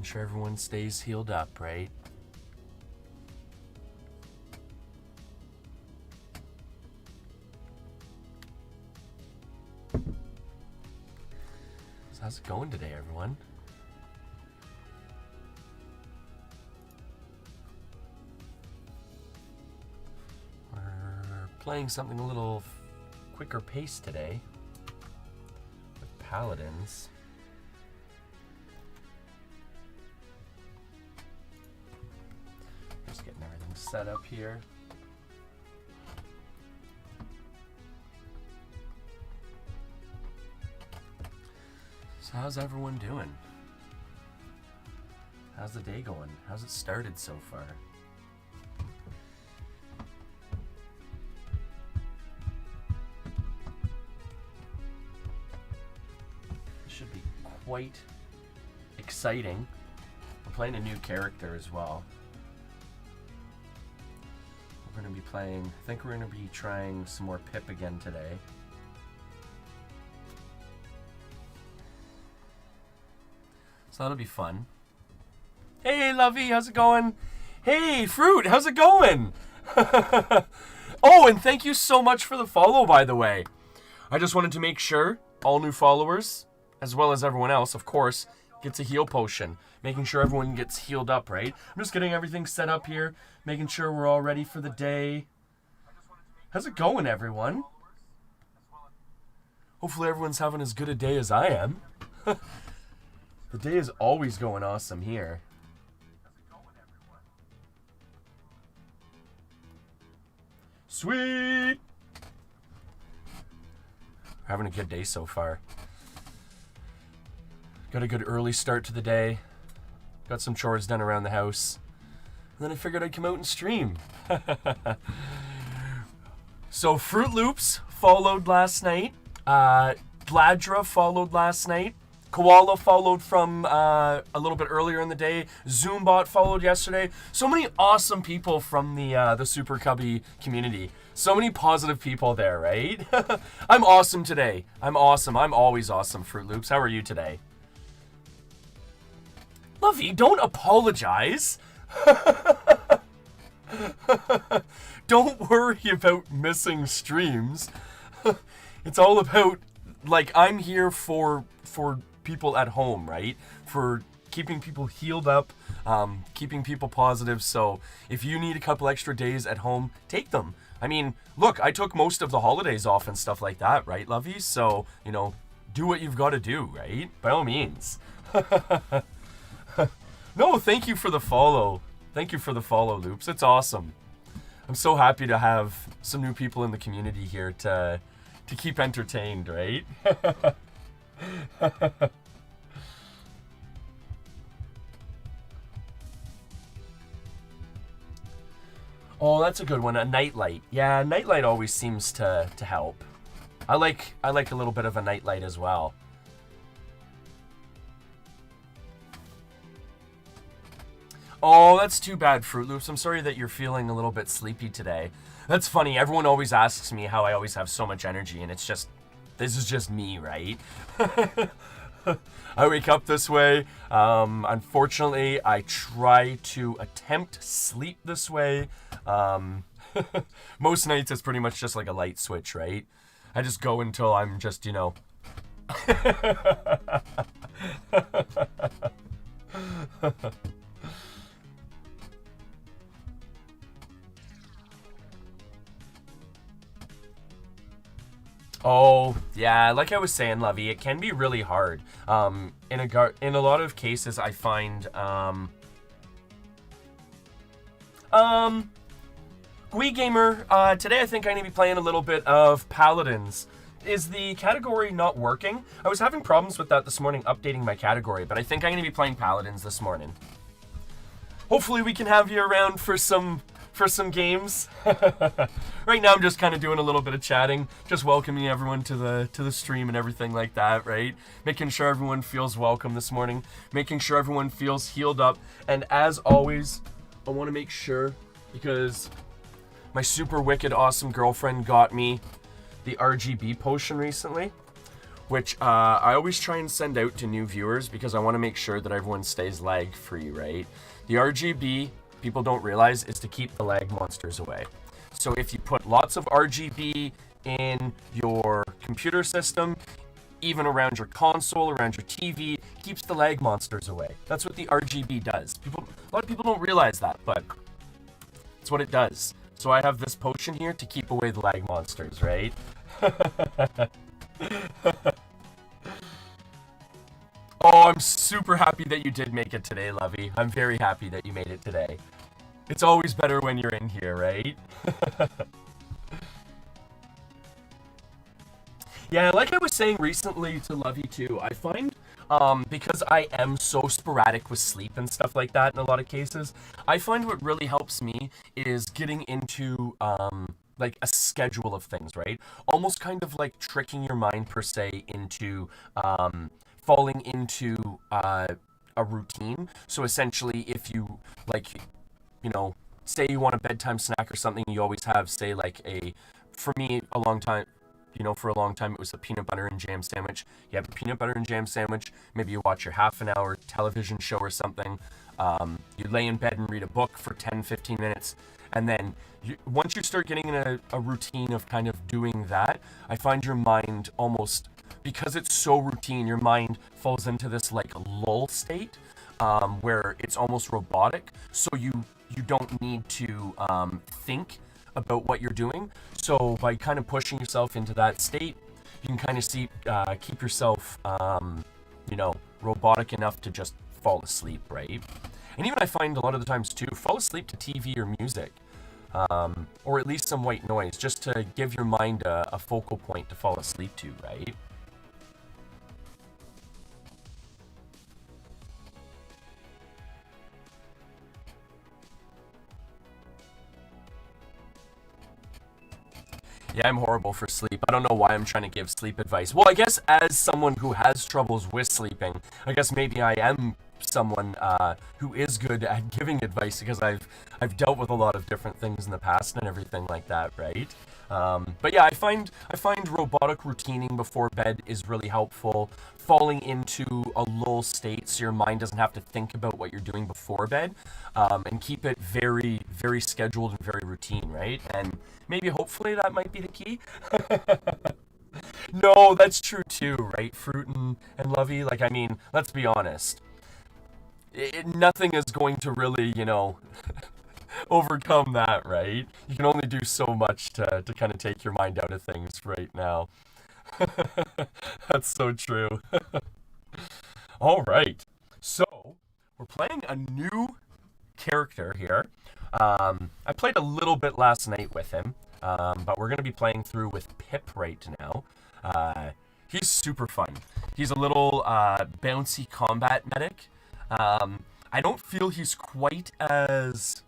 sure everyone stays healed up, right? So how's it going today, everyone? We're playing something a little quicker pace today with Paladins. Just getting everything set up here. So how's everyone doing? How's the day going? How's it started so far? This should be quite exciting. We're playing a new character as well. We're going to be playing, I think we're going to be trying some more Pip again today. So that'll be fun. Hey, Lovey, how's it going? Hey, Fruit, how's it going? Oh, and thank you so much for the follow, by the way. I just wanted to make sure all new followers, as well as everyone else, of course, gets a heal potion. Making sure everyone gets healed up, right? I'm just getting everything set up here, making sure we're all ready for the day. How's it going, everyone? Hopefully everyone's having as good a day as I am. The day is always going awesome here. Sweet! We're having a good day so far. Got a good early start to the day. Got some chores done around the house. And then I figured I'd come out and stream. So Fruit Loops followed last night. Gladra followed last night. Koala followed from a little bit earlier in the day. Zoombot followed yesterday. So many awesome people from the Super Cubby community. So many positive people there, right? I'm awesome today. I'm awesome. I'm always awesome, Fruit Loops. How are you today? Lovey, don't apologize. Don't worry about missing streams. It's all about, like, I'm here for people at home, right? For keeping people healed up, keeping people positive. So if you need a couple extra days at home, take them. I mean, look, I took most of the holidays off and stuff like that, right, Lovey? So, you know, do what you've got to do, right? By all means. No, thank you for the follow. Thank you for the follow, Loops. It's awesome. I'm so happy to have some new people in the community here to keep entertained, right? Oh, that's a good one. A nightlight. Yeah, a nightlight always seems to help. I like a little bit of a nightlight as well. Oh, that's too bad, Fruit Loops. I'm sorry that you're feeling a little bit sleepy today. That's funny. Everyone always asks me how I always have so much energy, and it's just, this is just me, right? I wake up this way. Unfortunately, I try to attempt sleep this way. Most nights it's pretty much just like a light switch, right? I just go until I'm just, you know. Oh, yeah, like I was saying, Lovey, it can be really hard. In a lot of cases, I find, Gui Gamer, today I think I'm going to be playing a little bit of Paladins. Is the category not working? I was having problems with that this morning, updating my category, but I think I'm going to be playing Paladins this morning. Hopefully we can have you around for some games. Right now I'm just kind of doing a little bit of chatting, just welcoming everyone to the stream and everything like that, right? Making sure everyone feels welcome this morning, making sure everyone feels healed up, and as always, I want to make sure, because my super wicked awesome girlfriend got me the RGB potion recently. which I always try and send out to new viewers because I want to make sure that everyone stays lag-free, right? The RGB, people don't realize, is to keep the lag monsters away. So if you put lots of RGB in your computer system, even around your console, around your TV, keeps the lag monsters away. That's what the RGB does. A lot of people don't realize that, but it's what it does. So I have this potion here to keep away the lag monsters, right? Oh, I'm super happy that you did make it today, Lovey. I'm very happy that you made it today. It's always better when you're in here, right? Yeah, like I was saying recently to Lovey too, I find, because I am so sporadic with sleep and stuff like that in a lot of cases, I find what really helps me is getting into, like a schedule of things, right? Almost kind of like tricking your mind per se into, falling into, a routine. So essentially, if you, like, you know, say you want a bedtime snack or something, you always have, say, like for me, a long time, for a long time, it was a peanut butter and jam sandwich. You have a peanut butter and jam sandwich. Maybe you watch your half an hour television show or something. You lay in bed and read a book for 10, 15 minutes. And then once you start getting in a routine of kind of doing that, I find your mind almost, because it's so routine, your mind falls into this like lull state where it's almost robotic. So you don't need to think about what you're doing. So by kind of pushing yourself into that state, you can kind of keep yourself, robotic enough to just fall asleep, right? And even I find a lot of the times too, fall asleep to TV or music, or at least some white noise, just to give your mind a focal point to fall asleep to, right? Yeah, I'm horrible for sleep. I don't know why I'm trying to give sleep advice. Well, I guess as someone who has troubles with sleeping, I guess maybe I am someone who is good at giving advice because I've dealt with a lot of different things in the past and everything like that, right? But yeah, I find robotic routining before bed is really helpful. Falling into a lull state so your mind doesn't have to think about what you're doing before bed, and keep it very, very scheduled and very routine, right? And maybe hopefully that might be the key. No, that's true too, right? Fruit and Lovey, like, I mean, let's be honest. Nothing is going to really, overcome that, right? You can only do so much to kind of take your mind out of things right now. That's so true. All right. So, we're playing a new character here. I played a little bit last night with him, but we're going to be playing through with Pip right now. He's super fun. He's a little bouncy combat medic. I don't feel he's quite as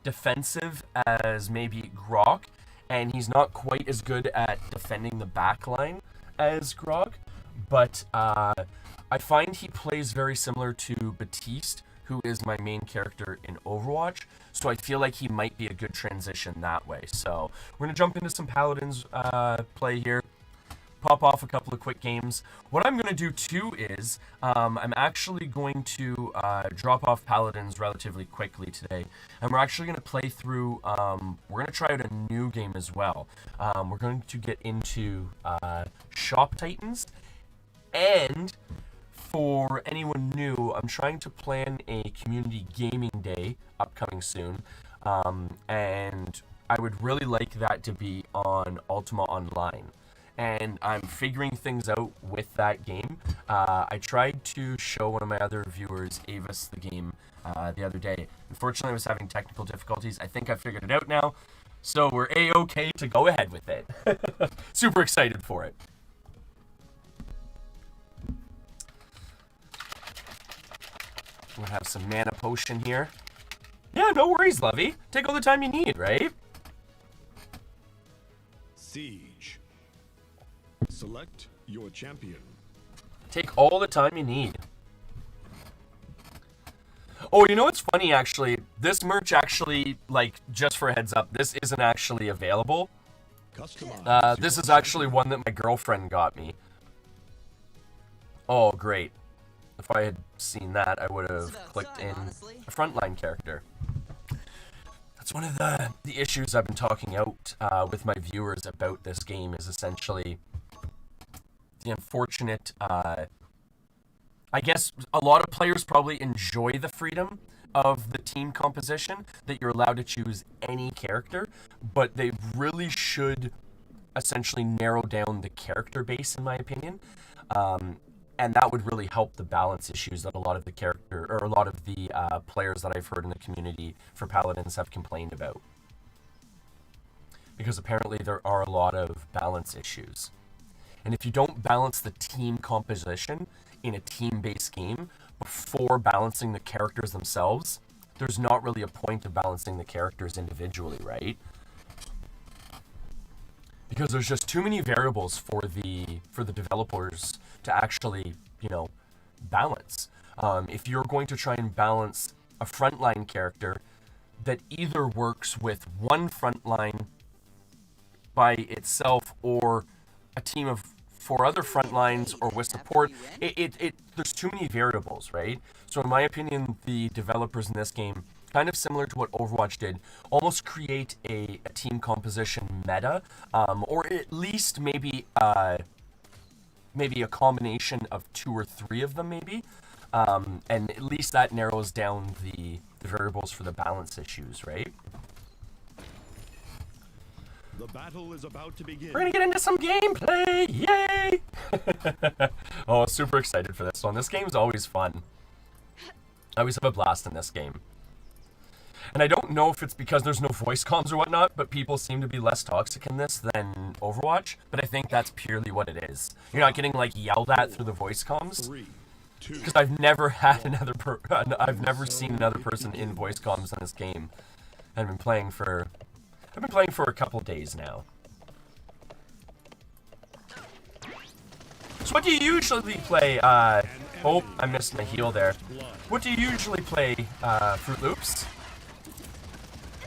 defensive as maybe Grok, and he's not quite as good at defending the backline as Grok, but I find he plays very similar to Batiste, who is my main character in Overwatch, so I feel like he might be a good transition that way. So we're going to jump into some Paladins play here, pop off a couple of quick games. What I'm going to do too is I'm actually going to drop off Paladins relatively quickly today, and we're actually going to play through, we're going to try out a new game as well. We're going to get into Shop Titans, and for anyone new, I'm trying to plan a community gaming day upcoming soon, and I would really like that to be on Ultima Online. And I'm figuring things out with that game. I tried to show one of my other viewers, Avis, the game the other day. Unfortunately, I was having technical difficulties. I think I figured it out now. So we're A-okay to go ahead with it. Super excited for it. I'm going to have some mana potion here. Yeah, no worries, Lovey. Take all the time you need, right? Siege. Select your champion. Take all the time you need. Oh, you know what's funny, actually? This merch actually, like, just for a heads up, this isn't actually available. This is actually one that my girlfriend got me. Oh, great. If I had seen that, I would have clicked in a frontline character. That's one of the issues I've been talking out with my viewers about this game is essentially the unfortunate, I guess a lot of players probably enjoy the freedom of the team composition, that you're allowed to choose any character, but they really should essentially narrow down the character base, in my opinion. And that would really help the balance issues that a lot of the players that I've heard in the community for Paladins have complained about. Because apparently there are a lot of balance issues. And if you don't balance the team composition in a team-based game before balancing the characters themselves, there's not really a point of balancing the characters individually, right? Because there's just too many variables for the developers to actually, balance. If you're going to try and balance a frontline character that either works with one frontline by itself or a team of 4 other front lines or with support, there's too many variables, right? So in my opinion, the developers in this game, kind of similar to what Overwatch did, almost create a team composition meta, or at least maybe a combination of 2 or 3 of them, maybe, and at least that narrows down the variables for the balance issues, right? The battle is about to begin. We're gonna get into some gameplay! Yay! Oh, super excited for this one. This game's always fun. I always have a blast in this game. And I don't know if it's because there's no voice comms or whatnot, but people seem to be less toxic in this than Overwatch. But I think that's purely what it is. You're not getting, like, yelled at through the voice comms. Because I've never had I've never seen another person in voice comms in this game. I've been playing for a couple days now. So what do you usually play? Oh, I missed my heal there. What do you usually play, Fruit Loops?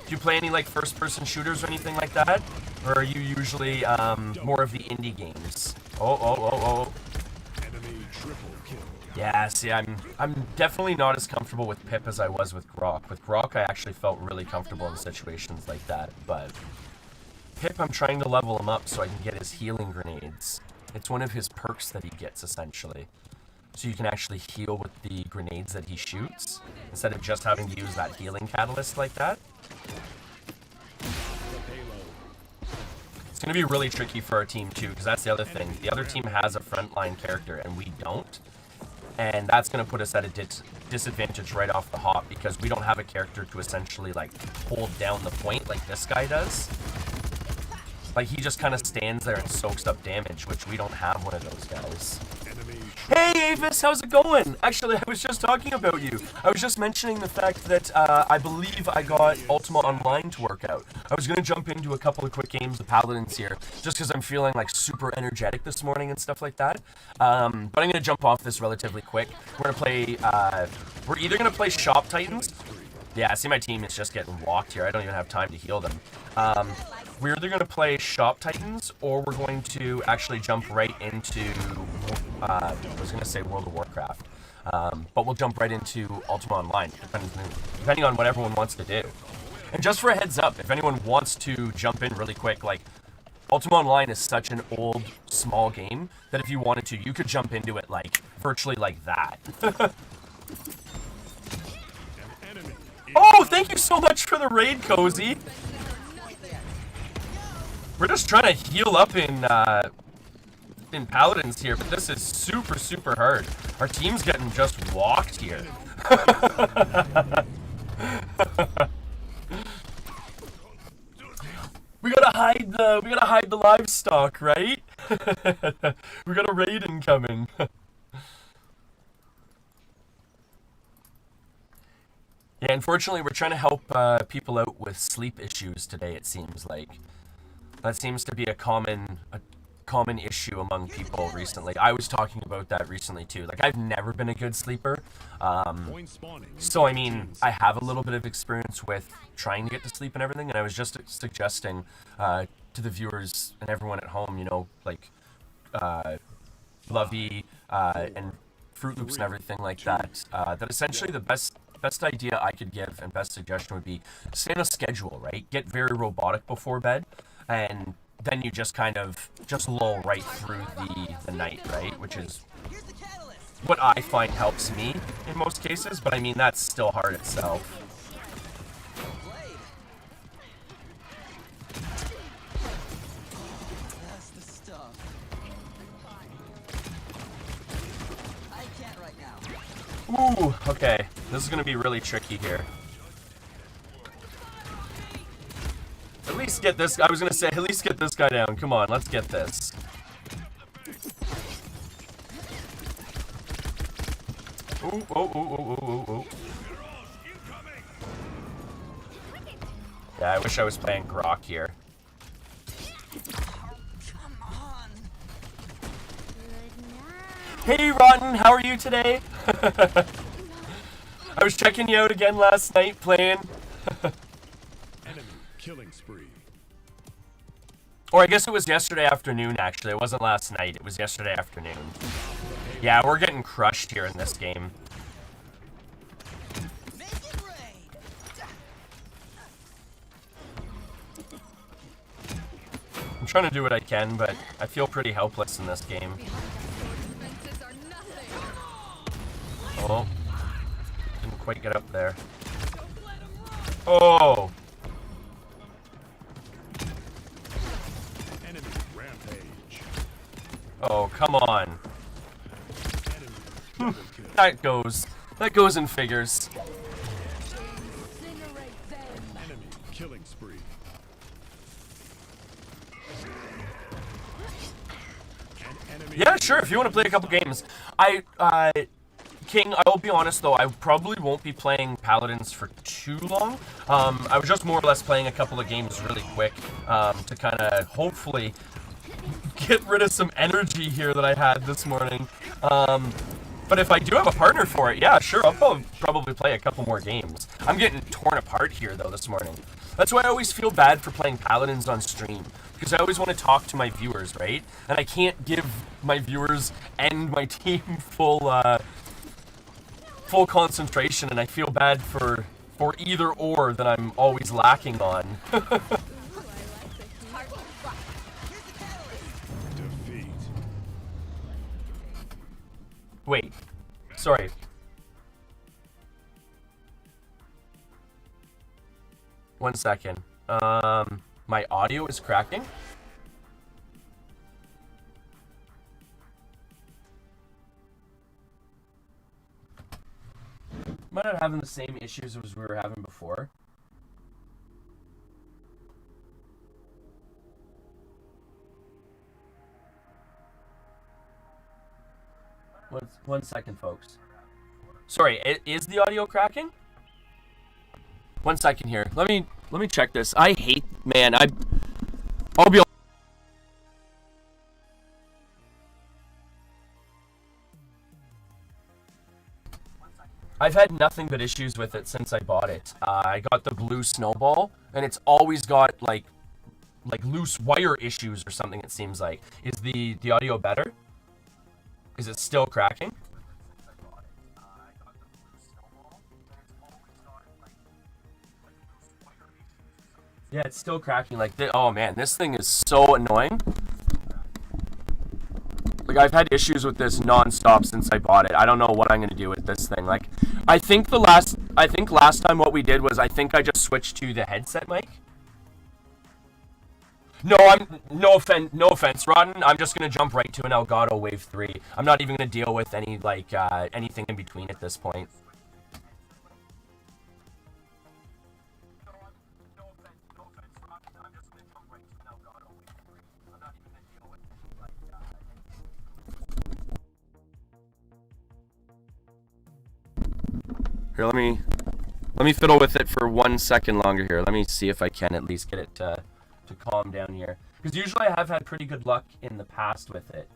Do you play any, like, first-person shooters or anything like that? Or are you usually, more of the indie games? Oh. Enemy triple kill. Yeah, see, I'm definitely not as comfortable with Pip as I was with Grok. With Grok, I actually felt really comfortable in situations like that, but Pip, I'm trying to level him up so I can get his healing grenades. It's one of his perks that he gets, essentially. So you can actually heal with the grenades that he shoots, instead of just having to use that healing catalyst like that. It's going to be really tricky for our team, too, because that's the other thing. The other team has a frontline character, and we don't. And that's going to put us at a disadvantage right off the hop, because we don't have a character to essentially, like, hold down the point like this guy does. Like, he just kind of stands there and soaks up damage, which we don't have one of those guys. Hey, Avis, how's it going? Actually, I was just talking about you. I was just mentioning the fact that I believe I got Ultima Online to work out. I was going to jump into a couple of quick games of Paladins here, just because I'm feeling, like, super energetic this morning and stuff like that. But I'm going to jump off this relatively quick. We're going to play, we're either going to play Shop Titans. Yeah, I see my team is just getting walked here. I don't even have time to heal them. We're either going to play Shop Titans, or we're going to actually jump right into, I was going to say World of Warcraft. But we'll jump right into Ultima Online, depending on what everyone wants to do. And just for a heads up, if anyone wants to jump in really quick, like, Ultima Online is such an old, small game that if you wanted to, you could jump into it, like, virtually like that. Oh, thank you so much for the raid, Cozy. We're just trying to heal up in Paladins here, but this is super, super hard. Our team's getting just walked here. We gotta hide the livestock, right? We got a raid incoming. Yeah, unfortunately, we're trying to help people out with sleep issues today, it seems like. That seems to be a common issue among people recently. I was talking about that recently, too. Like, I've never been a good sleeper. So, I mean, I have a little bit of experience with trying to get to sleep and everything, and I was just suggesting to the viewers and everyone at home, you know, like, Lovey, and Fruit Loops and everything like that, that essentially the best idea I could give and best suggestion would be stay on a schedule, right? Get very robotic before bed, and then you just kind of just lull right through the night, right? Which is what I find helps me in most cases, but I mean, that's still hard itself. That's the stuff. I can't right now. Ooh, okay. This is gonna be really tricky here. At least get this, I was gonna say, at least get this guy down. Come on, let's get this. Ooh, oh, oh, oh, oh, oh, oh. Yeah, I wish I was playing Grok here. Come on. Hey, Rotten, how are you today? I was checking you out again last night playing. Enemy killing spree. Or I guess it was yesterday afternoon, actually. It wasn't last night. It was yesterday afternoon. Yeah, we're getting crushed here in this game. Make it rain. I'm trying to do what I can, but I feel pretty helpless in this game. Oh. Didn't quite get up there. Oh! Enemy rampage. Oh, come on. Enemy double kill. That goes in figures. Enemy killing spree. An enemy Yeah, sure, if you want to play a couple games. King, I will be honest though, I probably won't be playing Paladins for too long. I was just more or less playing a couple of games really quick to kind of hopefully get rid of some energy here that I had this morning. But if I do have a partner for it, yeah, sure, I'll probably play a couple more games. I'm getting torn apart here though this morning. That's why I always feel bad for playing Paladins on stream, because I always want to talk to my viewers, right? And I can't give my viewers and my team full concentration, and I feel bad for either or that I'm always lacking on. defeat. Wait, sorry. One second. My audio is cracking. Am I not having the same issues as we were having before? One second, folks. Sorry, is the audio cracking? One second here. Let me check this. I'll be. I've had nothing but issues with it since I bought it. I got the blue snowball, and it's always got like loose wire issues or something. It seems like. Is the audio better? Is it still cracking? Yeah, it's still cracking. Oh man, this thing is so annoying. Like, I've had issues with this non-stop since I bought it. I don't know what I'm gonna do with this thing. Like, I think last time what we did was I just switched to the headset mic. No offense, Rodden. I'm just gonna jump right to an Elgato Wave 3. I'm not even gonna deal with any anything in between at this point. Here, let me fiddle with it for 1 second longer here. Let me see if I can at least get it to calm down here. Because usually I have had pretty good luck in the past with it.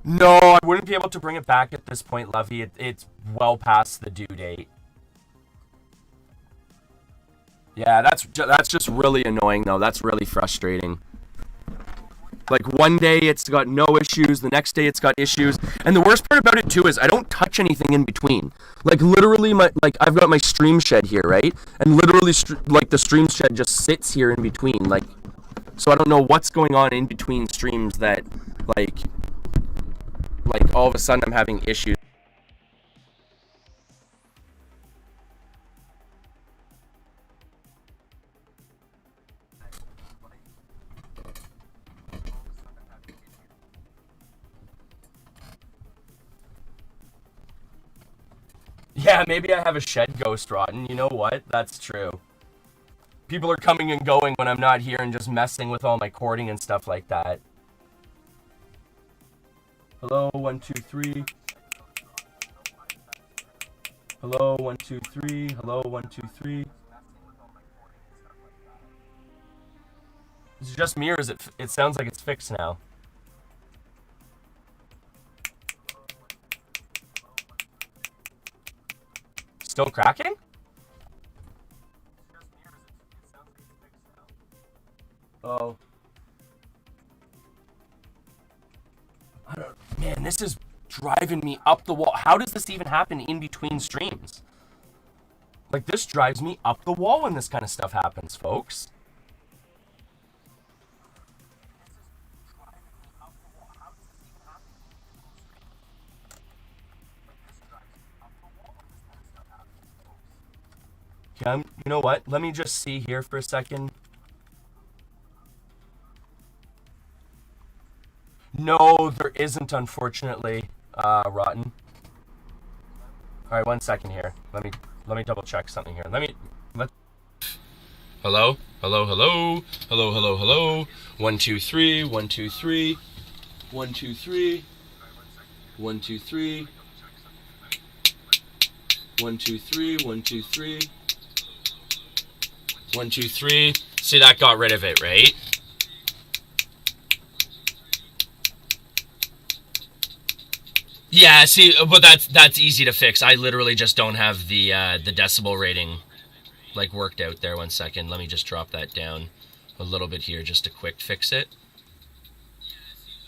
No, I wouldn't be able to bring it back at this point, Lovey. It's well past the due date. Yeah, that's just really annoying, though. That's really frustrating. Like, one day it's got no issues, the next day it's got issues. And the worst part about it, too, is I don't touch anything in between. Like, literally, I've got my stream shed here, right? And literally, the stream shed just sits here in between. Like, so I don't know what's going on in between streams that, like all of a sudden I'm having issues. Yeah, maybe I have a shed ghost, Rotten. You know what? That's true. People are coming and going when I'm not here and just messing with all my cording and stuff like that. Hello, 1, 2, 3. Hello, 1, 2, 3. Hello, 1, 2, 3. Is it just me, or is it sounds like it's fixed now? Still cracking? Oh. Man, this is driving me up the wall. How does this even happen in between streams? Like, this drives me up the wall when this kind of stuff happens, folks. Okay, you know what? Let me just see here for a second. No, there isn't, unfortunately, Rotten. All right, 1 second here. Let me double check something here. Hello, hello, hello, hello, hello, hello. 1, 2, 3. 1, 2, 3. 1, 2, 3. 1, 2, 3. 1, 2, 3. 1, 2, 3. 1, 2, 3. See, that got rid of it, right? Yeah, see, but that's easy to fix. I literally just don't have the decibel rating like worked out there. 1 second. Let me just drop that down a little bit here just to quick fix it.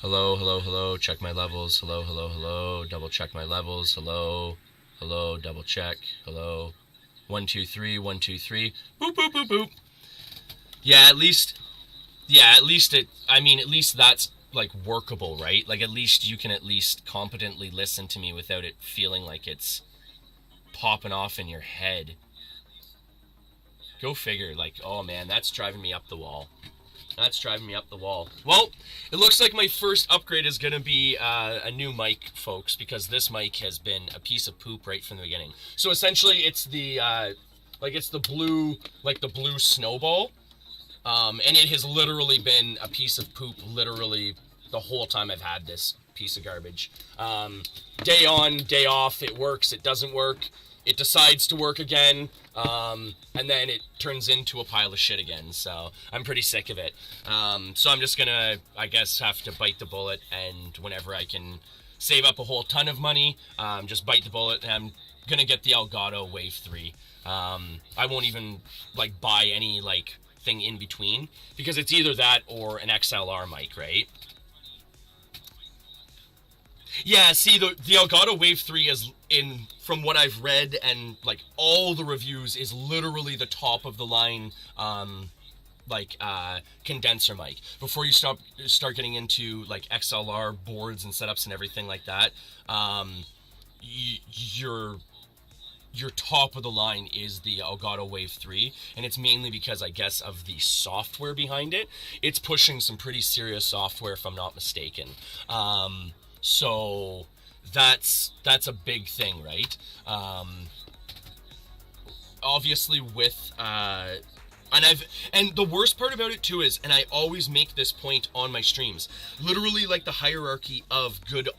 Hello, hello, hello. Check my levels. Hello, hello, hello. Double check my levels. Hello, hello. Double check. Hello. 1, 2, 3. 1, 2, 3. Boop, boop, boop, boop. Yeah, at least that's like workable, right? Like, at least you can at least competently listen to me without it feeling like it's popping off in your head. Go figure. Like, oh man, that's driving me up the wall. That's driving me up the wall. Well, it looks like my first upgrade is going to be a new mic, folks, because this mic has been a piece of poop right from the beginning. So essentially, it's the blue snowball. And it has literally been a piece of poop literally the whole time I've had this piece of garbage. Day on, day off, it works, it doesn't work, it decides to work again, and then it turns into a pile of shit again. So I'm pretty sick of it. So I'm just gonna, I guess, have to bite the bullet, and whenever I can save up a whole ton of money, just bite the bullet, and I'm gonna get the Elgato Wave 3. I won't even, like, buy any, like, thing in between, because it's either that or an XLR mic, right? Yeah, see, the Elgato Wave 3 is, from what I've read and, like, all the reviews, is literally the top of the line, condenser mic. Before you start getting into, like, XLR boards and setups and everything like that, your top of the line is the Elgato Wave 3, and it's mainly because, I guess, of the software behind it. It's pushing some pretty serious software, if I'm not mistaken. So that's a big thing, right? Obviously with and the worst part about it too is, and I always make this point on my streams, literally, like, the hierarchy of good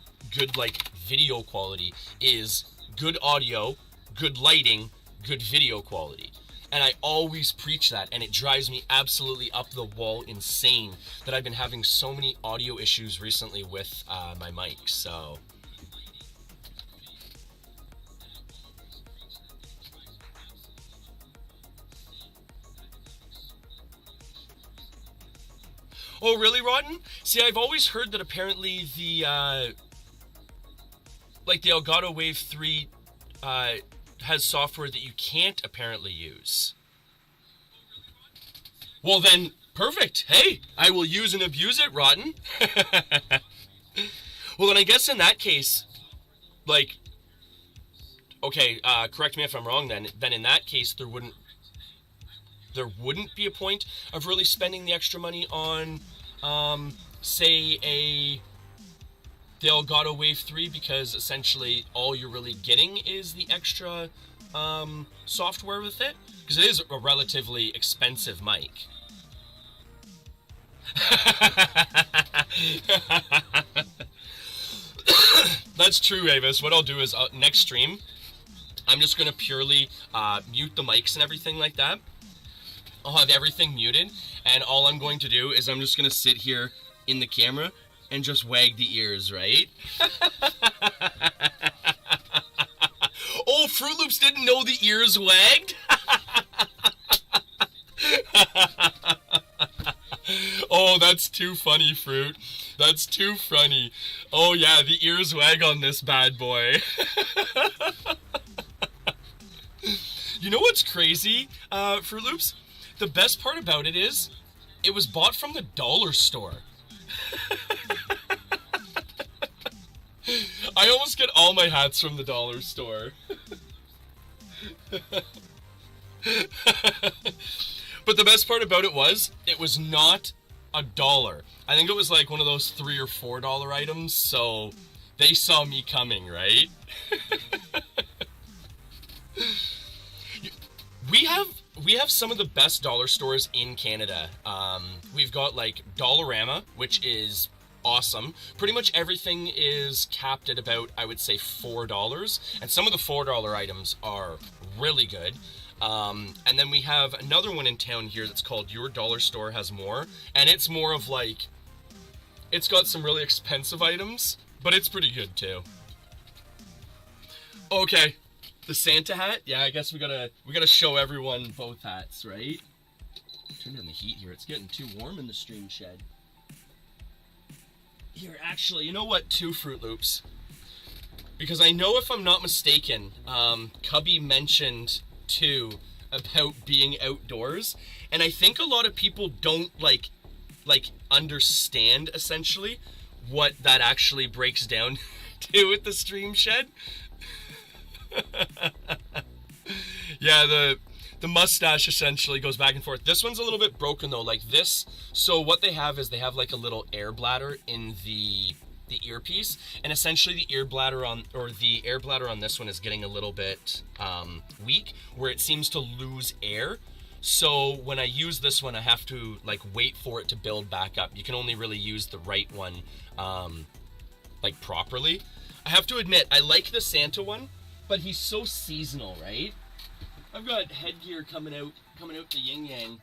like video quality is good audio, good lighting, good video quality. And I always preach that, and it drives me absolutely up the wall insane that I've been having so many audio issues recently with my mic, so... Oh, really, Rotten? See, I've always heard that apparently the, like the Elgato Wave 3, has software that you can't apparently use. Well then, perfect. Hey, I will use and abuse it, Rotten. Well then I guess in that case, like, okay, correct me if I'm wrong then in that case there wouldn't be a point of really spending the extra money on, say, the Elgato Wave 3, because essentially all you're really getting is the extra software with it, because it is a relatively expensive mic. That's true, Avis. What I'll do is next stream, I'm just going to purely mute the mics and everything like that. I'll have everything muted, and all I'm going to do is I'm just going to sit here in the camera and just wag the ears, right? Oh, Fruit Loops didn't know the ears wagged? Oh, that's too funny, Fruit. That's too funny. Oh yeah, the ears wag on this bad boy. You know what's crazy, Fruit Loops? The best part about it is, it was bought from the dollar store. I almost get all my hats from the dollar store. But the best part about it was not $1. I think it was like one of those $3 or $4 items, so they saw me coming, right? We have some of the best dollar stores in Canada. We've got like Dollarama, which is awesome. Pretty much everything is capped at about, I would say, $4, and some of the $4 items are really good. And then we have another one in town here that's called Your Dollar Store Has More, and it's more of like, it's got some really expensive items, but it's pretty good too. Okay, the Santa hat. Yeah, I guess we gotta show everyone both hats, right? Turn down the heat here. It's getting too warm in the stream shed. Here, actually, you know what, too, Fruit Loops? Because I know, if I'm not mistaken, Cubby mentioned too about being outdoors, and I think a lot of people don't like understand essentially what that actually breaks down to at the stream shed. Yeah, the mustache essentially goes back and forth. This one's a little bit broken though, like this. So what they have is they have like a little air bladder in the earpiece, and essentially the air bladder on this one is getting a little bit weak, where it seems to lose air. So when I use this one, I have to like wait for it to build back up. You can only really use the right one like properly. I have to admit, I like the Santa one, but he's so seasonal, right? I've got headgear coming out the yin yang.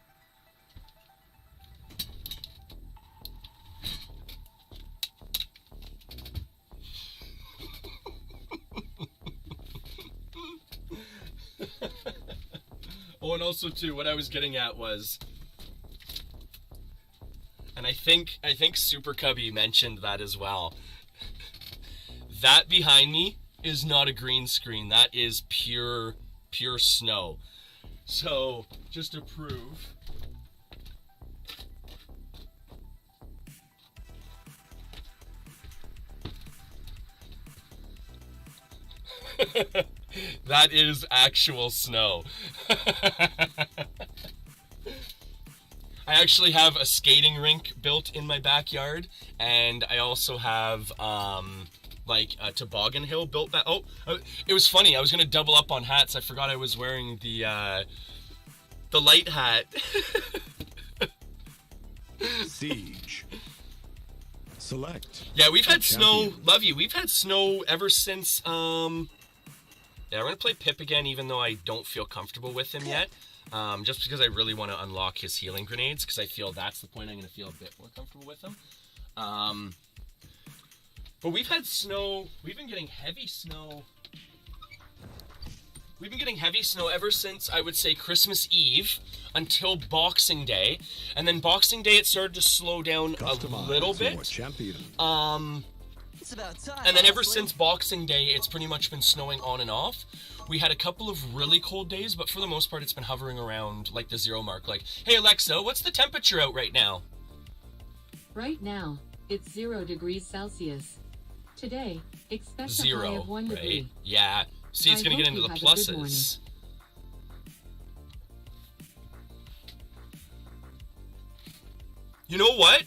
Oh, and also too, what I was getting at was, and I think Super Cubby mentioned that as well. That behind me is not a green screen. That is pure snow. So, just to prove, that is actual snow. I actually have a skating rink built in my backyard, and I also have like a toboggan hill built back. Oh, it was funny. I was gonna double up on hats. I forgot I was wearing the light hat. Siege. Select. Yeah, we've had snow. Champions. Love you. We've had snow ever since Yeah, I'm going to play Pip again, even though I don't feel comfortable with him yet. Just because I really want to unlock his healing grenades, because I feel that's the point I'm going to feel a bit more comfortable with him. But we've had snow. We've been getting heavy snow. We've been getting heavy snow ever since, I would say, Christmas Eve until Boxing Day. And then Boxing Day, it started to slow down a little bit. It's about time. And then ever honestly. since Boxing Day, it's pretty much been snowing on and off. We had a couple of really cold days, but for the most part, it's been hovering around like the 0 mark. Like, hey Alexa, what's the temperature out right now? Right now, it's 0 degrees Celsius. Today, expect a high 0, of 1 right? degree. Yeah. See, it's I gonna get hope into you the had a good morning. pluses. You know what?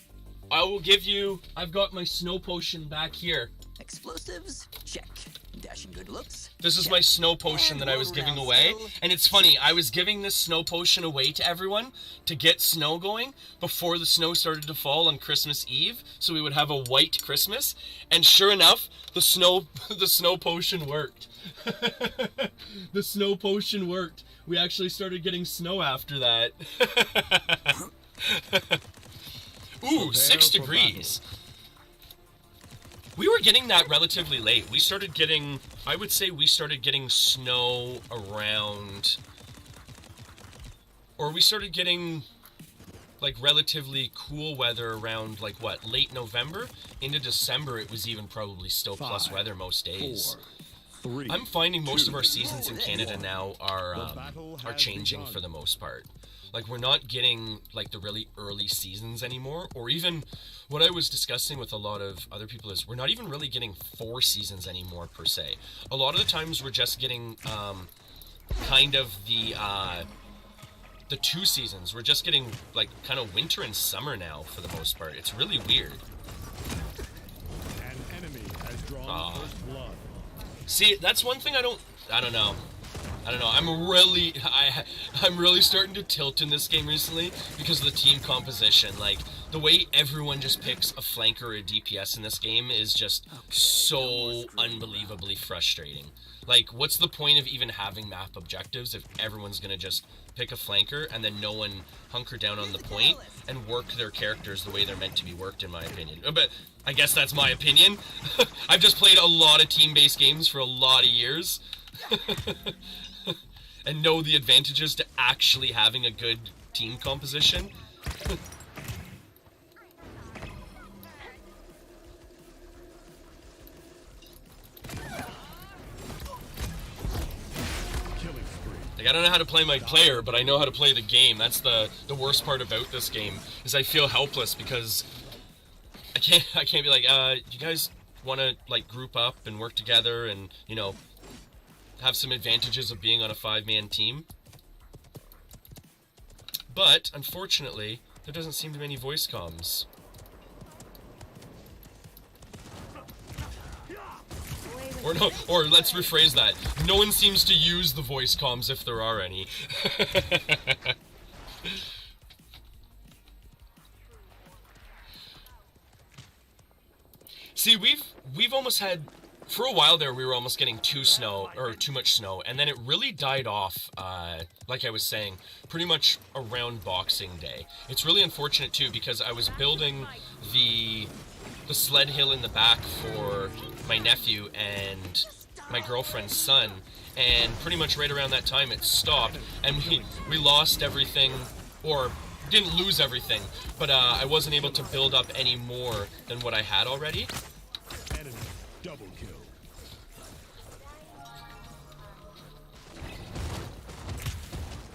I will give you. I've got my snow potion back here. Explosives? Check. Dashing good looks? This is Check. my snow potion And that I was road giving round away. still. And it's funny, I was giving this snow potion away to everyone to get snow going before the snow started to fall on Christmas Eve, so we would have a white Christmas. And sure enough, the snow potion worked. The snow potion worked. We actually started getting snow after that. Ooh, 6 degrees. We were getting that relatively late. We started getting, I would say we started getting snow around, or we started getting like relatively cool weather around like what, late November? Into December it was even probably still plus weather most days. 4, 3, I'm finding most of our 2, seasons in Canada now are changing for the most part. Like, we're not getting, like, the really early seasons anymore, or even what I was discussing with a lot of other people is we're not even really getting 4 seasons anymore, per se. A lot of the times we're just getting, kind of the 2 seasons. We're just getting, like, kind of winter and summer now, for the most part. It's really weird. An enemy has drawn first blood. See, that's one thing I don't know. I'm really starting to tilt in this game recently because of the team composition. Like, the way everyone just picks a flanker or a DPS in this game is just so unbelievably frustrating. Like, what's the point of even having map objectives if everyone's gonna just pick a flanker and then no one hunker down on the point and work their characters the way they're meant to be worked, in my opinion. But I guess that's my opinion. I've just played a lot of team-based games for a lot of years. And know the advantages to actually having a good team composition. Killing spree. Like, I don't know how to play my player, but I know how to play the game. That's the worst part about this game, is I feel helpless because I can't be like, you guys want to, like, group up and work together and, you know, have some advantages of being on a 5-man team. But, unfortunately, there doesn't seem to be any voice comms. Or no, or let's rephrase that. No one seems to use the voice comms if there are any. See, we've almost had, for a while there, we were almost getting too much snow, and then it really died off, like I was saying, pretty much around Boxing Day. It's really unfortunate, too, because I was building the sled hill in the back for my nephew and my girlfriend's son, and pretty much right around that time it stopped, and we lost everything, or didn't lose everything, but I wasn't able to build up any more than what I had already. Enemy double kill.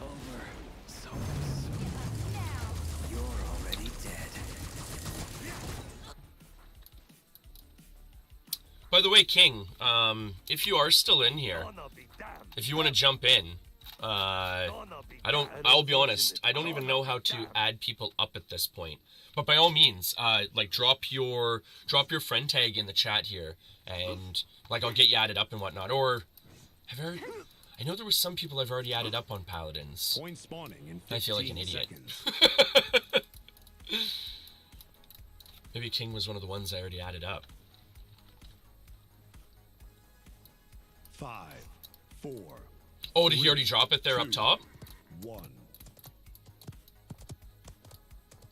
Over. So soon. You're already dead. By the way, King, if you are still in here, if you want to jump in, I'll be honest, I don't even know how to add people up at this point. But by all means, like, drop your friend tag in the chat here, and, like, I'll get you added up and whatnot. Or, I know there were some people I've already added up on Paladins. Point spawning in 15 I feel like an idiot. seconds. Maybe King was one of the ones I already added up. 5, 4. Oh, did he already drop it there up top? 1.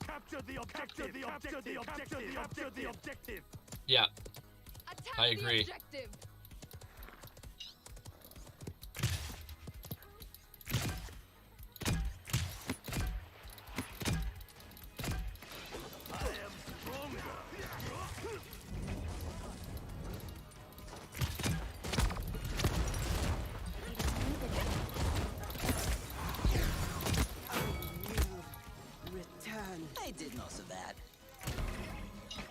Capture the objective. Capture the objective. Yeah, Attack I agree. The objective. Return. I did most of that.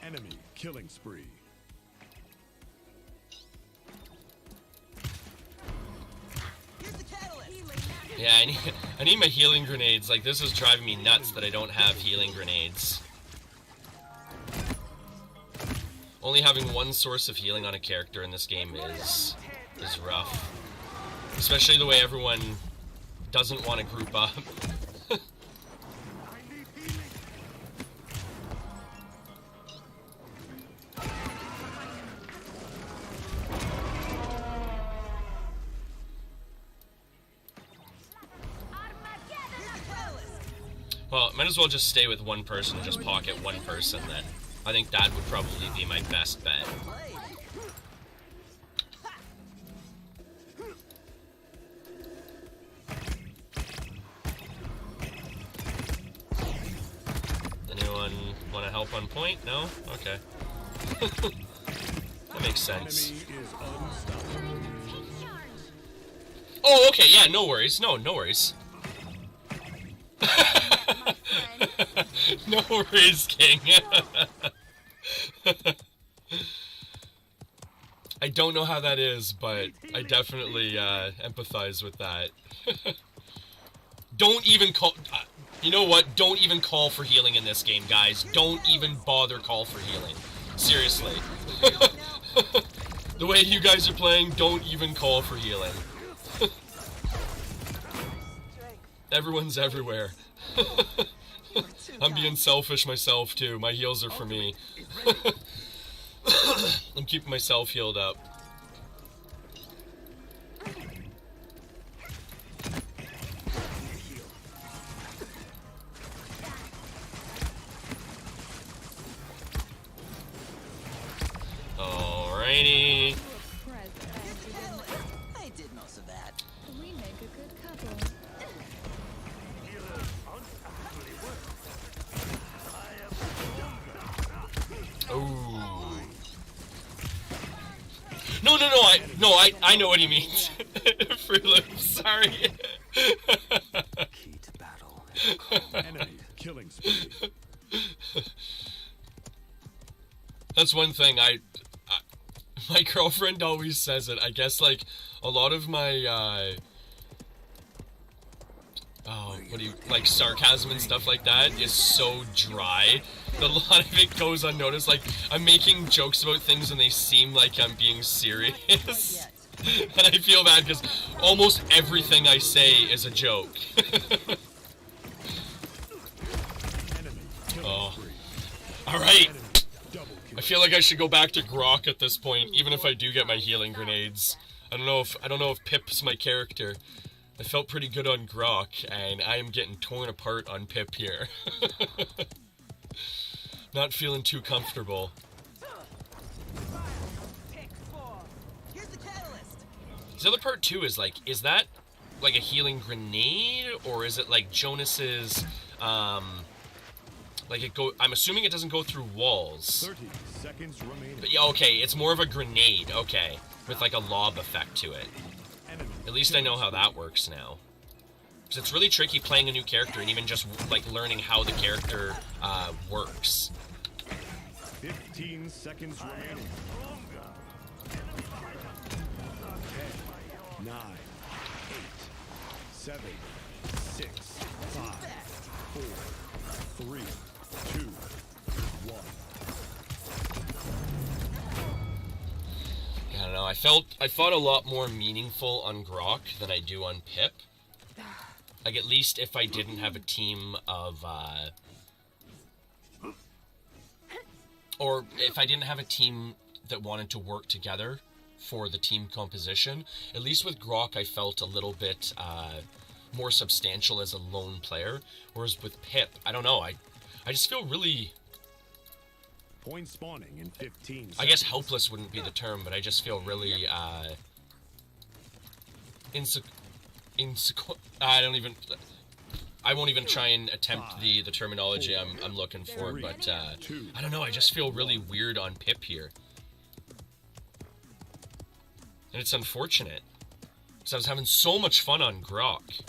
Enemy killing spree. Here's the catalyst. Yeah, I need my healing grenades. Like, this is driving me nuts that I don't have healing grenades. Only having one source of healing on a character in this game is rough. Especially the way everyone doesn't want to group up. Well, might as well just stay with one person and just pocket one person then. I think that would probably be my best bet. Anyone want to help on point? No? Okay. That makes sense. Enemy is unstoppable. Oh, okay, yeah, no worries. No worries. No worries, King. I don't know how that is, but I definitely empathize with that. Don't even call... you know what? Don't even call for healing in this game, guys. Don't even bother call for healing. Seriously. The way you guys are playing, don't even call for healing. Everyone's everywhere. I'm being selfish myself, too. My heals are for me. I'm keeping myself healed up. Alrighty. I did most of that. We make a good couple. Oh. No, I know what he means. Free loop, sorry. Key to battle. Enemy killing spree. That's one thing my girlfriend always says it. I guess, like, a lot of my, like, sarcasm and stuff like that is so dry that a lot of it goes unnoticed. Like, I'm making jokes about things and they seem like I'm being serious. And I feel bad because almost everything I say is a joke. Oh. Alright. I feel like I should go back to Grok at this point, even if I do get my healing grenades. I don't know if Pip's my character. I felt pretty good on Grok, and I am getting torn apart on Pip here. Not feeling too comfortable. Here's the catalyst. The other part too is like, is that like a healing grenade, or is it like Jonas's, like I'm assuming it doesn't go through walls. 30 seconds remaining. But yeah, okay, it's more of a grenade, okay, with like a lob effect to it. At least I know how that works now. Because it's really tricky playing a new character and even just like learning how the character works. 15 seconds remaining. 10, 9, 8, 7, 6, 5, 4, 3, 2, 1. I don't know, I fought a lot more meaningful on Grok than I do on Pip. Like, at least if I didn't have a team of, or if I didn't have a team that wanted to work together for the team composition. At least with Grok, I felt a little bit more substantial as a lone player, whereas with Pip, I don't know, I just feel really, Point spawning in 15 seconds. I guess helpless wouldn't be the term, but I just feel really I won't even try and attempt the terminology I'm looking for, but I don't know, I just feel really weird on Pip here. And it's unfortunate, because I was having so much fun on Grok.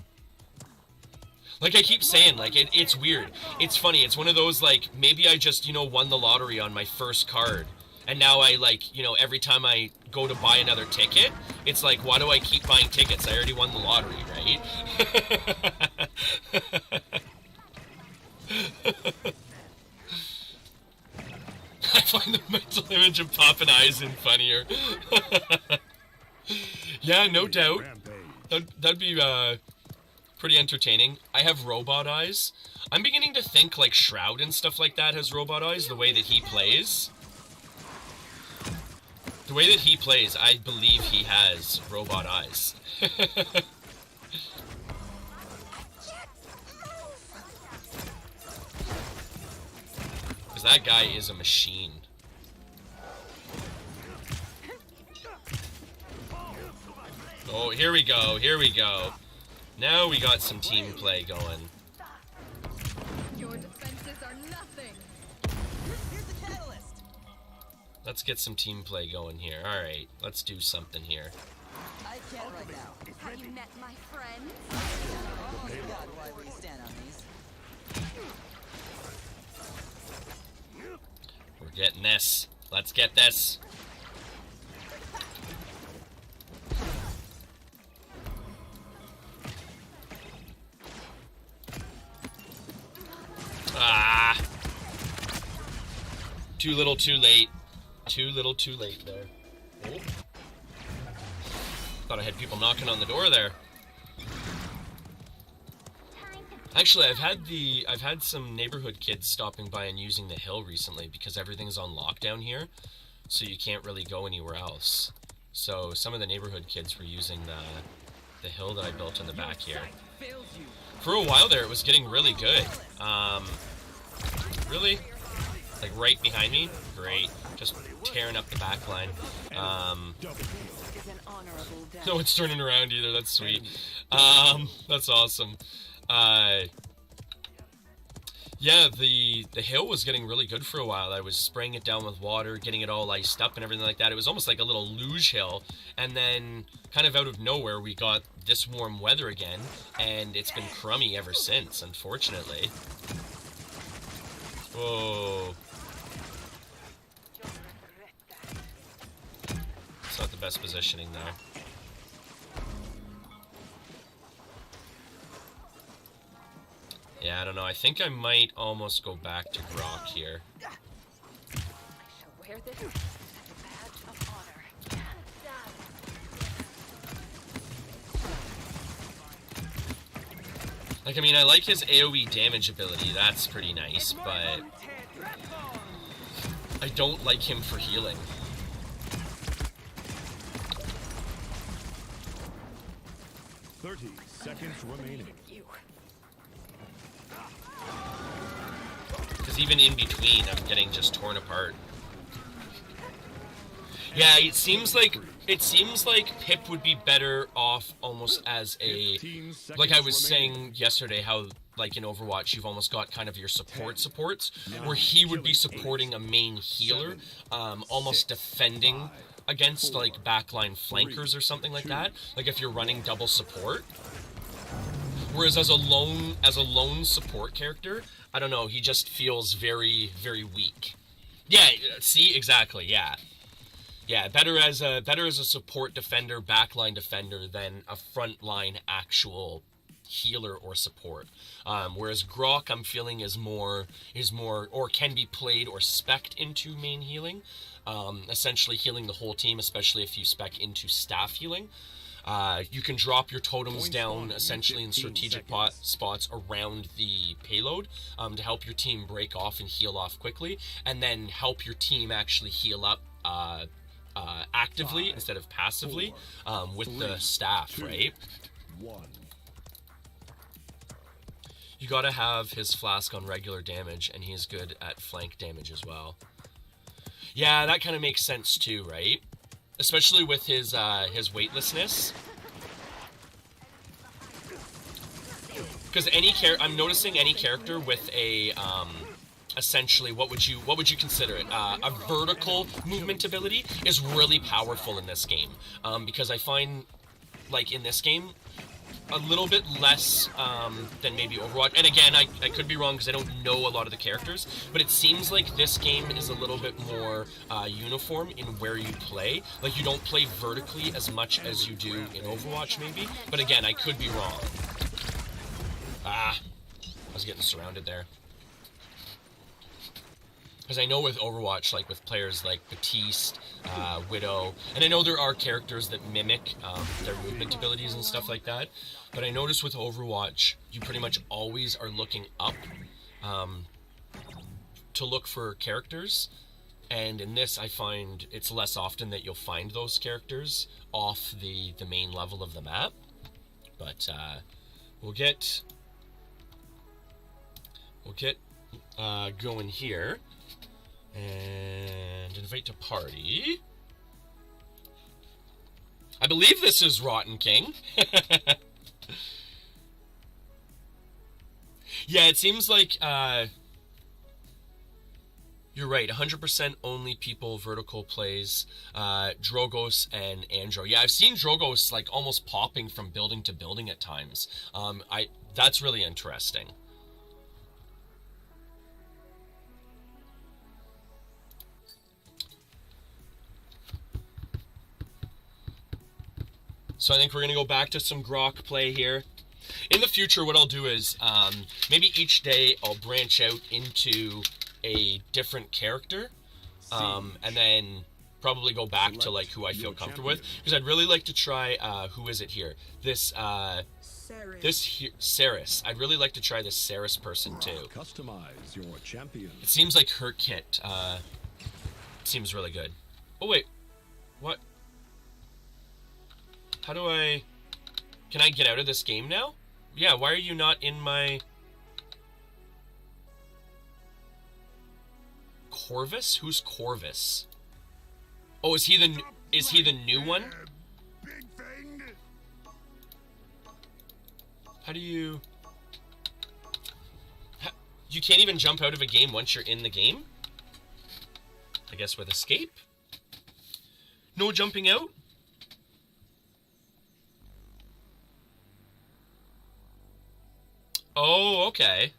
Like I keep saying, like, it's weird. It's funny, it's one of those, like, maybe I just, won the lottery on my first card. And now I, like, every time I go to buy another ticket, it's like, why do I keep buying tickets? I already won the lottery, right? I find the mental image of popping eyes in funnier. Yeah, no doubt. That'd be pretty entertaining. I have robot eyes. I'm beginning to think like Shroud and stuff like that has robot eyes, the way that he plays. The way that he plays, I believe he has robot eyes. Because that guy is a machine. Oh, here we go, here we go. Now we got some team play going. Your defenses are nothing. Here's the catalyst. Let's get some team play going here. Alright, let's do something here. I can't right now. Have you met my friend? Oh my god, why would you stand on these? We're getting this. Let's get this. Ah! Too little, too late. Too little, too late there. Oh. Thought I had people knocking on the door there. Actually, I've had some neighborhood kids stopping by and using the hill recently because everything's on lockdown here, so you can't really go anywhere else. So some of the neighborhood kids were using the hill that I built in the back here. For a while there, it was getting really good. Really? Like right behind me? Great. Just tearing up the back line. No one's turning around either, that's sweet. That's awesome. Yeah, the hill was getting really good for a while. I was spraying it down with water, getting it all iced up and everything like that. It was almost like a little luge hill. And then, kind of out of nowhere, we got this warm weather again. And it's been crummy ever since, unfortunately. Whoa. It's not the best positioning there. Yeah, I don't know. I think I might almost go back to Grok here. I shall wear this as a badge of honor. Like, I mean, I like his AoE damage ability. That's pretty nice, but I don't like him for healing. .30 seconds remaining. Because even in between, I'm getting just torn apart. Yeah, it seems like Pip would be better off almost as a, like I was saying yesterday, how like in Overwatch you've almost got kind of your supports, where he would be supporting a main healer, almost defending against like backline flankers or something like that. Like if you're running double support. Whereas as a lone support character, I don't know, he just feels very, very weak. Yeah, see, exactly, yeah. Yeah, better as a support defender, backline defender than a frontline actual healer or support. Whereas Grok, I'm feeling is more or can be played or spec'd into main healing. Essentially healing the whole team, especially if you spec into staff healing. You can drop your totems down essentially in strategic spots around the payload to help your team break off and heal off quickly, and then help your team actually heal up actively instead of passively with the staff, right? 1. You gotta have his flask on regular damage, and he's good at flank damage as well. Yeah, that kind of makes sense too, right? Especially with his weightlessness. Because I'm noticing any character with a essentially, what would you consider it? A vertical movement ability is really powerful in this game. Because I find, like in this game, a little bit less than maybe Overwatch. And again, I could be wrong because I don't know a lot of the characters, but it seems like this game is a little bit more uniform in where you play. Like, you don't play vertically as much as you do in Overwatch, maybe. But again, I could be wrong. Ah, I was getting surrounded there. Because I know with Overwatch, like with players like Baptiste, Widow, and I know there are characters that mimic their movement abilities and stuff like that, but I notice with Overwatch, you pretty much always are looking up to look for characters, and in this I find it's less often that you'll find those characters off the main level of the map, but we'll get going here. And invite to party. I believe this is Rotten King. Yeah, it seems like, you're right, 100% only people vertical plays, Drogos and Andro. Yeah, I've seen Drogos, like, almost popping from building to building at times. That's really interesting. So I think we're going to go back to some Grok play here. In the future, what I'll do is, maybe each day I'll branch out into a different character, and then probably go back to, like, who I feel comfortable with. Because I'd really like to try, who is it here? This Saris. I'd really like to try this Saris person, too. Customize your champion. It seems like her kit, seems really good. Oh, wait. What? How do I... Can I get out of this game now? Yeah, why are you not in my... Corvus? Who's Corvus? Oh, is he the new one? How do you... You can't even jump out of a game once you're in the game? I guess with escape? No jumping out? Oh, okay.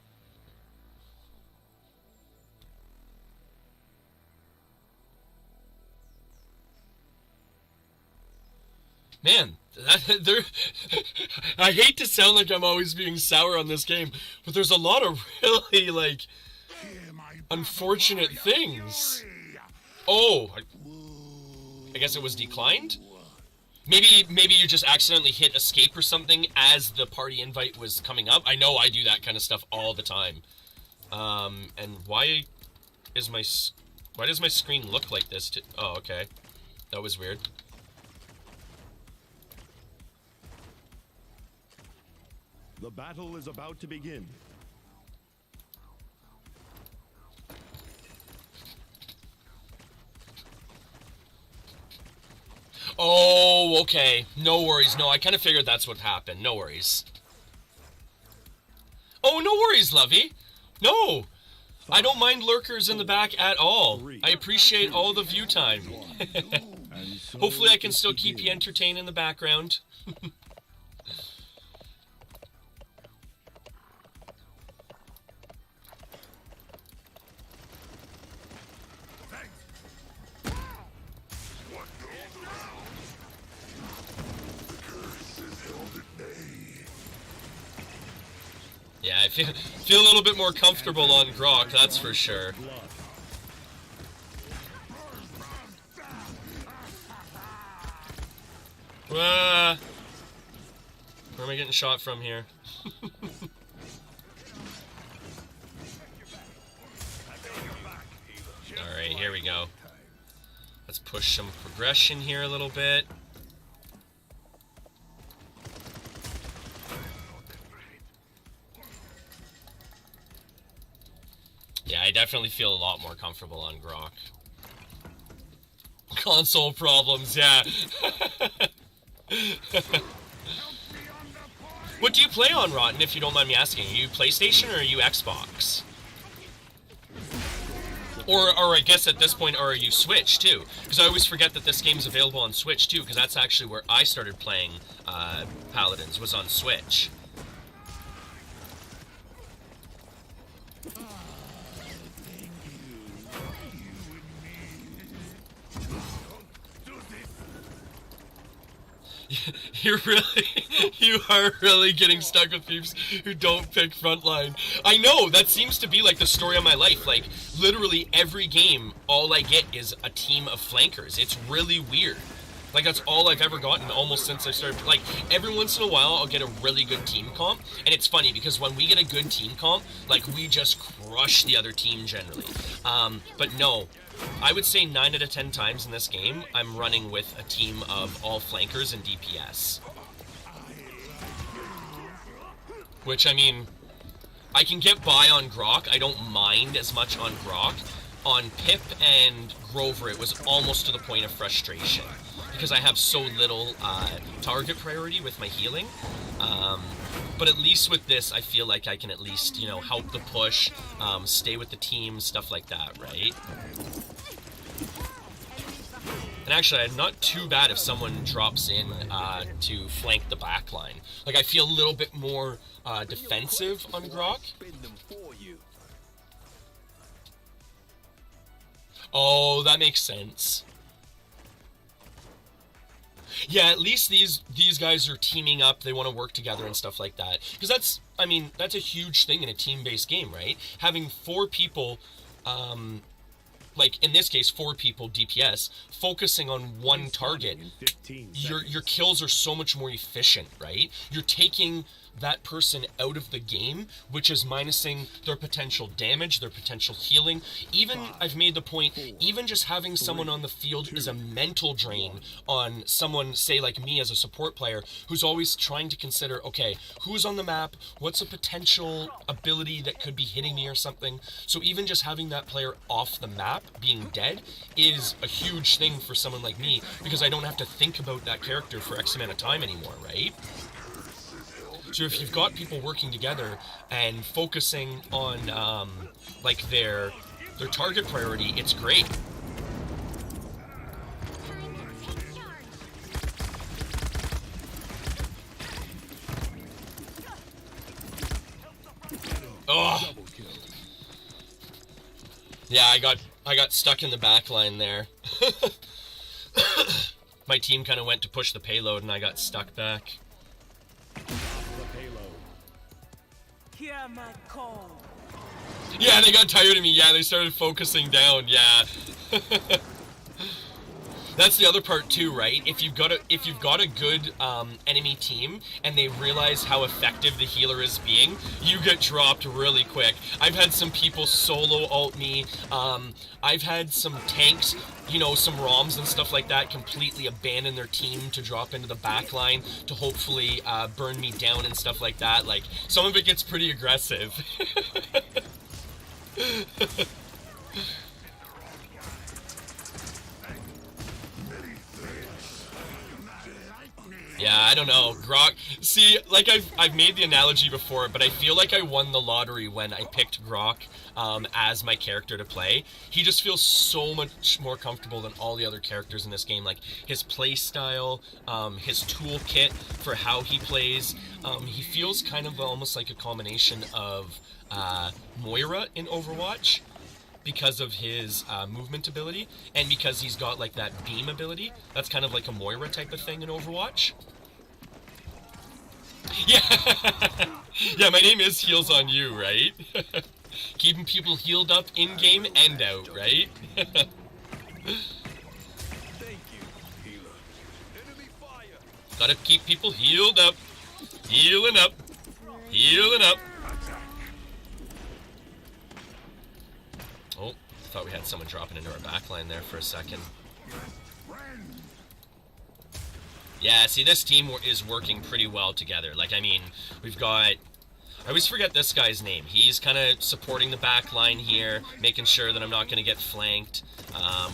Man, I hate to sound like I'm always being sour on this game, but there's a lot of really, like, unfortunate things. Oh, I guess it was declined? Maybe you just accidentally hit escape or something as the party invite was coming up. I know I do that kind of stuff all the time. And why does my screen look like this? Oh, okay. That was weird. The battle is about to begin. Oh, okay. No worries. No, I kind of figured that's what happened. No worries. Oh, no worries, Lovey. No. I don't mind lurkers in the back at all. I appreciate all the view time. Hopefully I can still keep you entertained in the background. Yeah, I feel a little bit more comfortable on Grok, that's for sure. Where am I getting shot from here? Alright, here we go. Let's push some progression here a little bit. Yeah, I definitely feel a lot more comfortable on Grok. Console problems, yeah. What do you play on, Rotten, if you don't mind me asking? Are you PlayStation or are you Xbox? Or I guess at this point, are you Switch, too? Because I always forget that this game's available on Switch, too, because that's actually where I started playing Paladins, was on Switch. You are really getting stuck with peeps who don't pick frontline. I know, that seems to be like the story of my life. Like, literally every game, all I get is a team of flankers. It's really weird. Like, that's all I've ever gotten almost since I started. Like, every once in a while, I'll get a really good team comp. And it's funny, because when we get a good team comp, like, we just crush the other team generally. But no, I would say 9 out of 10 times in this game, I'm running with a team of all flankers and DPS. Which, I mean, I can get by on Grok. I don't mind as much on Grok. On Pip and Grover, it was almost to the point of frustration, because I have so little target priority with my healing. But at least with this, I feel like I can at least, you know, help the push, stay with the team, stuff like that, right? And actually, I'm not too bad if someone drops in to flank the back line. Like, I feel a little bit more defensive on Grok. Oh, that makes sense. Yeah, at least these guys are teaming up. They want to work together and stuff like that. Because that's, I mean, that's a huge thing in a team-based game, right? Having 4 people, like in this case, 4 people DPS, focusing on one target, your kills are so much more efficient, right? You're taking that person out of the game, which is minusing their potential damage, their potential healing. Even, I've made the point, even just having someone on the field is a mental drain on someone, say like me as a support player, who's always trying to consider, okay, who's on the map, what's a potential ability that could be hitting me or something. So even just having that player off the map, being dead, is a huge thing for someone like me, because I don't have to think about that character for X amount of time anymore, right? So if you've got people working together and focusing on like their target priority, it's great. Oh. Yeah, I got stuck in the back line there. My team kind of went to push the payload and I got stuck back. Hear my call. Yeah, they got tired of me. Yeah, they started focusing down. Yeah. That's the other part too, right? If you've got a good enemy team and they realize how effective the healer is being, you get dropped really quick. I've had some people solo ult me. I've had some tanks, you know, some ROMs and stuff like that, completely abandon their team to drop into the back line to hopefully burn me down and stuff like that. Like, some of it gets pretty aggressive. Yeah, I don't know. Grok, see, like I've made the analogy before, but I feel like I won the lottery when I picked Grok as my character to play. He just feels so much more comfortable than all the other characters in this game. Like, his play style, his toolkit for how he plays. He feels kind of almost like a combination of Moira in Overwatch, because of his movement ability, and because he's got like that beam ability. That's kind of like a Moira type of thing in Overwatch. Yeah, yeah, my name is Heals on You, right? Keeping people healed up in-game and out, right? Thank you, healer. Enemy fire. Gotta keep people healed up. Healing up. Healing up. Oh, thought we had someone dropping into our backline there for a second. Yeah, see, this team is working pretty well together. Like, I mean, we've got... I always forget this guy's name. He's kind of supporting the back line here, making sure that I'm not going to get flanked.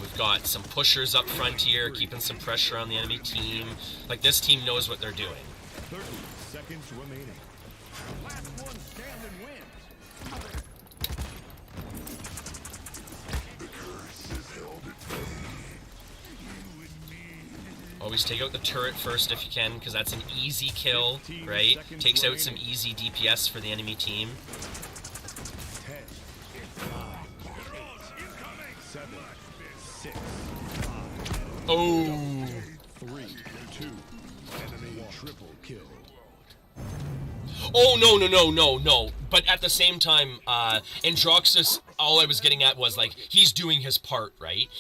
We've got some pushers up front here, keeping some pressure on the enemy team. Like, this team knows what they're doing. 30 seconds remaining. Last one standing wins. Always take out the turret first if you can, because that's an easy kill, right? Takes out some easy DPS for the enemy team. 10, 9, 8, 7, 6, 5, Oh! 3, 2, enemy triple kill. Oh, no. But at the same time, Androxus, all I was getting at was, like, he's doing his part, right?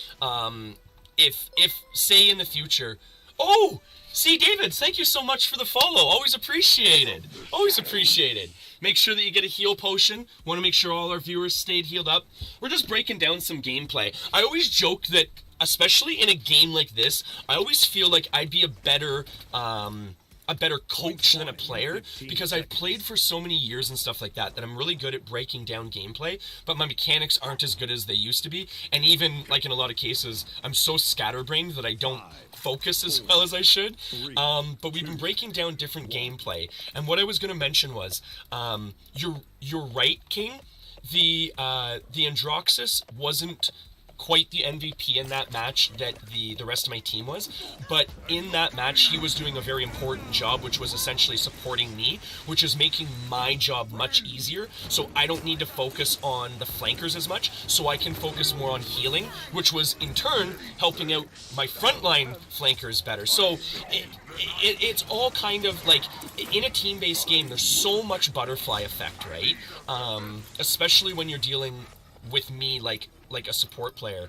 If say in the future... Oh! C. Davids, thank you so much for the follow. Always appreciated. Always appreciated. Make sure that you get a heal potion. Want to make sure all our viewers stayed healed up. We're just breaking down some gameplay. I always joke that, especially in a game like this, I always feel like I'd be a better coach than a player, because I've played for so many years and stuff like that I'm really good at breaking down gameplay, but my mechanics aren't as good as they used to be, and even, like, in a lot of cases, I'm so scatterbrained that I don't focus as well as I should. But we've been breaking down different gameplay, and what I was going to mention was, you're right, King, the Androxus wasn't quite the MVP in that match that the rest of my team was, but in that match he was doing a very important job, which was essentially supporting me, which is making my job much easier, so I don't need to focus on the flankers as much, so I can focus more on healing, which was in turn helping out my frontline flankers better. So it's all kind of like, in a team-based game, there's so much butterfly effect, right? Especially when you're dealing with me like a support player,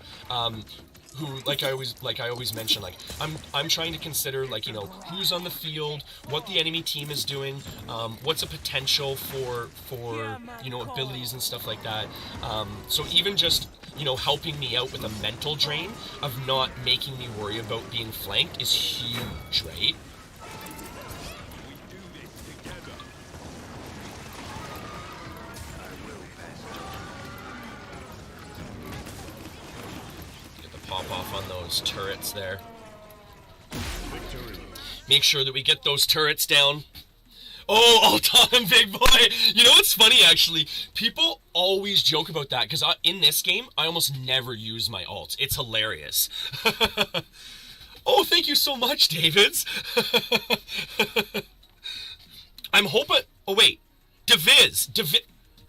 who, like I always mention, like I'm trying to consider, like, you know, who's on the field, what the enemy team is doing, what's a potential for you know, abilities and stuff like that. So even just, you know, helping me out with a mental drain of not making me worry about being flanked is huge, right? Pop off on those turrets there. Make sure that we get those turrets down. Oh, all time, big boy. You know what's funny, actually? People always joke about that, because in this game, I almost never use my ult. It's hilarious. Oh, thank you so much, Davids. I'm hoping... Oh, wait.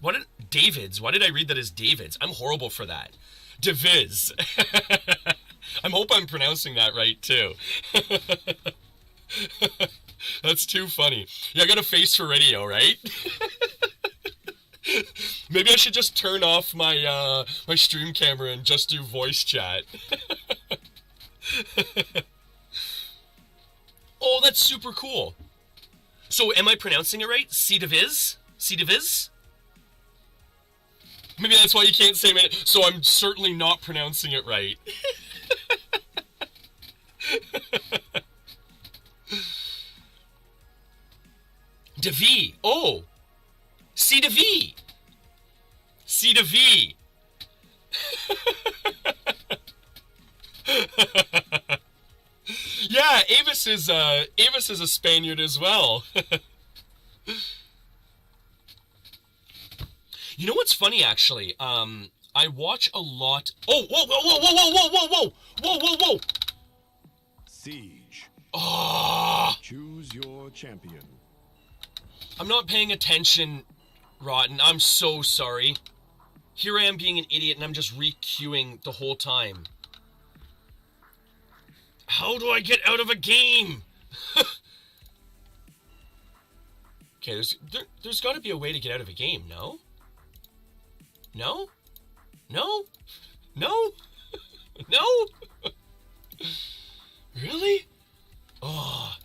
What did... Davids? Why did I read that as Davids? I'm horrible for that. Deviz. I hope I'm pronouncing that right, too. That's too funny. Yeah, I got a face for radio, right? Maybe I should just turn off my my stream camera and just do voice chat. Oh, that's super cool. So, am I pronouncing it right? C. Deviz? C. Deviz? Maybe that's why you can't say it, so I'm certainly not pronouncing it right. Devi. Oh. C to V. C to V. Yeah, Avis is a Spaniard as well. You know what's funny, actually? I watch a lot... Oh, whoa, whoa, whoa, whoa, whoa, whoa, whoa, whoa, whoa, whoa! Siege. Oh! Choose your champion. I'm not paying attention, Rotten. I'm so sorry. Here I am being an idiot, and I'm just re-queuing the whole time. How do I get out of a game? Okay, there's got to be a way to get out of a game, no? No? No? No? No? Really? Oh.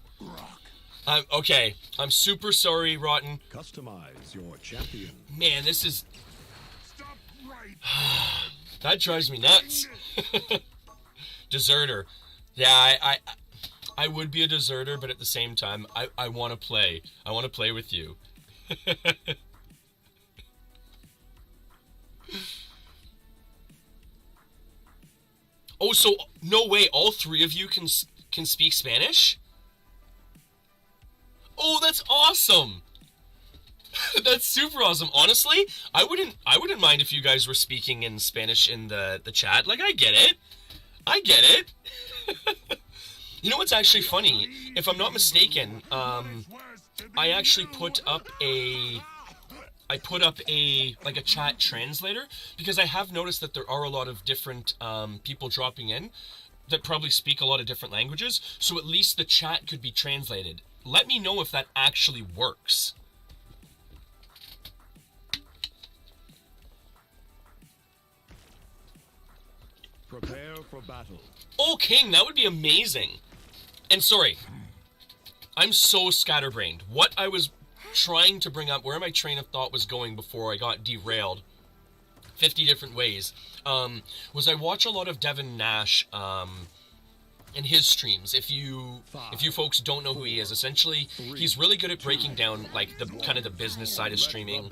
Okay. I'm super sorry, Rotten. Customize your champion. Man, this is... Stop right. That drives me nuts. Deserter. Yeah, I would be a deserter, but at the same time, I want to play. I want to play with you. Oh, so no way, all three of you can speak Spanish? Oh, that's awesome. That's super awesome. Honestly, I wouldn't mind if you guys were speaking in Spanish in the chat. Like, I get it. I get it. You know what's actually funny? If I'm not mistaken, I actually put up a like a chat translator, because I have noticed that there are a lot of different people dropping in that probably speak a lot of different languages, so at least the chat could be translated. Let me know if that actually works. Prepare for battle. Oh, King, that would be amazing. And sorry, I'm so scatterbrained. What I was trying to bring up, where my train of thought was going before I got derailed 50 different ways, was I watch a lot of Devin Nash and his streams. If you folks don't know who he is, essentially he's really good at breaking down like the kind of the business side of streaming,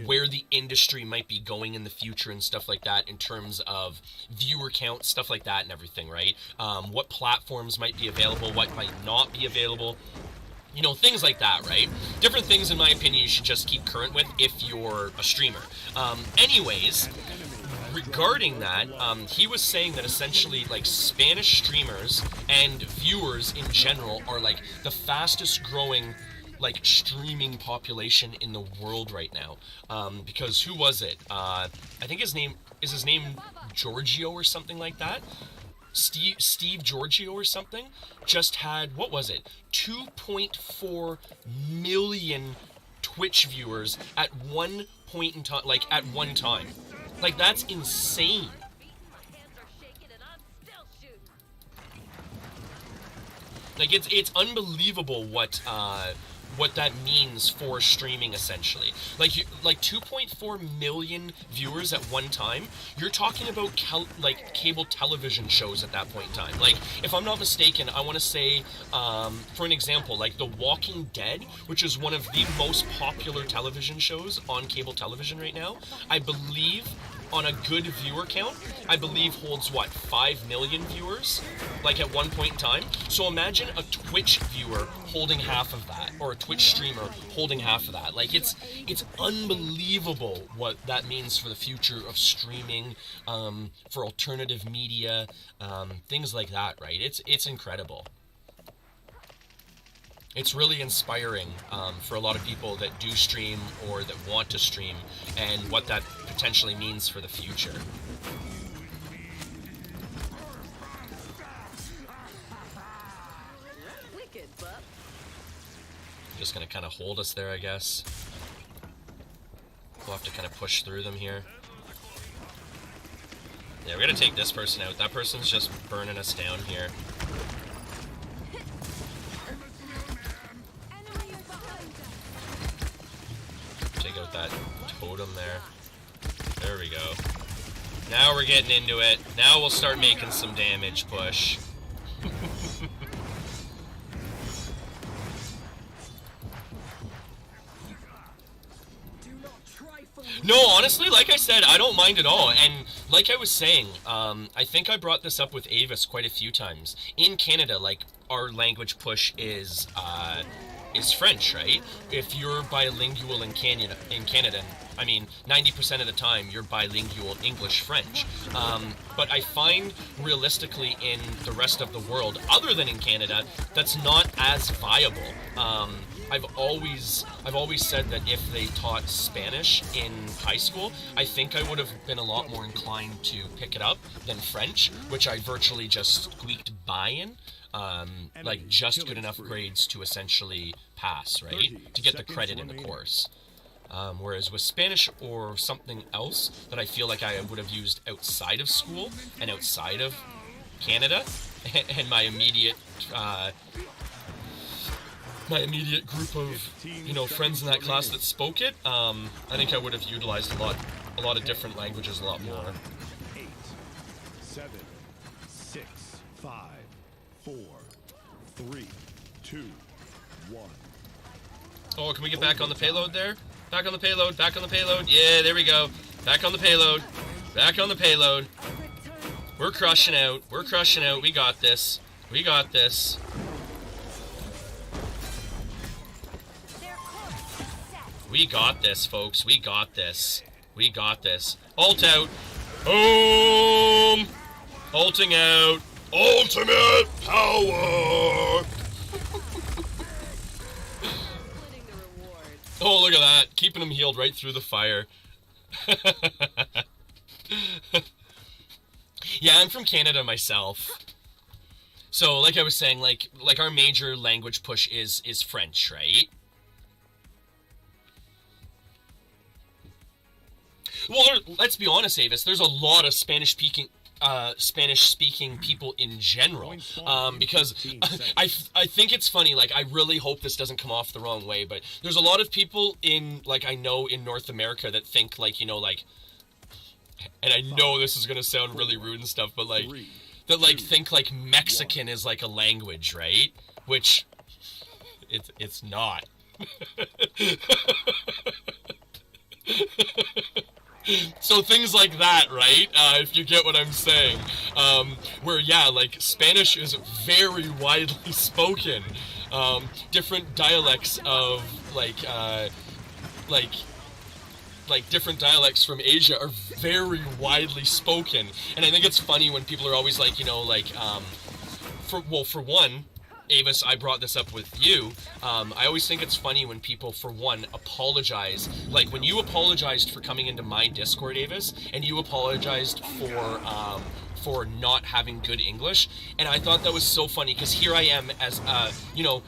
where the industry might be going in the future and stuff like that in terms of viewer count, stuff like that and everything, right? What platforms might be available, what might not be available. You know, things like that, right? Different things, in my opinion, you should just keep current with if you're a streamer. Anyways, regarding that, he was saying that essentially, like, Spanish streamers and viewers in general are, like, the fastest growing, like, streaming population in the world right now. Because who was it? I think his name Giorgio or something like that? Steve Giorgio or something just had, what was it, 2.4 million Twitch viewers at one point in time, like at one time. Like, that's insane. Like, it's unbelievable what that means for streaming, essentially. Like 2.4 million viewers at one time. You're talking about cable television shows at that point in time. Like, if I'm not mistaken, I want to say, for an example, like The Walking Dead, which is one of the most popular television shows on cable television right now, I believe, on a good viewer count, I believe holds, what, 5 million viewers? Like, at one point in time? So imagine a Twitch viewer holding half of that, or a Twitch streamer holding half of that. Like, it's unbelievable what that means for the future of streaming, for alternative media, things like that, right? It's incredible. It's really inspiring for a lot of people that do stream or that want to stream, and what that potentially means for the future. Wicked, Buck. Just gonna kind of hold us there, I guess. We'll have to kind of push through them here. Yeah, we're gonna take this person out. That person's just burning us down here. Take out that totem there. There we go. Now we're getting into it. Now we'll start making some damage push. No, honestly, like I said, I don't mind at all. And like I was saying, I think I brought this up with Avis quite a few times. In Canada, like, our language push is French, right? If you're bilingual in Canada, I mean, 90% of the time you're bilingual English-French. But I find realistically in the rest of the world, other than in Canada, that's not as viable. I've always said that if they taught Spanish in high school, I think I would have been a lot more inclined to pick it up than French, which I virtually just squeaked by in. Like, just good enough grades to essentially pass, right? To get the credit in the course. Whereas with Spanish or something else that I feel like I would have used outside of school and outside of Canada, and my immediate group of, you know, friends in that class that spoke it, I think I would have utilized a lot of different languages a lot more. 8, 7, 6, 5, 4, 3, 2, 1. Oh, can we get back on the payload there? Back on the payload, back on the payload. Yeah, there we go. Back on the payload. Back on the payload. We're crushing out. We're crushing out. We got this. We got this. We got this, folks. We got this. We got this. Ult out. Boom! Ulting out. Ultimate power! Oh, look at that. Keeping him healed right through the fire. Yeah, I'm from Canada myself. So, like I was saying, like our major language push is French, right? Well, let's be honest, Avis. There's a lot of Spanish-speaking people in general, because I think it's funny. Like, I really hope this doesn't come off the wrong way, but there's a lot of people in, like, I know in North America that think, like, you know, like, and I know this is gonna sound really rude and stuff, but like that, like, think like Mexican is like a language, right? Which it's not. So things like that, right? If you get what I'm saying, where, yeah, like, Spanish is very widely spoken. Different dialects of, like different dialects from Asia are very widely spoken. And I think it's funny when people are always like, you know, like, for one, Avis, I brought this up with you. I always think it's funny when people, for one, apologize. Like, when you apologized for coming into my Discord, Avis, and you apologized for not having good English, and I thought that was so funny, because here I am as, you know,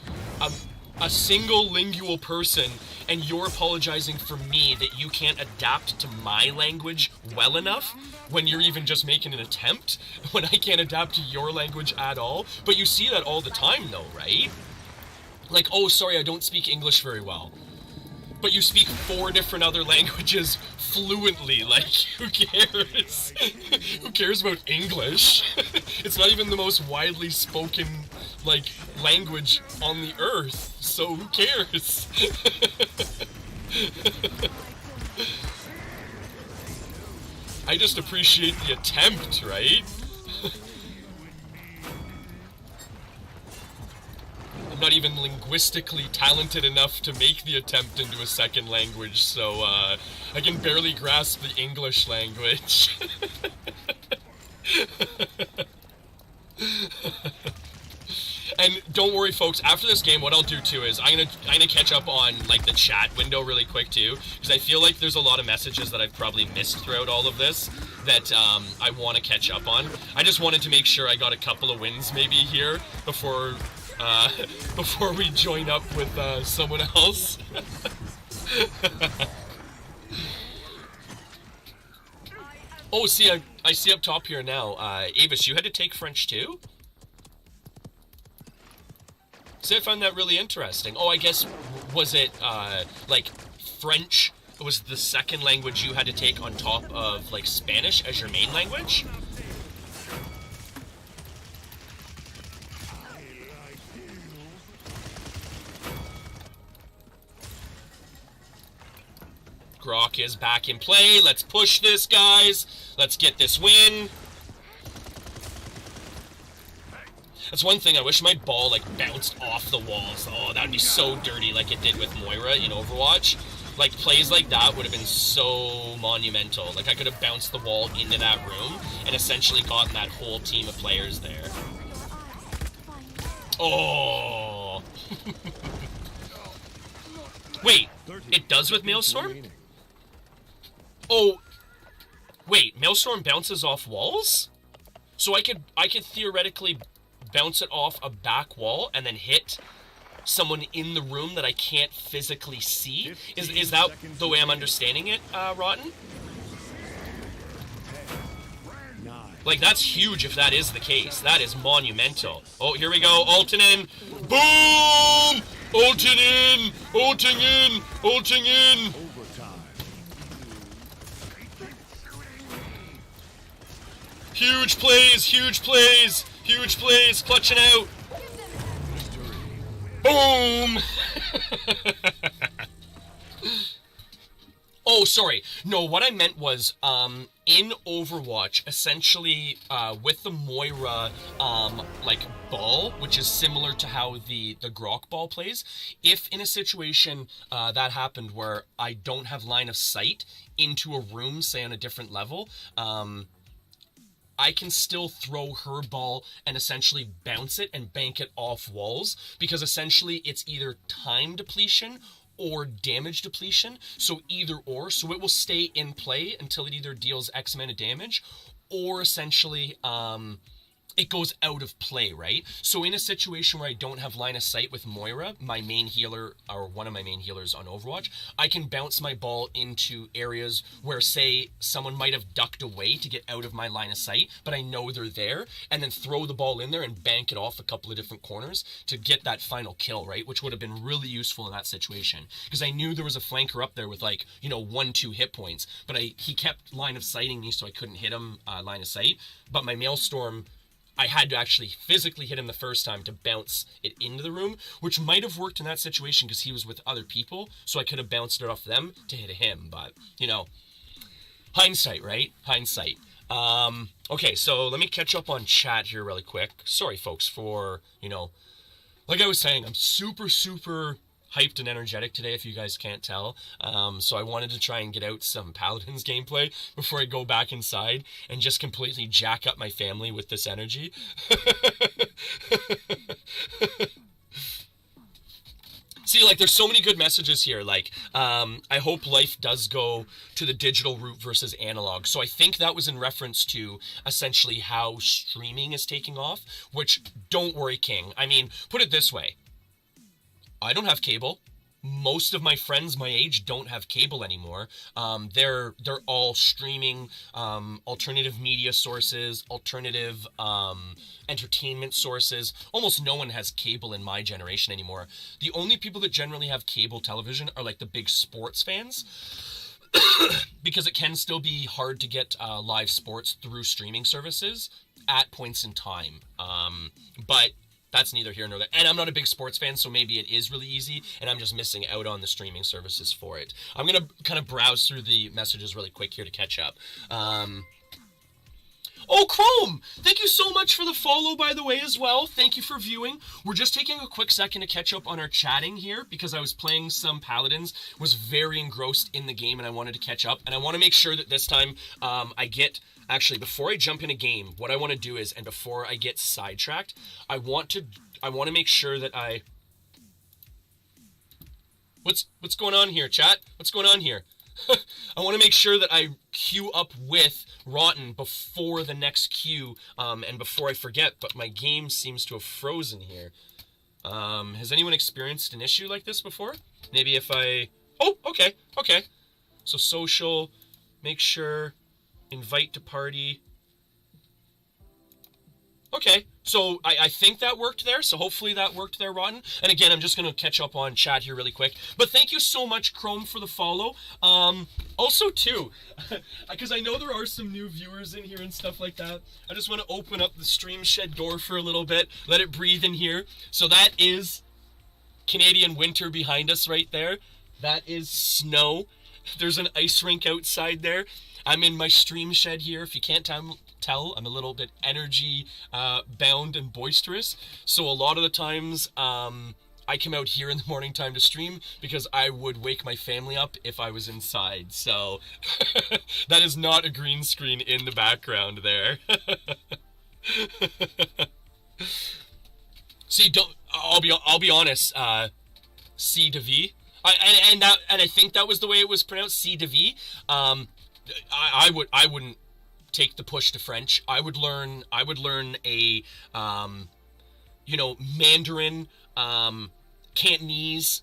a single lingual person, and you're apologizing for me that you can't adapt to my language well enough when you're even just making an attempt, when I can't adapt to your language at all. But you see that all the time, though, right? Like, oh, sorry, I don't speak English very well. But you speak 4 different other languages fluently. Like, who cares? Who cares about English? It's not even the most widely spoken, like, language on the earth. So who cares? I just appreciate the attempt, right? I'm not even linguistically talented enough to make the attempt into a second language, so I can barely grasp the English language. And don't worry, folks, after this game, what I'll do too is I'm gonna catch up on, like, the chat window really quick too, because I feel like there's a lot of messages that I've probably missed throughout all of this that I want to catch up on. I just wanted to make sure I got a couple of wins maybe here before we join up with someone else. Oh, see, I see up top here now. Avis, you had to take French too? So I found that really interesting. Oh, I guess, was it, like, French was the second language you had to take on top of, like, Spanish as your main language? Grok is back in play. Let's push this, guys. Let's get this win. That's one thing, I wish my ball, like, bounced off the walls. Oh, that would be so dirty like it did with Moira in Overwatch. Like, plays like that would have been so monumental. Like, I could have bounced the wall into that room and essentially gotten that whole team of players there. Oh! Wait, it does with Maelstrom? Oh, wait, Maelstrom bounces off walls? So I could theoretically bounce it off a back wall and then hit someone in the room that I can't physically see? Is that the way I'm understanding it, Rotten? Like, that's huge if that is the case. That is monumental. Oh, here we go. Ulting in. Boom! Ulting in! Ulting in! Ulting in! Huge plays! Huge plays! Huge plays! Clutching out! Boom! Oh, sorry. No, what I meant was, in Overwatch, essentially, with the Moira, like, ball, which is similar to how the Grok ball plays, if in a situation, that happened where I don't have line of sight into a room, say on a different level, I can still throw her ball and essentially bounce it and bank it off walls, because essentially it's either time depletion or damage depletion, so either or, so it will stay in play until it either deals X amount of damage, or essentially, it goes out of play, right? So in a situation where I don't have line of sight with Moira, my main healer, or one of my main healers on Overwatch, I can bounce my ball into areas where, say, someone might have ducked away to get out of my line of sight, but I know they're there, and then throw the ball in there and bank it off a couple of different corners to get that final kill, right? Which would have been really useful in that situation, because I knew there was a flanker up there with, like, you know, 1-2 hit points, but he kept line of sighting me, so I couldn't hit him line of sight. But my Maelstrom, I had to actually physically hit him the first time to bounce it into the room, which might have worked in that situation because he was with other people, so I could have bounced it off them to hit him. But, you know, hindsight, right? Hindsight. Okay, so let me catch up on chat here really quick. Sorry, folks, for, you know, like I was saying, I'm super hyped and energetic today, if you guys can't tell. So I wanted to try and get out some Paladins gameplay before I go back inside and just completely jack up my family with this energy. See, like, there's so many good messages here, like, I hope life does go to the digital route versus analog. So I think that was in reference to, essentially, how streaming is taking off, which, don't worry, King. I mean, put it this way. I don't have cable. Most of my friends my age don't have cable anymore. They're all streaming, alternative media sources, alternative entertainment sources. Almost no one has cable in my generation anymore. The only people that generally have cable television are, like, the big sports fans, because it can still be hard to get live sports through streaming services at points in time. But that's neither here nor there. And I'm not a big sports fan, so maybe it is really easy, and I'm just missing out on the streaming services for it. I'm going to kind of browse through the messages really quick here to catch up. Oh, Chrome! Thank you so much for the follow, by the way, as well. Thank you for viewing. We're just taking a quick second to catch up on our chatting here, because I was playing some Paladins, was very engrossed in the game, and I wanted to catch up. And I want to make sure that this time I get... Actually, before I jump in a game, what I want to do is, and before I get sidetracked, I want to make sure that I... What's going on here, chat? What's going on here? I want to make sure that I queue up with Rotten before the next queue, and before I forget, but my game seems to have frozen here. Has anyone experienced an issue like this before? Maybe if I... Oh, okay. So social, make sure... Invite to party. Okay, so I think that worked there, so hopefully that worked there, Rotten. And again, I'm just going to catch up on chat here really quick. But thank you so much, Chrome, for the follow. Also, too, because I know there are some new viewers in here and stuff like that, I just want to open up the stream shed door for a little bit, let it breathe in here. So that is Canadian winter behind us right there. That is snow. There's an ice rink outside there. I'm in my stream shed here. If you can't tell, I'm a little bit energy bound and boisterous. So a lot of the times I come out here in the morning time to stream because I would wake my family up if I was inside. So that is not a green screen in the background there. See, I'll be honest. C to V. And I think that was the way it was pronounced. C to V. I wouldn't take the push to French. I would learn a Mandarin, Cantonese,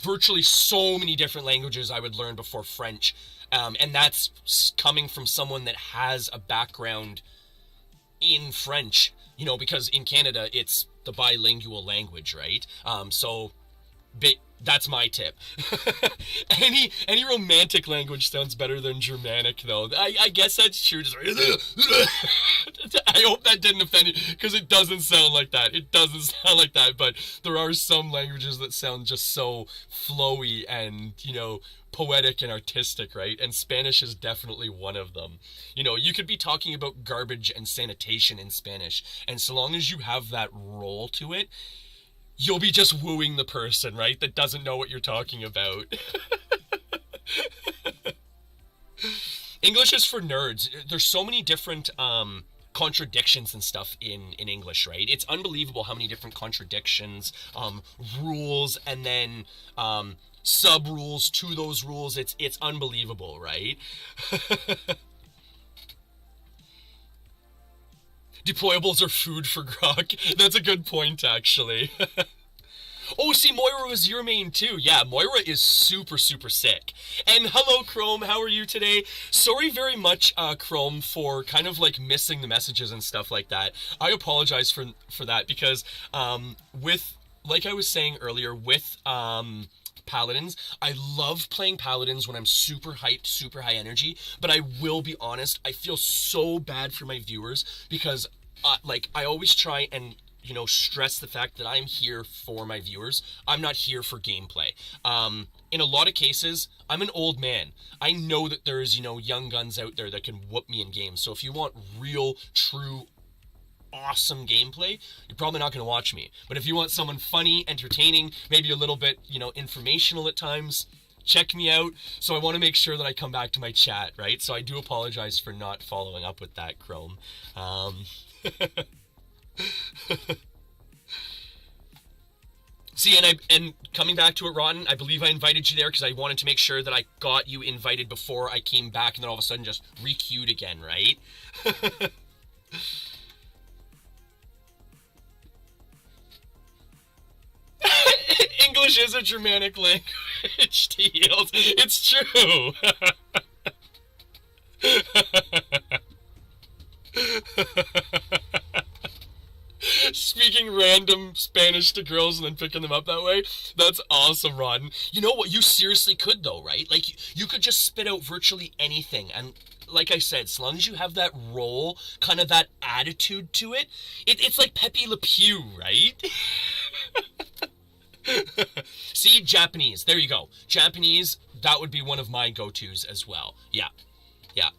virtually so many different languages I would learn before French. And that's coming from someone that has a background in French, because in Canada it's the bilingual language, right? So That's my tip. Any romantic language sounds better than Germanic, though. I guess that's true. Just I hope that didn't offend you, because it doesn't sound like that. It doesn't sound like that, but there are some languages that sound just so flowy and, you know, poetic and artistic, right? And Spanish is definitely one of them. You know, you could be talking about garbage and sanitation in Spanish, and so long as you have that roll to it, you'll be just wooing the person, right, that doesn't know what you're talking about. English is for nerds. There's so many different contradictions and stuff in English, right? It's unbelievable how many different contradictions, rules, and then sub rules to those rules. It's unbelievable, right? Deployables are food for Grok. That's a good point, actually. Oh, see, Moira was your main too. Yeah, Moira is super, super sick. And hello, Chrome. How are you today? Sorry very much, Chrome, for kind of like missing the messages and stuff like that. I apologize for that, because with, like I was saying earlier, with Paladins, I love playing Paladins when I'm super hyped, super high energy, but I will be honest, I feel so bad for my viewers, because like, I always try and, you know, stress the fact that I'm here for my viewers. I'm not here for gameplay. In a lot of cases, I'm an old man. I know that there's, you know, young guns out there that can whoop me in games, so if you want real, true, awesome gameplay, you're probably not going to watch me. But if you want someone funny, entertaining, maybe a little bit, you know, informational at times, check me out. So I want to make sure that I come back to my chat, right? So I do apologize for not following up with that, Chrome. See, and coming back to it, Rotten, I believe I invited you there because I wanted to make sure that I got you invited before I came back, and then all of a sudden just re-queued again, right? English is a Germanic language, Teals. It's true. Speaking random Spanish to girls and then picking them up that way. That's awesome, Rodden. You know what? You seriously could, though, right? Like, you could just spit out virtually anything. And like I said, as long as you have that role, kind of that attitude to it, it's like Pepe Le Pew, right? See, Japanese. There you go. Japanese, that would be one of my go-tos as well. Yeah. Yeah.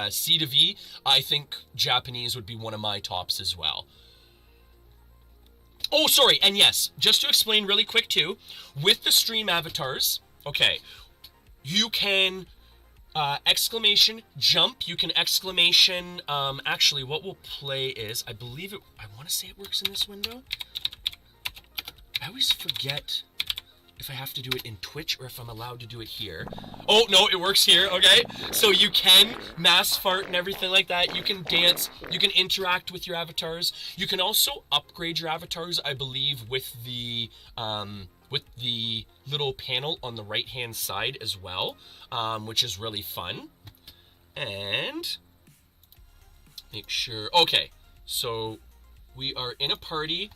C to V, I think Japanese would be one of my tops as well. Oh, sorry, and yes, just to explain really quick too, with the stream avatars, okay, you can exclamation jump, you can exclamation, actually what we'll play is, I believe it, I want to say it works in this window. I always forget if I have to do it in Twitch or if I'm allowed to do it here. Oh, no, it works here, okay? So you can mass fart and everything like that. You can dance. You can interact with your avatars. You can also upgrade your avatars, I believe, with the little panel on the right-hand side as well, which is really fun. And make sure... Okay, so we are in a party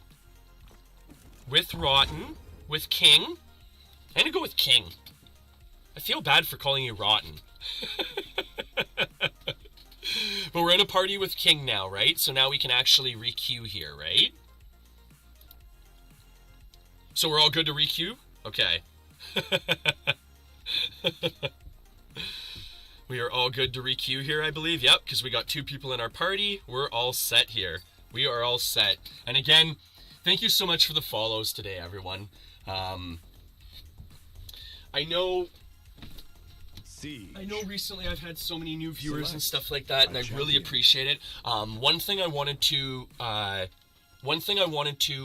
with Rotten, with King. I'm gonna go with King. I feel bad for calling you Rotten. But we're in a party with King now, right? So now we can actually re-queue here, right? So we're all good to re-queue? Okay. We are all good to re-queue here, I believe. Yep, because we got 2 people in our party. We're all set here. We are all set. And again, thank you so much for the follows today, everyone. I know recently I've had so many new viewers and stuff like that, and I really appreciate it. One thing I wanted to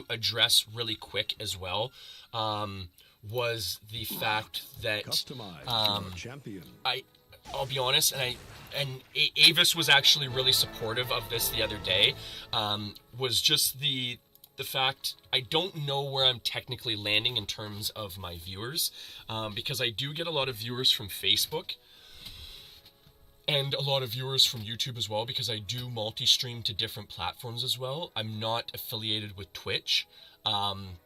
address really quick as well, was the fact that I'll be honest, and Avis was actually really supportive of this the other day, was just the fact I don't know where I'm technically landing in terms of my viewers, because I do get a lot of viewers from Facebook and a lot of viewers from YouTube as well, because I do multi-stream to different platforms as well. I'm not affiliated with Twitch,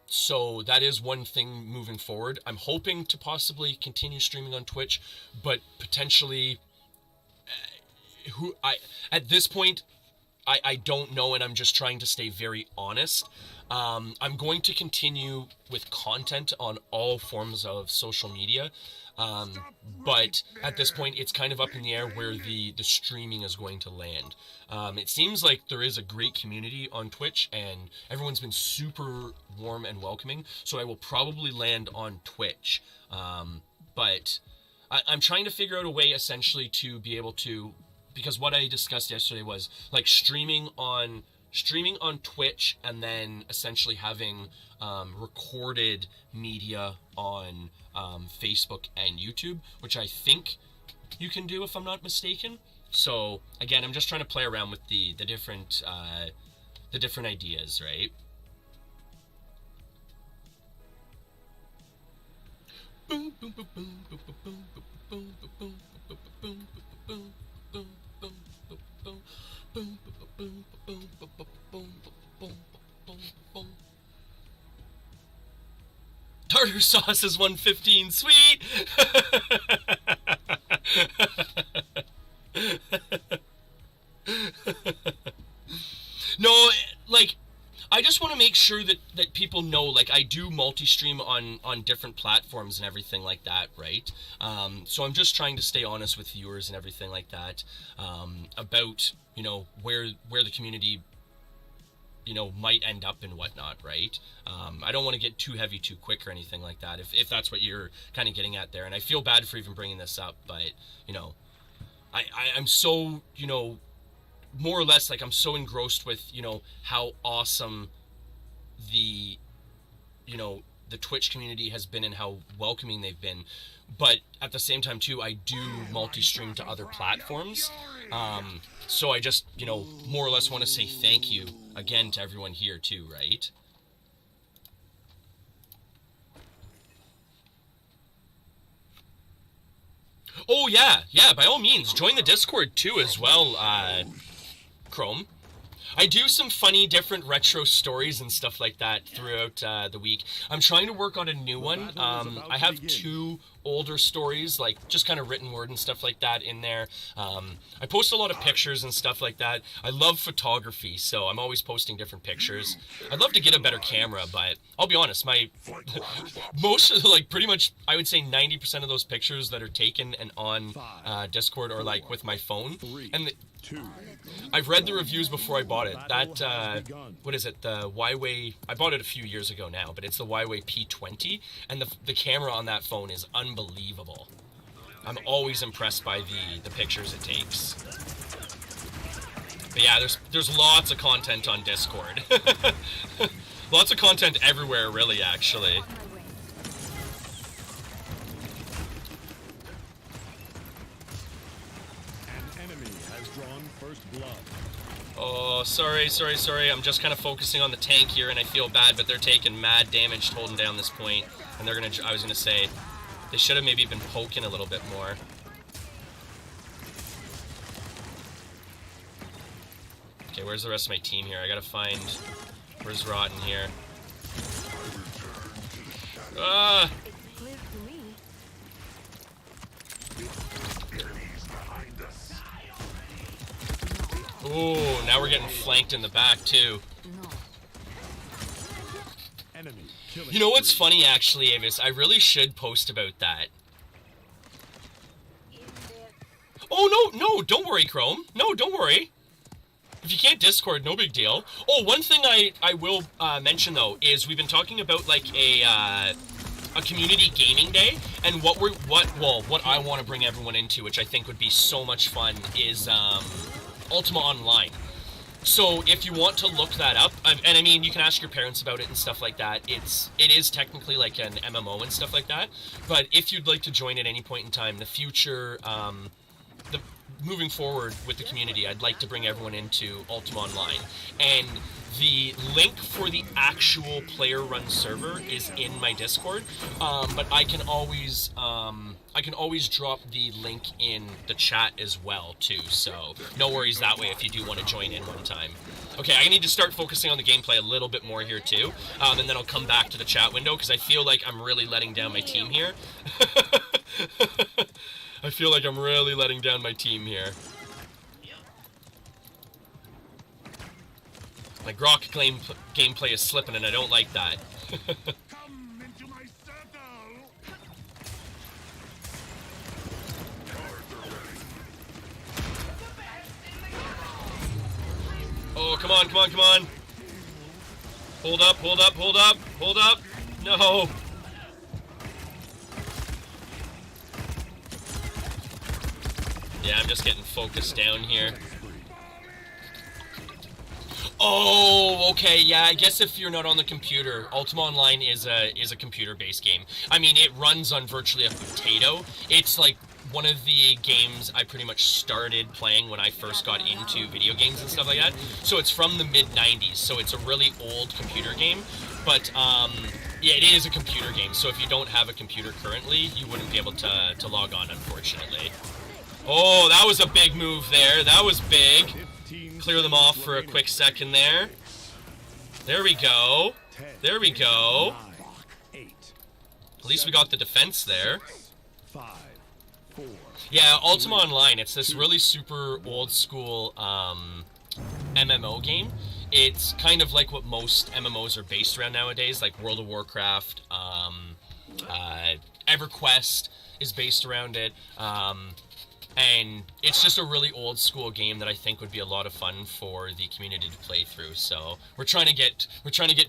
So that is one thing moving forward. I'm hoping to possibly continue streaming on Twitch, but potentially, at this point, I don't know, and I'm just trying to stay very honest. I'm going to continue with content on all forms of social media, but at this point, it's kind of up in the air where the streaming is going to land. It seems like there is a great community on Twitch, and everyone's been super warm and welcoming, so I will probably land on Twitch. But I'm trying to figure out a way, essentially, to be able to... Because what I discussed yesterday was like streaming on Twitch, and then essentially having recorded media on Facebook and YouTube, which I think you can do if I'm not mistaken. So again, I'm just trying to play around with the different ideas, right? Boom boom boom boom boom boom boom boom boom boom boom. Tartar sauce is 115, sweet. No, like, I just want to make sure that people know, like, I do multi-stream on different platforms and everything like that, right? So I'm just trying to stay honest with viewers and everything like that, about, you know, where the community, you know, might end up and whatnot, right? I don't want to get too heavy too quick or anything like that, if that's what you're kind of getting at there. And I feel bad for even bringing this up, but, you know, I'm so, you know, more or less, like, I'm so engrossed with, you know, how awesome the Twitch community has been and how welcoming they've been. But at the same time, too, I do multi-stream to other platforms. So I just, you know, more or less want to say thank you again to everyone here, too, right? Oh, yeah, by all means, join the Discord, too, as well, Chrome. I do some funny, different retro stories and stuff like that throughout the week. I'm trying to work on a new one. I have 2 older stories, like just kind of written word and stuff like that in there. I post a lot of pictures and stuff like that. I love photography, so I'm always posting different pictures. I'd love to get a better camera, but I'll be honest, my most of, like, pretty much, I would say 90% of those pictures that are taken and on Discord are like with my phone. And I've read the reviews before I bought it. That, what is it, the Huawei, I bought it a few years ago now, but it's the Huawei P20, and the camera on that phone is unbelievable. I'm always impressed by the pictures it takes. But yeah, there's lots of content on Discord. Lots of content everywhere, really, actually. Oh, sorry. I'm just kind of focusing on the tank here, and I feel bad, but they're taking mad damage holding down this point. And they're gonna, I was gonna say, they should have maybe been poking a little bit more. Okay, where's the rest of my team here? I gotta find, where's Rotten here? Ah! Ooh, now we're getting flanked in the back, too. You know what's funny, actually, Avis? I really should post about that. Oh, no, don't worry, Chrome. No, don't worry. If you can't Discord, no big deal. Oh, one thing I will mention, though, is we've been talking about, like, a community gaming day, and what I want to bring everyone into, which I think would be so much fun, is, Ultima Online. So if you want to look that up, and I mean, you can ask your parents about it and stuff like that. It is technically like an MMO and stuff like that. But if you'd like to join at any point in time, the future, moving forward with the community, I'd like to bring everyone into Ultima Online, and the link for the actual player-run server is in my Discord, but I can always drop the link in the chat as well too. So no worries that way if you do want to join in one time. Okay, I need to start focusing on the gameplay a little bit more here too, and then I'll come back to the chat window because I feel like I'm really letting down my team here. I feel like I'm really letting down my team here. My Grok gameplay is slipping and I don't like that. Come into my circle. Oh, come on, come on, come on. Hold up, hold up, hold up, hold up. No. Yeah, I'm just getting focused down here. Oh, okay, yeah, I guess if you're not on the computer, Ultima Online is a computer-based game. I mean, it runs on virtually a potato. It's like one of the games I pretty much started playing when I first got into video games and stuff like that. So it's from the mid-90s, so it's a really old computer game. But, yeah, it is a computer game, so if you don't have a computer currently, you wouldn't be able to log on, unfortunately. Oh, that was a big move there. That was big. Clear them off for a quick second there. There we go. There we go. At least we got the defense there. 5, 4. Yeah, Ultima Online, it's this really super old school MMO game. It's kind of like what most MMOs are based around nowadays, like World of Warcraft, EverQuest is based around it. And it's just a really old school game that I think would be a lot of fun for the community to play through. So we're trying to get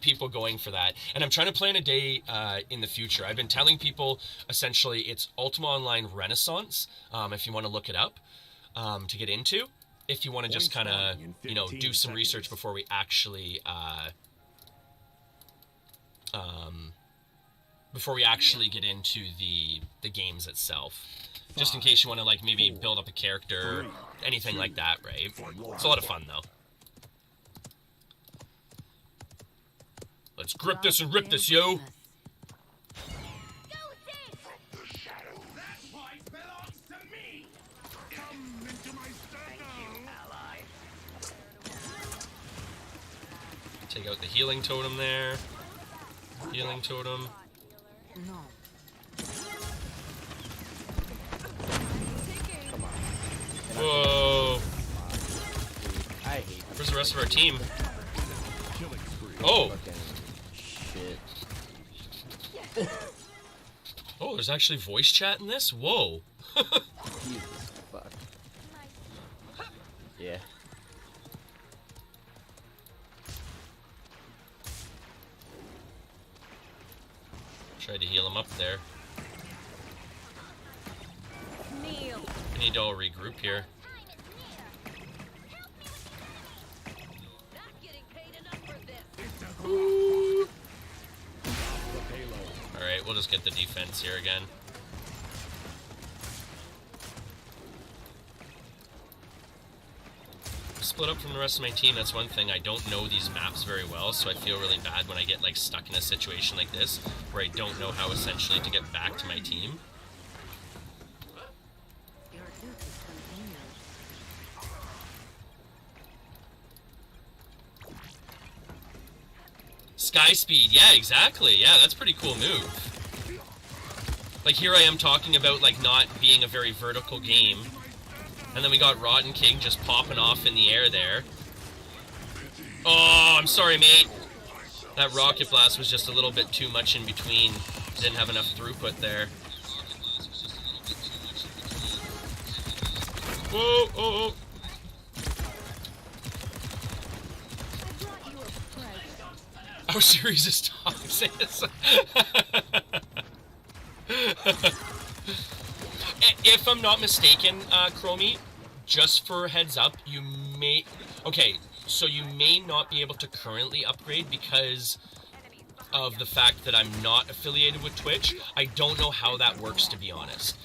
people going for that. And I'm trying to plan a day in the future. I've been telling people essentially it's Ultima Online Renaissance, if you want to look it up, to get into. If you want to just kind of, you know, do some research before we actually get into the games itself. Just in case you want to, like, maybe build up a character, anything like that, right? It's a lot of fun, though. Let's grip this and rip this, yo! Take out the healing totem there. Healing totem. Whoa. I hate Where's the rest of our team? Oh. shit. Oh, there's actually voice chat in this? Whoa. Jesus fuck. Yeah. Tried to heal him up there. Kneel. I need to all regroup here. Not getting paid enough for this. Alright, we'll just get the defense here again. Split up from the rest of my team, that's one thing. I don't know these maps very well, so I feel really bad when I get like stuck in a situation like this, where I don't know how essentially to get back to my team. Sky speed, yeah, exactly. Yeah, that's a pretty cool move. Like, here I am talking about, like, not being a very vertical game. And then we got Rotten King just popping off in the air there. Oh, I'm sorry, mate. That rocket blast was just a little bit too much in between. Didn't have enough throughput there. Whoa, oh, oh. Our series is toxic. If I'm not mistaken, Chromie, just for heads up, you may... Okay, so you may not be able to currently upgrade because of the fact that I'm not affiliated with Twitch. I don't know how that works, to be honest.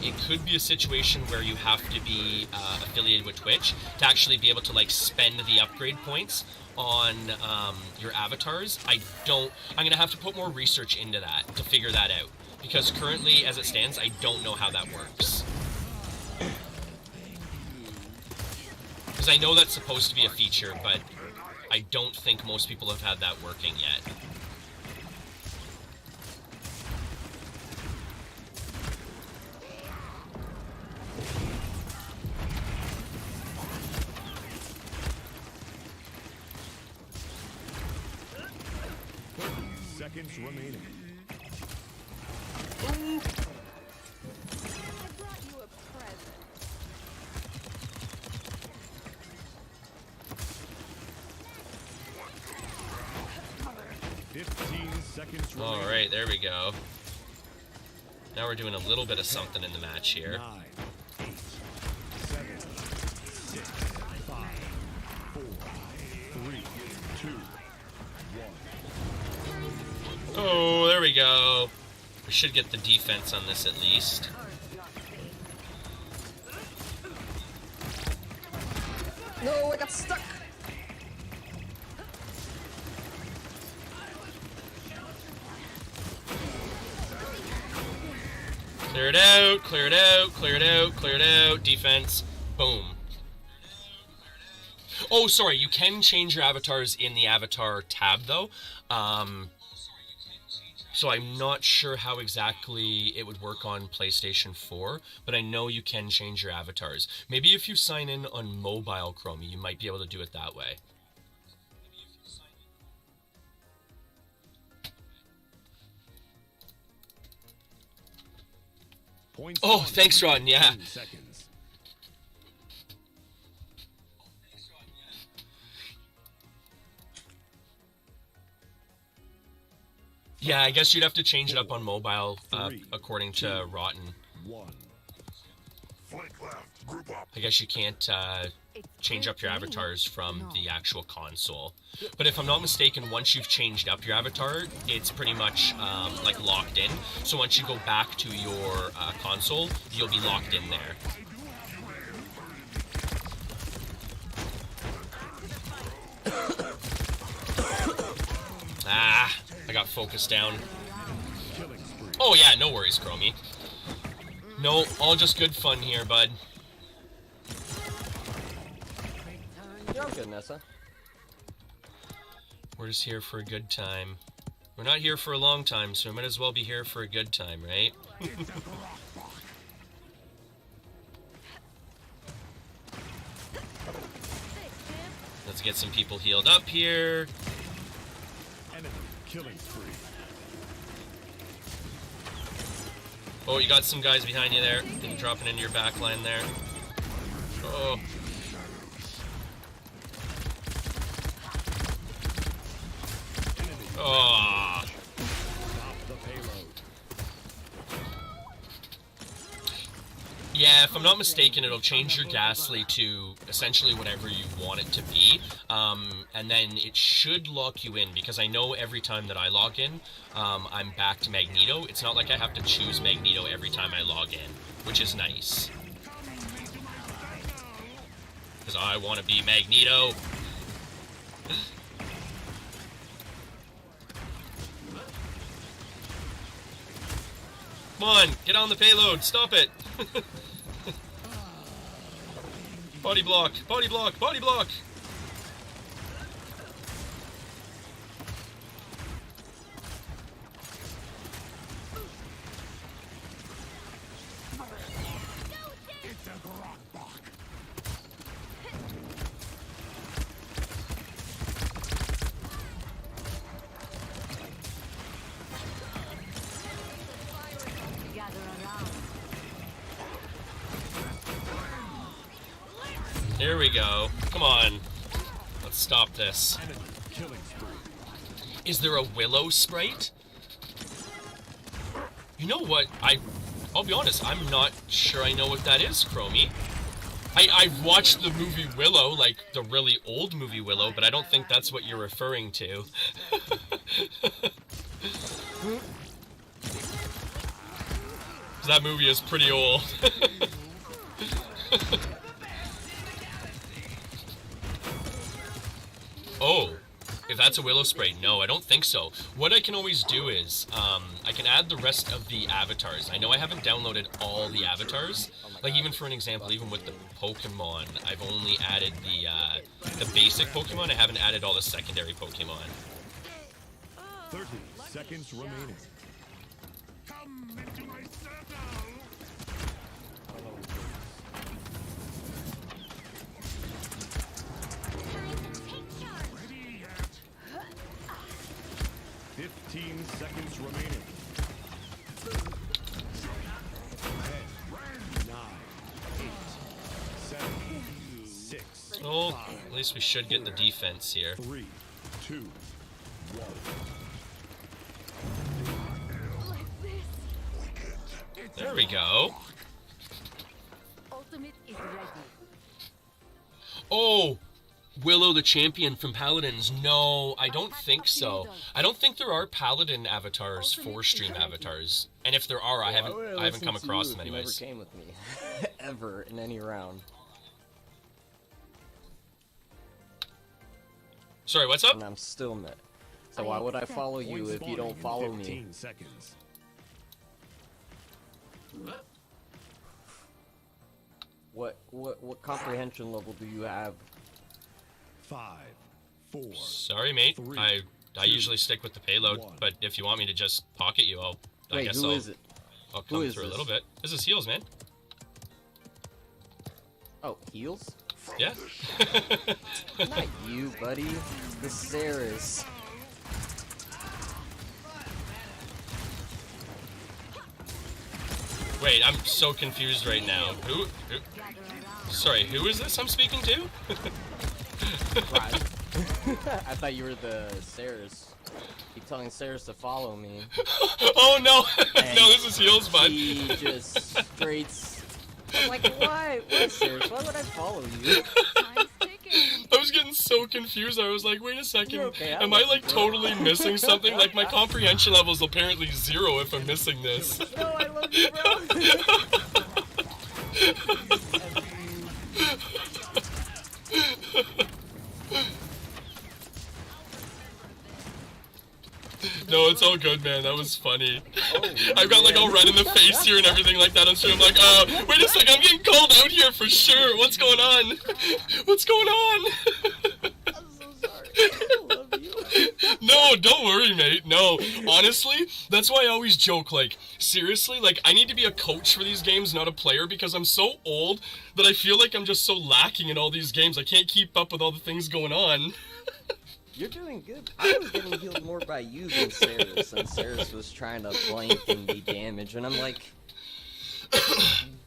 It could be a situation where you have to be affiliated with Twitch to actually be able to like spend the upgrade points on your avatars. I'm gonna have to put more research into that to figure that out, because currently as it stands I don't know how that works, because I know that's supposed to be a feature, but I don't think most people have had that working yet. Seconds remaining. I brought you a present. 15 seconds remaining. Alright, there we go. Now we're doing a little bit of something in the match here. 9, 8, 7, 6, 5, 4, 3, 2, 1. Oh, there we go. We should get the defense on this at least. No, I got stuck. Clear it out, clear it out, clear it out, clear it out. Defense. Boom. Oh, sorry, you can change your avatars in the avatar tab, though. So I'm not sure how exactly it would work on PlayStation 4, but I know you can change your avatars. Maybe if you sign in on mobile Chromie, you might be able to do it that way. Points Oh, won. thanks, Ron, yeah. 15 seconds. Yeah, I guess you'd have to change it up on mobile, Three, according to Rotten. 1. I guess you can't change up your avatars from the actual console. But if I'm not mistaken, once you've changed up your avatar, it's pretty much like locked in. So once you go back to your console, you'll be locked in there. Ah, I got focused down. Oh yeah, no worries, Chromie. No, all just good fun here, bud. You're all good, Nessa. We're just here for a good time. We're not here for a long time, so we might as well be here for a good time, right? Let's get some people healed up here. Enemy killing spree. Oh, you got some guys behind you there. Dropping into your back line there. Oh. Oh. Stop the payload. Yeah, if I'm not mistaken, it'll change your ghastly to essentially whatever you want it to be. And then it should lock you in, because I know every time that I log in, I'm back to Magneto. It's not like I have to choose Magneto every time I log in, which is nice. Because I want to be Magneto. Come on, get on the payload, stop it! Body block, body block, body block! Here we go. Come on. Let's stop this. Enemy killing spree. Is there a Willow sprite? You know what? I'll be honest, I'm not sure I know what that is, Chromie. I've watched the movie Willow, like the really old movie Willow, but I don't think that's what you're referring to. That movie is pretty old. Oh, if that's a willow spray, no, I don't think so. What I can always do is, I can add the rest of the avatars. I know I haven't downloaded all the avatars. Like, even for an example, even with the Pokemon, I've only added the basic Pokemon. I haven't added all the secondary Pokemon. 30 seconds remaining. Come into my circle. 15 seconds remaining. 10, 9, 8, 7, 6. Oh, 5, at least we should get the defense here. 3, 2, 1. Like this. There we go. Ultimate is ready. Oh, Willow the champion from Paladins. No, I don't think so. I don't think there are Paladin avatars for stream avatars. And if there are, I haven't come across them anyways. You never came with me. Ever in any round. Sorry, what's up? And I'm still met. So why would I follow you if you don't follow me? 15 seconds. What comprehension level do you have? 5, 4. Sorry, mate. 3, I 2, usually stick with the payload, 1. but if you want me to just pocket you, I Wait, guess who is it? I'll Who come is through a this? little bit. This is Heals, man. Oh, heals? Yeah. Not you, buddy. The Ceres. Wait, I'm so confused right now. Who? Sorry, who is this I'm speaking to? I thought you were the Ceres. Keep telling Ceres to follow me. Oh no! And No, this is Heals, bud. He just straight. I'm like, why? Why, Ceres? Why would I follow you? Time's ticking. I was getting so confused. I was like, wait a second. You're okay, I Am love I like you, bro. totally missing something? Like my comprehension level is apparently 0 if I'm missing this. No, I love you, bro. No, it's all good, man. That was funny. I've got like all red in the face here and everything like that. I'm like, wait a second, I'm getting called out here for sure. What's going on? What's going on? I'm so sorry. I love you. No, don't worry, mate. No, honestly, that's why I always joke, like, seriously, like, I need to be a coach for these games, not a player, because I'm so old that I feel like I'm just so lacking in all these games. I can't keep up with all the things going on. You're doing good. I was getting healed more by you than Ceres, and Ceres was trying to blank and be damaged, and I'm like,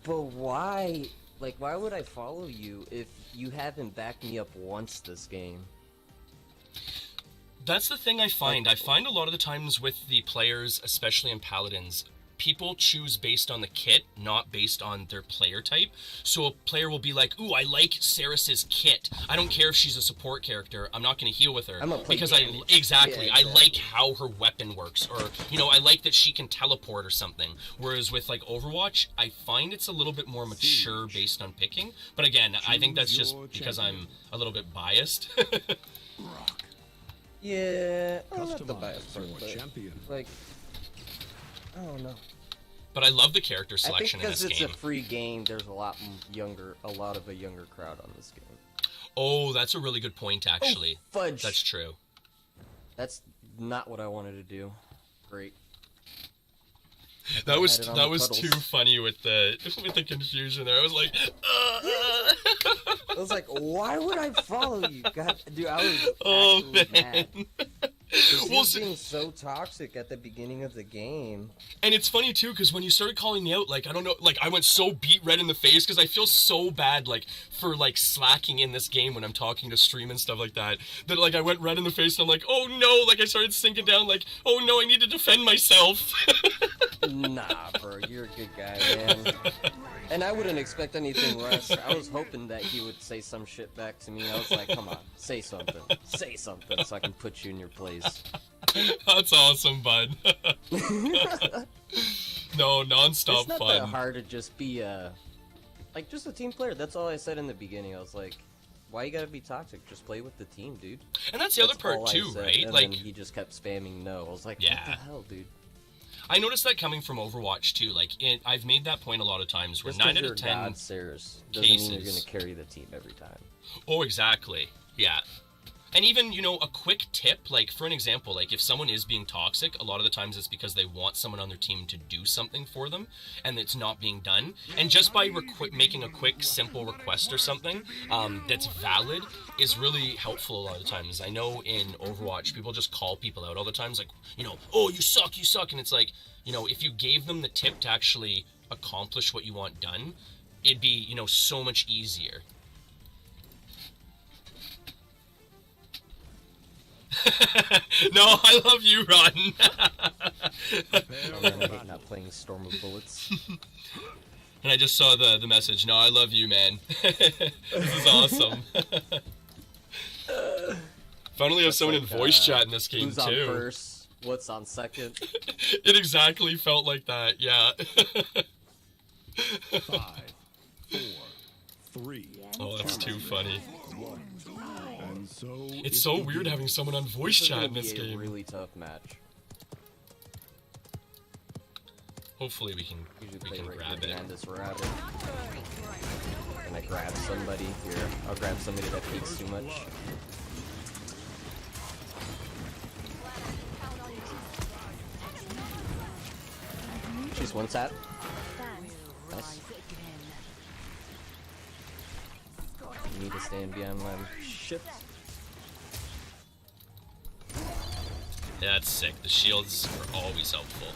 but why? Like, why would I follow you if you haven't backed me up once this game? That's the thing I find. I find a lot of the times with the players, especially in Paladins, people choose based on the kit, not based on their player type. So a player will be like, ooh, I like Ceres's kit. I don't care if she's a support character. I'm not going to heal with her. I'm gonna play because damage. exactly. Yeah, I exactly. like how her weapon works. Or, you know, I like that she can teleport or something. Whereas with, like, Overwatch, I find it's a little bit more mature based on picking. But again, I think that's just because I'm a little bit biased. Yeah, well, not the Customize bias part, your but, champion. like, I don't know. But I love the character I think selection in because this it's game. a free game, there's a lot of a younger crowd on this game. Oh, that's a really good point, actually. Oh, fudge. That's true. That's not what I wanted to do. Great. That was had it on that the was puddles. too funny with the confusion there. I was like, I was like, why would I follow you? God, dude, I was oh actually man. mad. 'Cause he Well, was see- being so toxic at the beginning of the game. And it's funny too, because when you started calling me out, like, I don't know, like, I went so beat red in the face because I feel so bad, like, for like slacking in this game when I'm talking to stream and stuff like that. That like I went red in the face and I'm like, oh no, like I started sinking down, like, oh no, I need to defend myself. Nah, bro, you're a good guy, man. And I wouldn't expect anything less. I was hoping that he would say some shit back to me. I was like, come on, say something. Say something so I can put you in your place. That's awesome, bud. No, non-stop It's not fun. that hard to just be like just a team player. That's all I said in the beginning. I was like, why you gotta be toxic? Just play with the team, dude. And that's the other That's part all I too, said, right? And Like, then he just kept spamming no. I was like, Yeah. what the hell, dude? I noticed that coming from Overwatch too. Like, I've made that point a lot of times where Just 'cause 9 out you're of 10 God Sears doesn't mean you're cases- gonna carry the team every time. Oh, exactly. Yeah. And even, you know, a quick tip, like, for an example, like, if someone is being toxic, a lot of the times it's because they want someone on their team to do something for them, and it's not being done. And just by making a quick, simple request or something that's valid is really helpful a lot of times. I know in Overwatch, people just call people out all the time. It's like, you know, oh, you suck. And it's like, you know, if you gave them the tip to actually accomplish what you want done, it'd be, you know, so much easier. No, I love you, Rotten. I'm not playing Storm of Bullets. And I just saw the message. No, I love you, man. This is awesome. Finally have someone in voice chat in this game, Who's on too. first? What's on second? It exactly felt like that, yeah. 5, 4, 3, Oh, that's too funny. 1. And so It's so weird having someone on voice This is chat gonna in this be a game. really tough match. Hopefully we can Usually we play can right grab here it. behind this rabbit. And I grab somebody here. I'll grab somebody that peeks too much. She's one tap. Nice. You need to stand behind my shit. Yeah, that's sick. The shields are always helpful.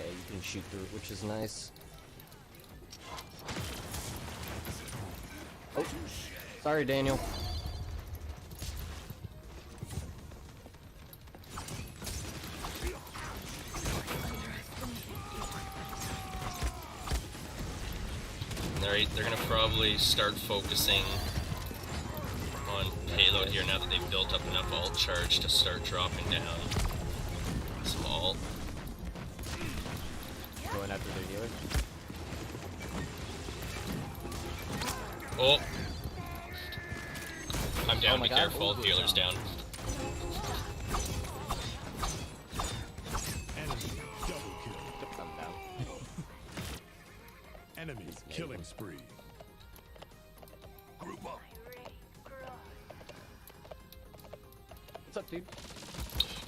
Yeah, you can shoot through it, which is nice. Oh, sorry, Daniel. They're gonna probably start focusing on payload here now that they've built up enough ult charge to start dropping down some ult. Going after their healer. Oh! I'm down, Oh my be God. careful, Ooh, healer's down. enemy double kill. I'm down. Enemy killing spree. What's up, dude?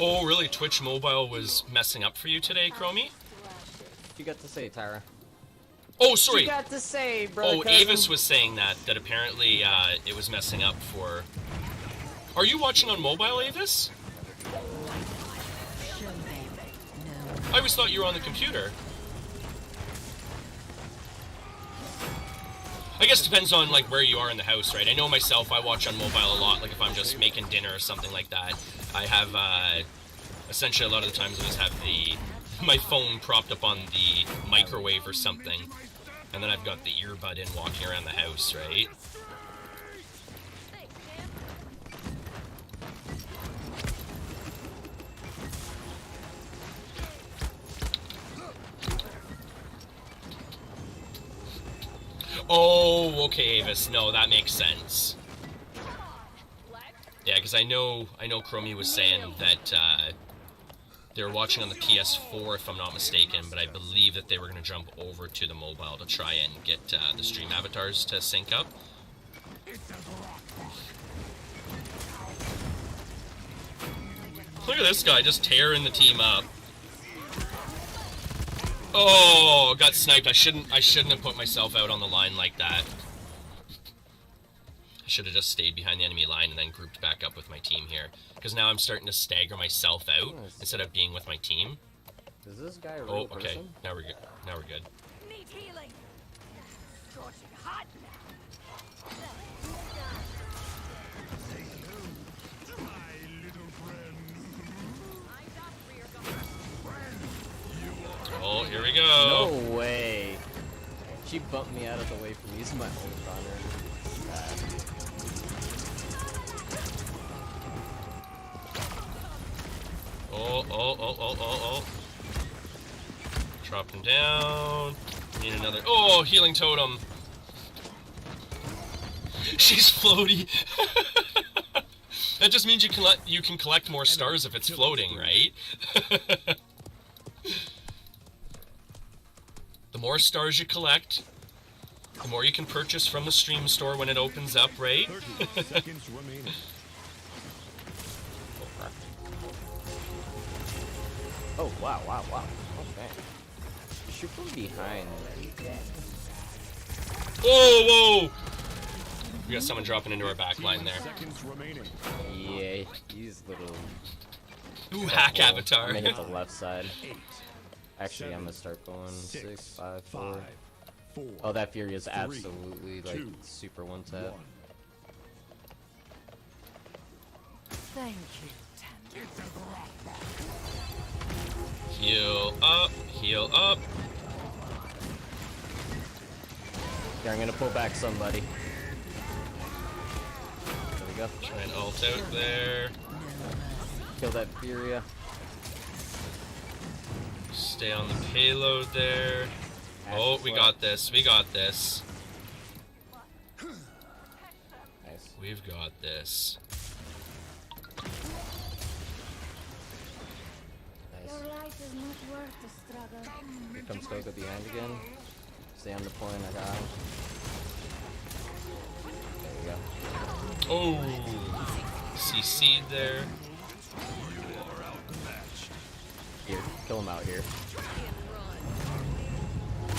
Oh, really? Twitch Mobile was messing up for you today, Chromie? What you got to say, Tyra? Oh, What sorry! you got to say, bro? Oh, Avis was saying that apparently it was messing up for... Are you watching on mobile, Avis? I always thought you were on the computer. I guess it depends on like where you are in the house, right? I know myself, I watch on mobile a lot, like if I'm just making dinner or something like that. I have, essentially a lot of the times I just have my phone propped up on the microwave or something. And then I've got the earbud in walking around the house, right? Oh, okay, Avis. No, that makes sense. Yeah, because I know Chromie was saying that they were watching on the PS4, if I'm not mistaken, but I believe that they were going to jump over to the mobile to try and get the stream avatars to sync up. Look at this guy just tearing the team up. Oh, got sniped. I shouldn't have put myself out on the line like that. I should have just stayed behind the enemy line and then grouped back up with my team here. Because now I'm starting to stagger myself out instead of being with my team. Is this guy a real Oh, okay. person? Now we're good. Now we're good. Need healing. Scorching hot. Oh, here we go. No way. She bumped me out of the way from using my ult on her. Oh. Drop him down. Need another. Oh, healing totem. She's floaty. That just means you can collect more stars if it's floating, right? The more stars you collect, the more you can purchase from the stream store when it opens up, right? 30 seconds remaining. Oh, wow. Okay. Shoot from behind. Whoa! We got someone dropping into our back line there. Seconds remaining. Yeah, he's little... Ooh, hack Well, avatar. I'm gonna hit the left side. 8, Actually, I'm 7, gonna start going 6, 5, 4. 5, 4. Oh, that Fury is 3, absolutely, like, 2, super one tap. 1. Thank you, Tender. Heal up, heal up. Here, I'm gonna pull back somebody. There we go. Try and ult out there. Kill that Furia. Stay on the payload there. Oh, we got this. We got this. Nice. We've got this. Nice. Your life is not worth the struggle. Here comes Goga behind again. Stay on the point, I got him. There we go. Oh, CC'd there. Here, kill him out here.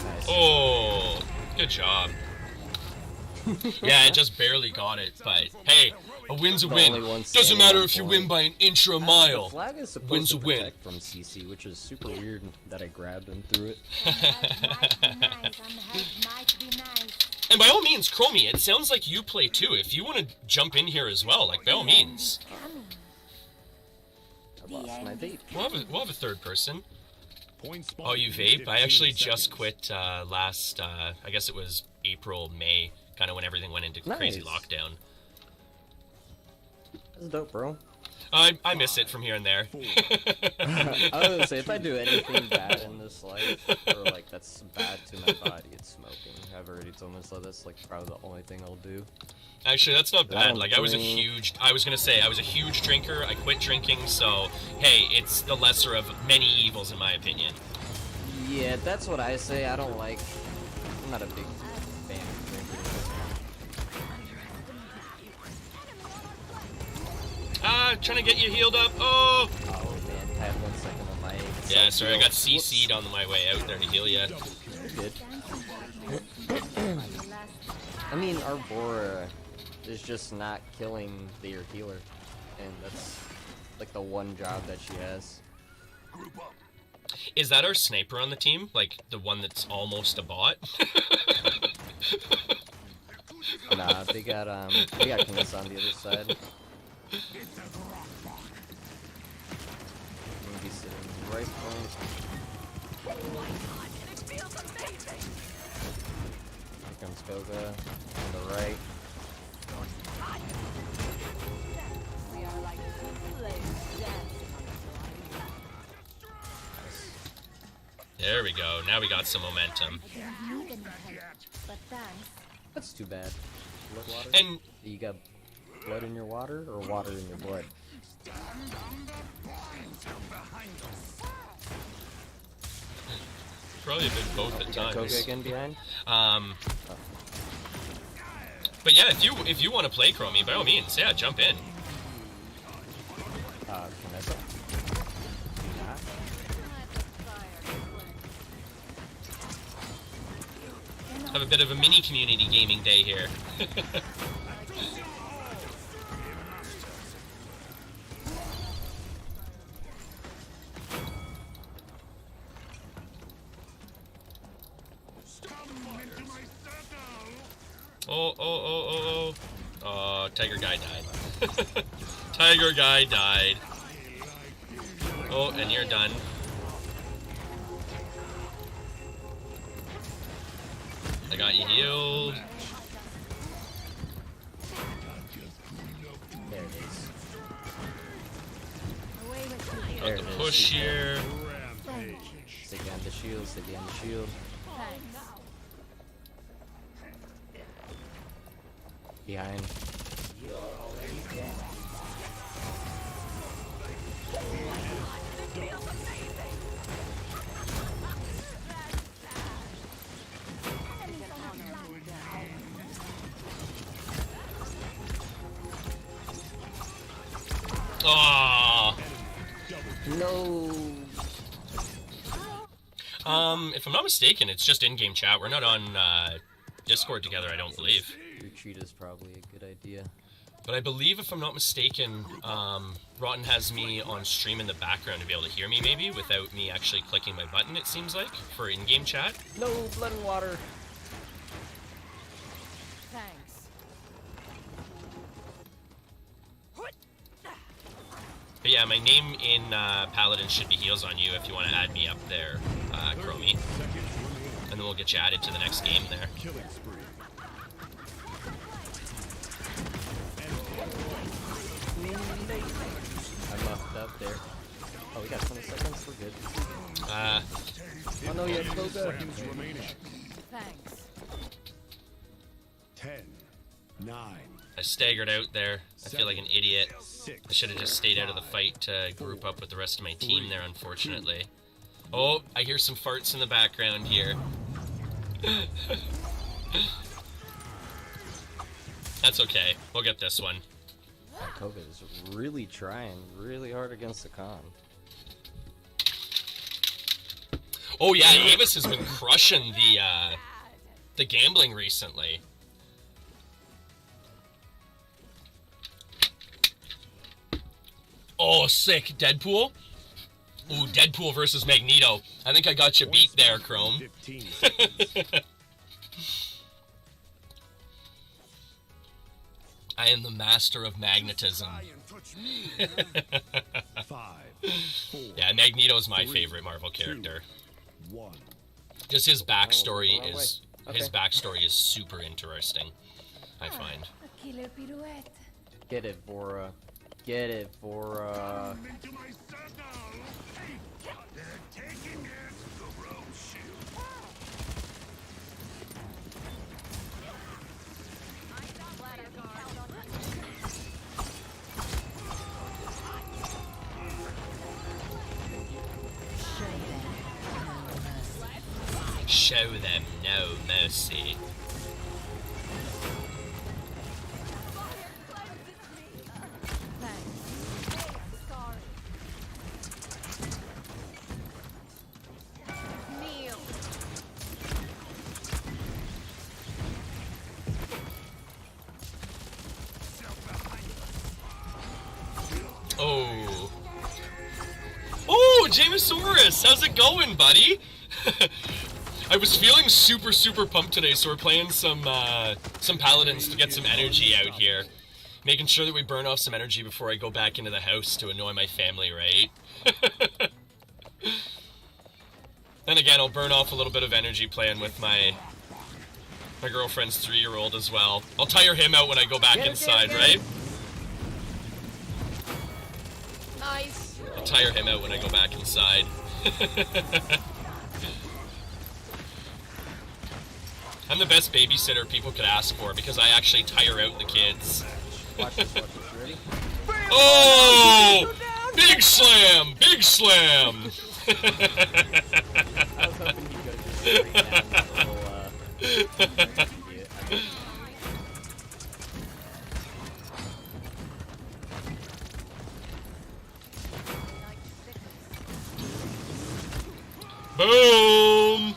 Nice. Oh, good job. Yeah, I just barely got it, but hey, a win's a The win. only one Doesn't standing matter on if you point. win by an inch or a The mile. flag is supposed Win's to a win. protect from CC, which is super weird that I grabbed and threw it. And by all means, Chromie, it sounds like you play too. If you want to jump in here as well, like by all means. I lost my vape. We'll have a third person. Point spawn Oh, you in vape? I 15 actually just seconds. quit last, I guess it was April, May, kind of when everything went into crazy Nice. lockdown. That's dope, bro. I miss it from here and there. I was gonna say, if I do anything bad in this life, or like that's bad to my body, it's smoking. I've already told myself that's like probably the only thing I'll do. Actually, that's not I bad. don't Like, I was a drink. huge drinker. I quit drinking, so, hey, it's the lesser of many evils, in my opinion. Yeah, that's what I say. I don't like. I'm not a big fan of drinking. Trying to get you healed up. Oh! Oh man, I had 1 second on my. Yeah, sorry, I got Whoops. CC'd on my way out there to heal you. Good. I mean, our Bora is just not killing their healer, and that's like the one job that she has. Is that our sniper on the team? Like, the one that's almost a bot? Nah, they got Knis on the other side. Maybe sitting right point. Here comes Goga on the right. We are like two legs dancing on There we go. Now we got some momentum. But thanks. That's too bad. Blood water? And You got blood in your water or water in your blood? probably a bit both at Got Koga times. again behind? But yeah, if you want to play Chromie, by all means, yeah, jump in. Vanessa? Nah. Have a bit of a mini community gaming day here. Oh, Tiger Guy died. Tiger Guy died. Oh, and you're done. I got you healed. There it is. Away with you. Got There the it is. push here. Rampage. Stay behind the shield, stay behind the shield. Thanks. Behind. Oh. No. If I'm not mistaken, it's just in-game chat. We're not on Discord together, I don't believe. Retreat is probably a good idea. But I believe, if I'm not mistaken, Rotten has me on stream in the background to be able to hear me, maybe, without me actually clicking my button, it seems like, for in-game chat. No, blood and water. Thanks. But yeah, my name in Paladin should be Heals on You if you want to add me up there, Chromie. Seconds remaining. And then we'll get you added to the next game there. Killing spree. I muffed up there. Oh, we got 20 seconds. We're good. Uh, Oh no, you have Koga. Seconds remaining. Thanks. 10, 9, I staggered out there. I feel like an idiot. 6. I should have just stayed out of the fight to group up with the rest of my team there, unfortunately. Oh, I hear some farts in the background here. That's okay. We'll get this one. Koga is really trying really hard against the con. Oh yeah, Avis has been crushing the gambling recently. Oh, sick. Deadpool? Ooh, Deadpool versus Magneto. I think I got you beat there, Chrome. 15 seconds. I am the master of magnetism. 5, 4, Yeah, Magneto's my favorite Marvel character. 1. Just his backstory Oh, is okay. his backstory is super interesting, I find. A killer pirouette. Get it, Bora. Get it, Bora. Into my circle. They're taking it. The road shield. Show them no mercy. Kneel. Oh. Oh, Jamesaurus, how's it going, buddy? I was feeling super, super pumped today, so we're playing some Paladins to get some energy out here. Making sure that we burn off some energy before I go back into the house to annoy my family, right? Then again, I'll burn off a little bit of energy playing with my girlfriend's 3-year-old as well. I'll tire him out when I go back inside, right? Nice. I'll tire him out when I go back inside. I'm the best babysitter people could ask for because I actually tire out the kids. Watch this, ready? Oh! Big slam! Big slam! I was hoping he'd go just straight down that little, yeah. Boom!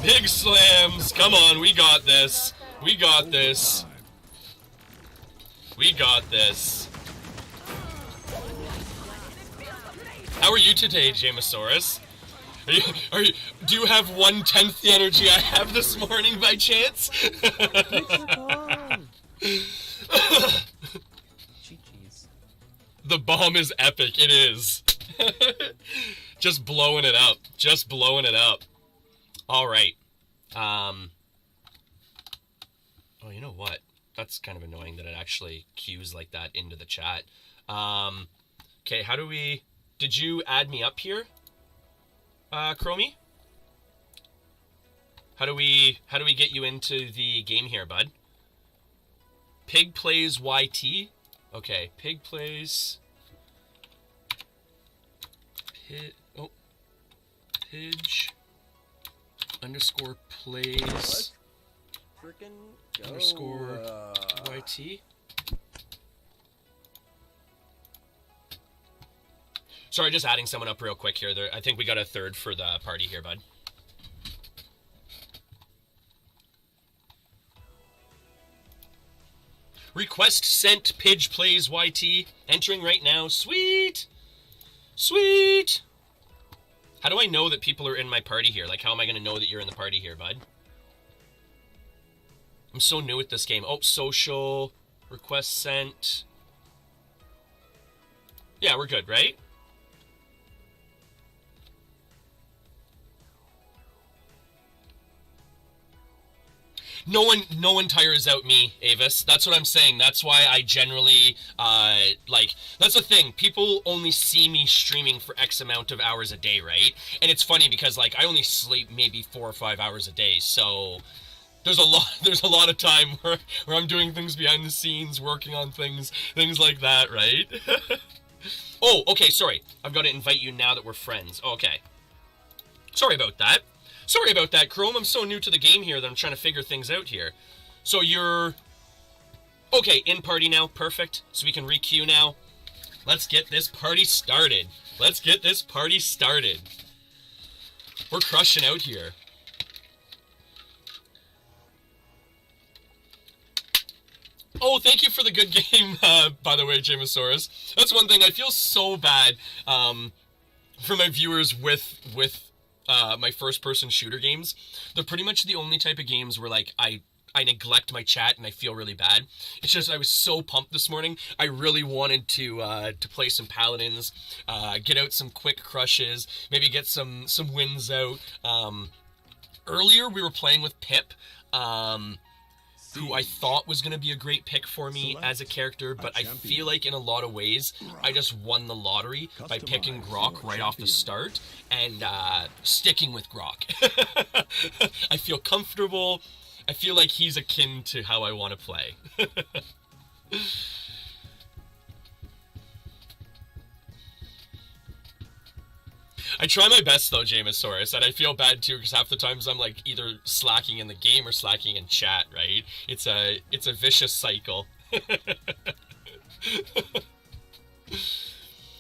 Big slams! Come on, we got this. We got this. We got this. How are you today, Jamesaurus? Do you have 1/10 the energy I have this morning by chance? Chi-chis. The bomb is epic, it is. Just blowing it up. Just blowing it up. Alright. Oh, you know what? That's kind of annoying that it actually cues like that into the chat. Okay, how do we Did you add me up here, Chromie? How do we get you into the game here, bud? Pig plays YT. Okay, Pig plays. Pidge underscore plays underscore YT. Sorry, just adding someone up real quick here. I think we got a third for the party here, bud. Request sent. Pidge plays YT. Entering right now. Sweet! Sweet! How do I know that people are in my party here? Like, how am I going to know that you're in the party here, bud? I'm so new at this game. Oh, social. Request sent. Yeah, we're good, right? No one tires out me, Avis. That's what I'm saying. That's why I generally, that's the thing. People only see me streaming for X amount of hours a day, right? And it's funny because, like, I only sleep maybe 4 or 5 hours a day, so there's a lot of time where I'm doing things behind the scenes, working on things like that, right? Oh, okay, sorry. I've got to invite you now that we're friends. Okay. Sorry about that. Sorry about that, Chrome. I'm so new to the game here that I'm trying to figure things out here. So you're... Okay, in party now. Perfect. So we can re-queue now. Let's get this party started. Let's get this party started. We're crushing out here. Oh, thank you for the good game, by the way, Jamosaurus. That's one thing. I feel so bad for my viewers with my first-person shooter games. They're pretty much the only type of games where, like, I neglect my chat and I feel really bad. It's just I was so pumped this morning. I really wanted to play some Paladins, get out some quick crushes, maybe get some wins out. Earlier, we were playing with Pip, who I thought was going to be a great pick for me as a character, but I feel like in a lot of ways, I just won the lottery by picking Grok right off the start and sticking with Grok. I feel comfortable. I feel like he's akin to how I want to play. I try my best though, Jamosaurus, and I feel bad too because half the times I'm like either slacking in the game or slacking in chat, right? It's a vicious cycle.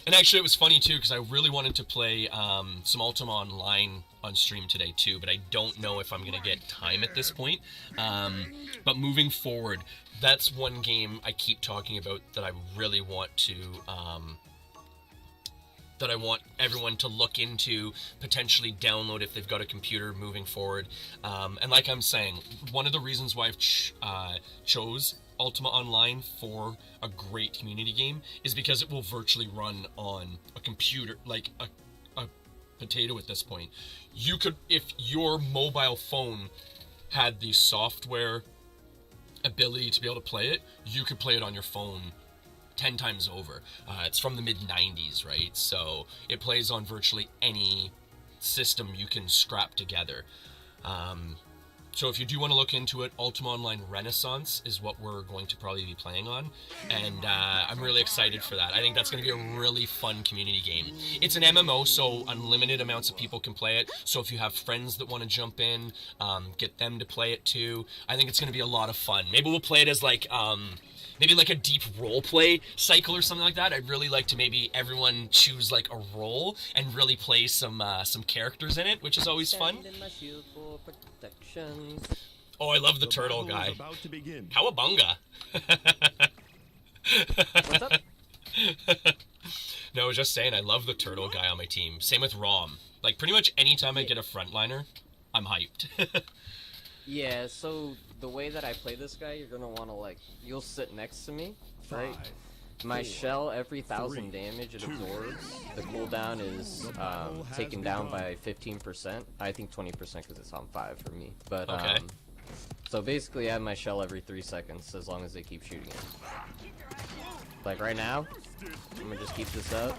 And actually it was funny too because I really wanted to play some Ultima Online on stream today too, but I don't know if I'm gonna get time at this point. But moving forward, that's one game I keep talking about that I really want to that I want everyone to look into, potentially download if they've got a computer moving forward. And like I'm saying, one of the reasons why I've chose Ultima Online for a great community game is because it will virtually run on a computer, like a potato at this point. You could, if your mobile phone had the software ability to be able to play it, you could play it on your phone 10 times over. It's from the mid-90s, right? So it plays on virtually any system you can scrap together. So if you do want to look into it, Ultima Online Renaissance is what we're going to probably be playing on, and I'm really excited for that. I think that's going to be a really fun community game. It's an MMO, so unlimited amounts of people can play it, so if you have friends that want to jump in, get them to play it too. I think it's going to be a lot of fun. Maybe we'll play it as like... maybe like a deep role play cycle or something like that. I'd really like to maybe everyone choose like a role and really play some characters in it, which is always fun. Oh, I love the turtle guy. Cowabunga. What's up? No, I was just saying I love the turtle guy on my team. Same with Rom. Like pretty much anytime I get a frontliner, I'm hyped. Yeah, so the way that I play this guy, you're gonna wanna like, you'll sit next to me, right? My shell, every 1,000 damage it absorbs, the cooldown is taken down by 15%. I think 20% because it's on 5 for me. But okay. So basically I have my shell every 3 seconds as long as they keep shooting it. Like right now, I'm gonna just keep this up.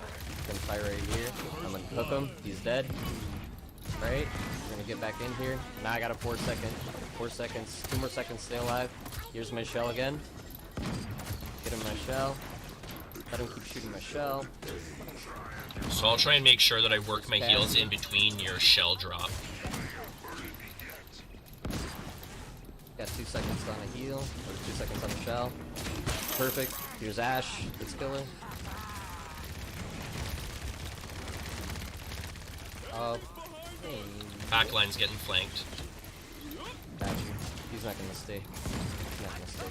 gonna fire right here. I'm gonna cook him. He's dead. Right? We're gonna get back in here. Now I got a 4 second. 4 seconds. 2 more seconds. Stay alive. Here's my shell again. Get him my shell. Let him keep shooting my shell. So I'll try and make sure that I work my heals in between your shell drop. Got 2 seconds on a heal. Or 2 seconds on the shell. Perfect. Here's Ash. Let's kill her. Hey. Backline's getting flanked. Got you. He's not gonna stay. He's not gonna stay.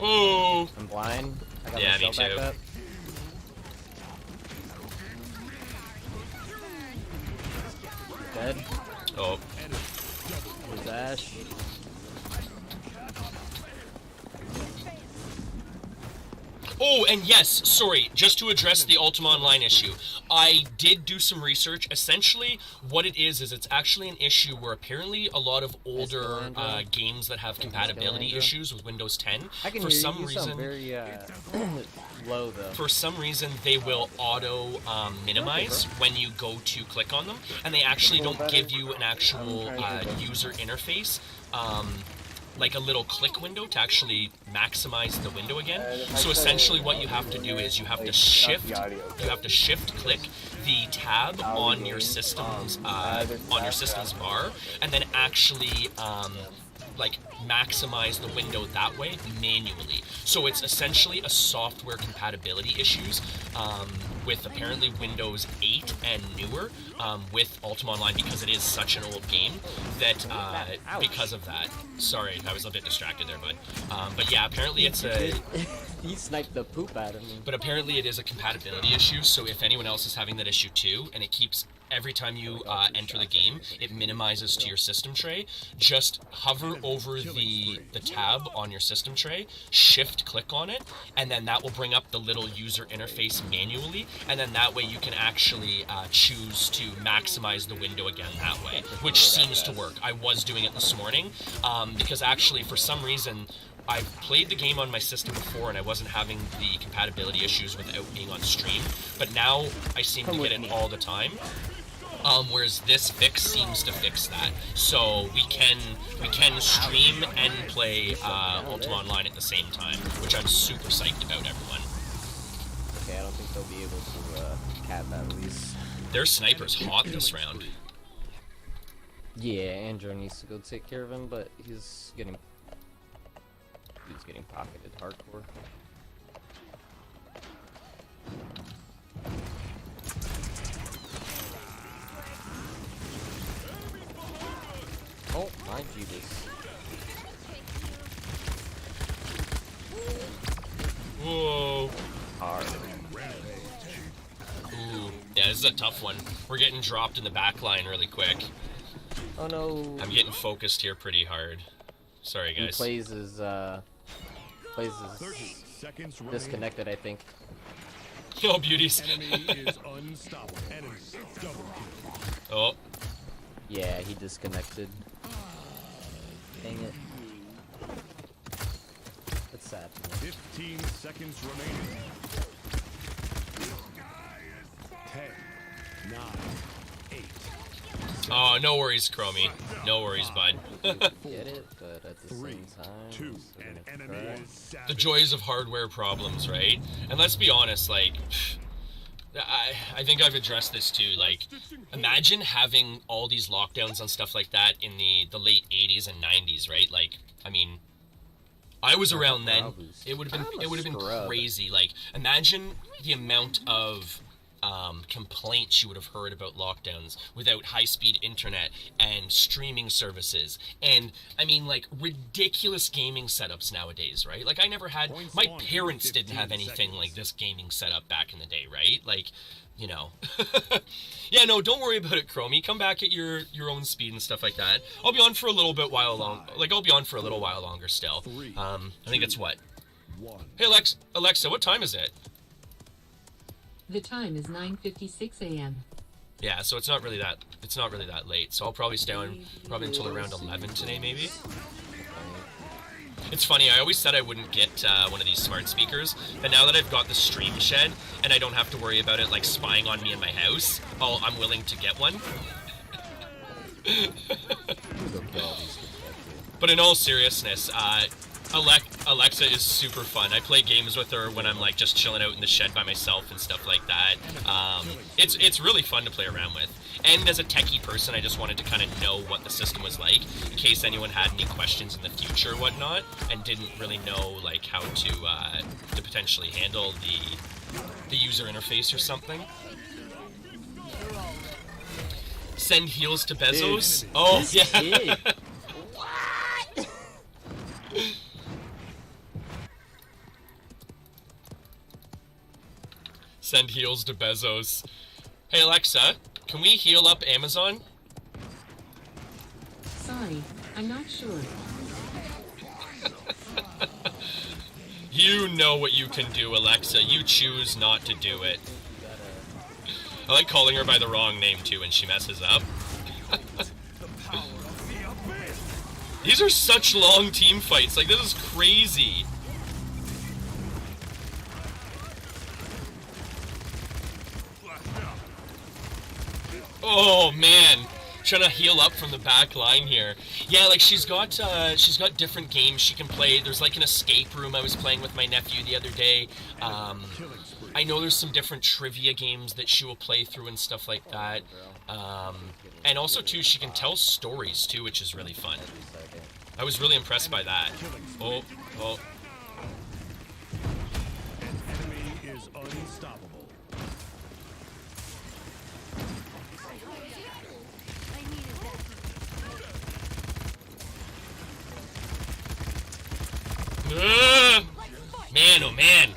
Oh! I'm blind. I got Yeah, my me shell too. back up. Dead. Oh. Here's Ash. Oh, and yes, sorry, just to address the Ultima Online issue. I did do some research. Essentially, what it is it's actually an issue where apparently a lot of older games that have compatibility issues with Windows 10, I can for hear some you. You reason, sound very low though. for some reason, they will auto minimize when you go to click on them, and they actually don't give you an actual user interface. Like a little click window to actually maximize the window again. So essentially what you have to do is you have to shift click the tab on your system's bar, and then actually like maximize the window that way manually. So it's essentially a software compatibility issues with apparently Windows 8 and newer with Ultima Online, because it is such an old game that because of that. Sorry, I was a bit distracted there, bud. But yeah, apparently it's a... He sniped the poop out of me. But apparently it is a compatibility issue, so if anyone else is having that issue too, and it keeps, every time you enter the game, it minimizes to your system tray, just hover over the tab on your system tray, shift click on it, and then that will bring up the little user interface manually, and then that way you can actually choose to maximize the window again that way, which seems to work. I was doing it this morning, because actually for some reason, I've played the game on my system before and I wasn't having the compatibility issues without being on stream, but now I seem to get it all the time. Whereas this fix seems to fix that, so we can stream and play Ultima Online at the same time, which I'm super psyched about, everyone. Okay, I don't think they'll be able to cap that at least. Their sniper's hot this round. Yeah, Andrew needs to go take care of him, but he's getting pocketed hardcore. Oh, my Jeebus. Whoa. Hard. Ooh. Yeah, this is a tough one. We're getting dropped in the back line really quick. Oh no. I'm getting focused here pretty hard. Sorry, He guys. plays his disconnected, I think. Oh, beauties. Enemy is unstoppable. Enemy double kill. Oh. Yeah, he disconnected. Dang it. That's sad. 15 seconds remaining. 10, 9, 8. Oh, no worries, Chromie. No worries, bud. Get it, but at the 3, same time, 2, I'm still an gonna enemy cry. is savage. The joys of hardware problems, right? And let's be honest, like, I think I've addressed this too. Like, imagine having all these lockdowns and stuff like that in the late 80s and 90s, right? Like, I mean, I was around then. It would have been crazy. Like, imagine the amount of complaints you would have heard about lockdowns without high-speed internet and streaming services, and I mean, like, ridiculous gaming setups nowadays, right? Like, I never had, my parents didn't have anything like this gaming setup back in the day, right? Like, you know. Yeah, no, don't worry about it, Chromie. Come back at your own speed and stuff like that. I'll be on for a little bit while long. Like, I'll be on for a little while longer still. I think it's what? Hey, Alexa, what time is it? The time is 9:56 a.m. Yeah, so it's not really that late. So I'll probably stay on probably until around 11 today, maybe. It's funny, I always said I wouldn't get one of these smart speakers, but now that I've got the stream shed, and I don't have to worry about it, like, spying on me in my house, I'm willing to get one. But in all seriousness, Alexa is super fun. I play games with her when I'm like just chilling out in the shed by myself and stuff like that. It's really fun to play around with. And as a techie person, I just wanted to kind of know what the system was like in case anyone had any questions in the future or whatnot, and didn't really know like how to potentially handle the user interface or something. Send heals to Bezos. Dude, oh this yeah. kid. Send heals to Bezos. Hey Alexa, can we heal up Amazon? Sorry, I'm not sure. You know what you can do, Alexa. You choose not to do it. I like calling her by the wrong name too when she messes up. These are such long team fights. Like, this is crazy. Oh man, trying to heal up from the back line here. Yeah, like she's got different games she can play. There's like an escape room I was playing with my nephew the other day. I know there's some different trivia games that she will play through and stuff like that. And also too, she can tell stories too, which is really fun. I was really impressed by that. Oh. Enemy is unstoppable. Man, oh man.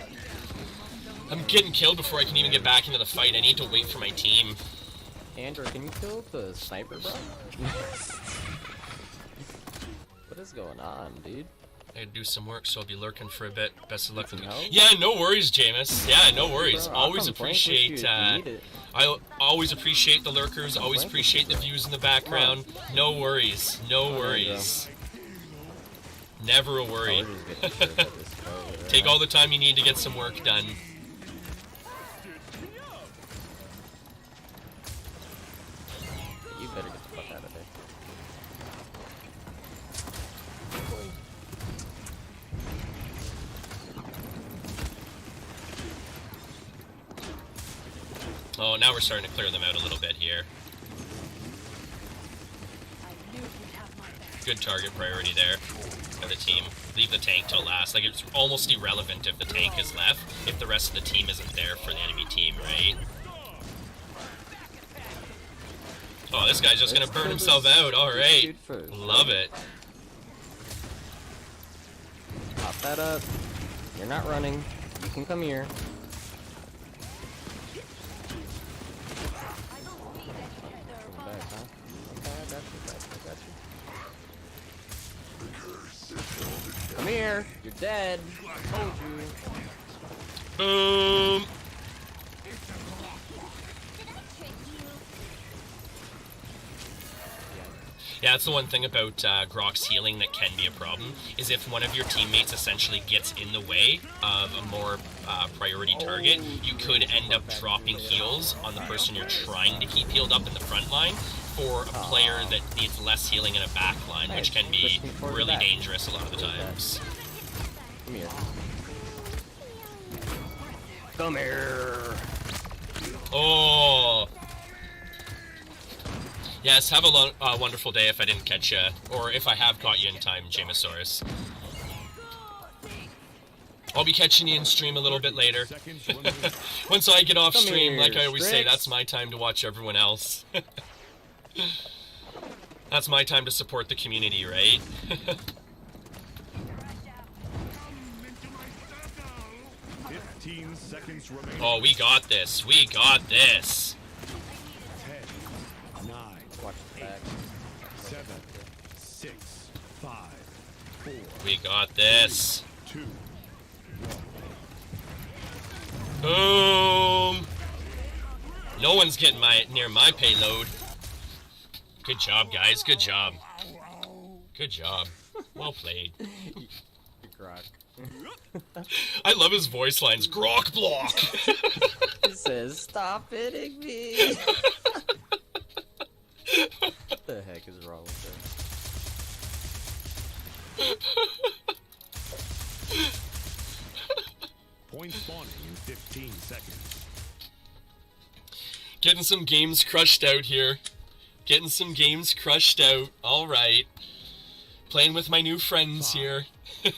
I'm getting killed before I can even get back into the fight. I need to wait for my team. Andrew, can you kill the sniper, bro? What is going on, dude? I gotta do some work, so I'll be lurking for a bit. Best of luck with you. help? Yeah, no worries, Jameis. Yeah, no worries. Bro, I'll Always come flank with appreciate, you if you need it. I always appreciate the lurkers, always appreciate the views in the background. No worries, no worries. Never a worry. Take all the time you need to get some work done. You better get the fuck out of there. Oh, now we're starting to clear them out a little bit here. Good target priority there for the team. Leave the tank till last. Like, it's almost irrelevant if the tank is left, if the rest of the team isn't there for the enemy team, right? Oh, this guy's just gonna burn himself out. Alright. Love it. Pop that up. You're not running. You can come here. Come back, huh? Okay, I got you. Come here. You're dead. I told you. Boom. Yeah, that's the one thing about Grok's healing that can be a problem, is if one of your teammates essentially gets in the way of a more priority target, you could end up dropping heals on the person you're trying to keep healed up in the front line for a player that needs less healing in a back line, which can be really dangerous a lot of the times. Come here. Come here. Oh! Yes, have a wonderful day if I didn't catch you, or if I have caught you in time, Jamesaurus. I'll be catching you in stream a little bit later. Once I get off stream, like I always say, that's my time to watch everyone else. That's my time to support the community, right? 15 seconds remaining. Oh, we got this. We got this. 10, 9, Watch the back. 7, 6, 5, 4, We got this. 2, Boom! No one's getting near my payload. Good job, guys. Good job. Good job. Well played. Grok. I love his voice lines. Grok block. He says, "Stop hitting me." What the heck is wrong with him? Point spawning in 15 seconds. Getting some games crushed out here. Getting some games crushed out. All right. Playing with my new friends here.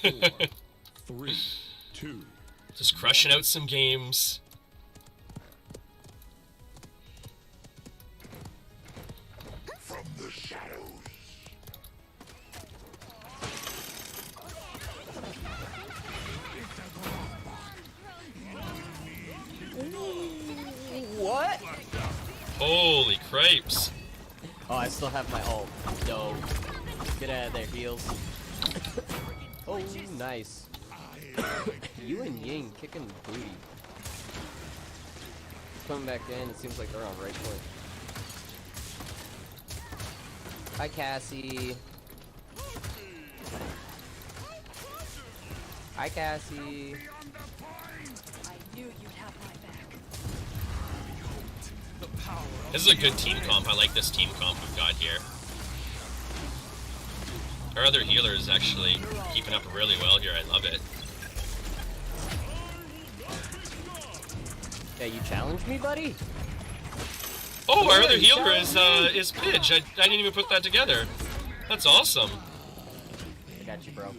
4, 3, 2. Just crushing out some games. From the shadows. What? Holy cripes. Oh, I still have my ult. Dope. Get out of there, heals. Oh, nice. You and Ying kicking the booty. Coming back in, it seems like they're on right point. Hi, Cassie. Hi, Cassie. I knew you'd have my back. This is a good team comp. I like this team comp we've got here. Our other healer is actually keeping up really well here. I love it. Yeah, you challenged me, buddy? Oh, our other healer is Pidge. I didn't even put that together. That's awesome. I got you, bro.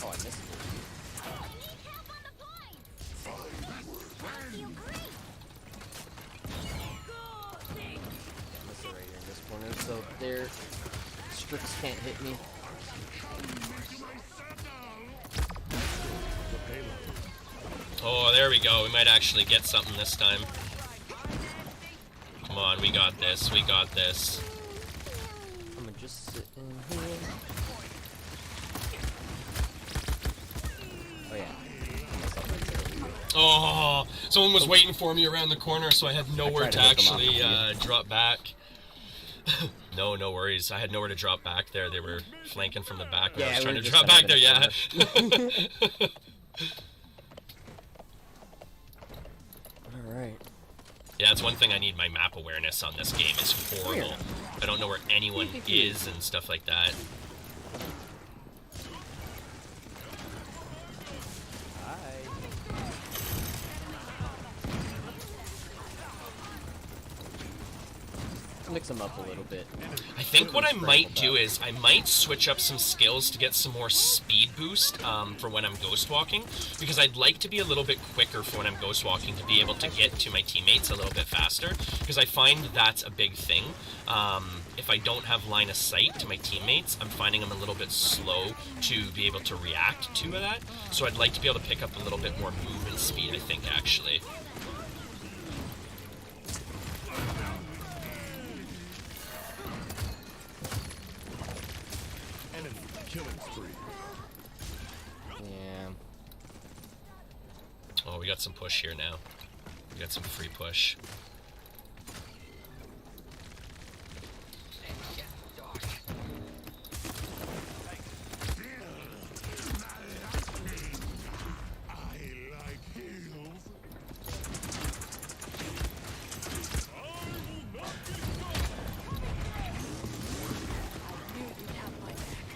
Oh, I missed it. Missed it right here in this corner, so their Strix can't hit me. Oh, there we go. We might actually get something this time. Come on, we got this. We got this. I'm gonna just sit in here. Oh yeah. Oh, someone was waiting for me around the corner, so I had nowhere tried to to hook 'em up actually with you. drop back. No worries. I had nowhere to drop back there. They were flanking from the back when I was we trying were to just drop back there. having Yeah. Alright. Yeah, that's one thing I need my map awareness on this game. It's horrible. I don't know where anyone is and stuff like that. Mix them up a little bit. I think what I might do is I might switch up some skills to get some more speed boost for when I'm ghost walking, because I'd like to be a little bit quicker for when I'm ghost walking to be able to get to my teammates a little bit faster, because I find that's a big thing. If I don't have line of sight to my teammates, I'm finding them a little bit slow to be able to react to that, so I'd like to be able to pick up a little bit more movement speed, I think, actually. Killing spree. Yeah. Oh, we got some push here now. We got some free push.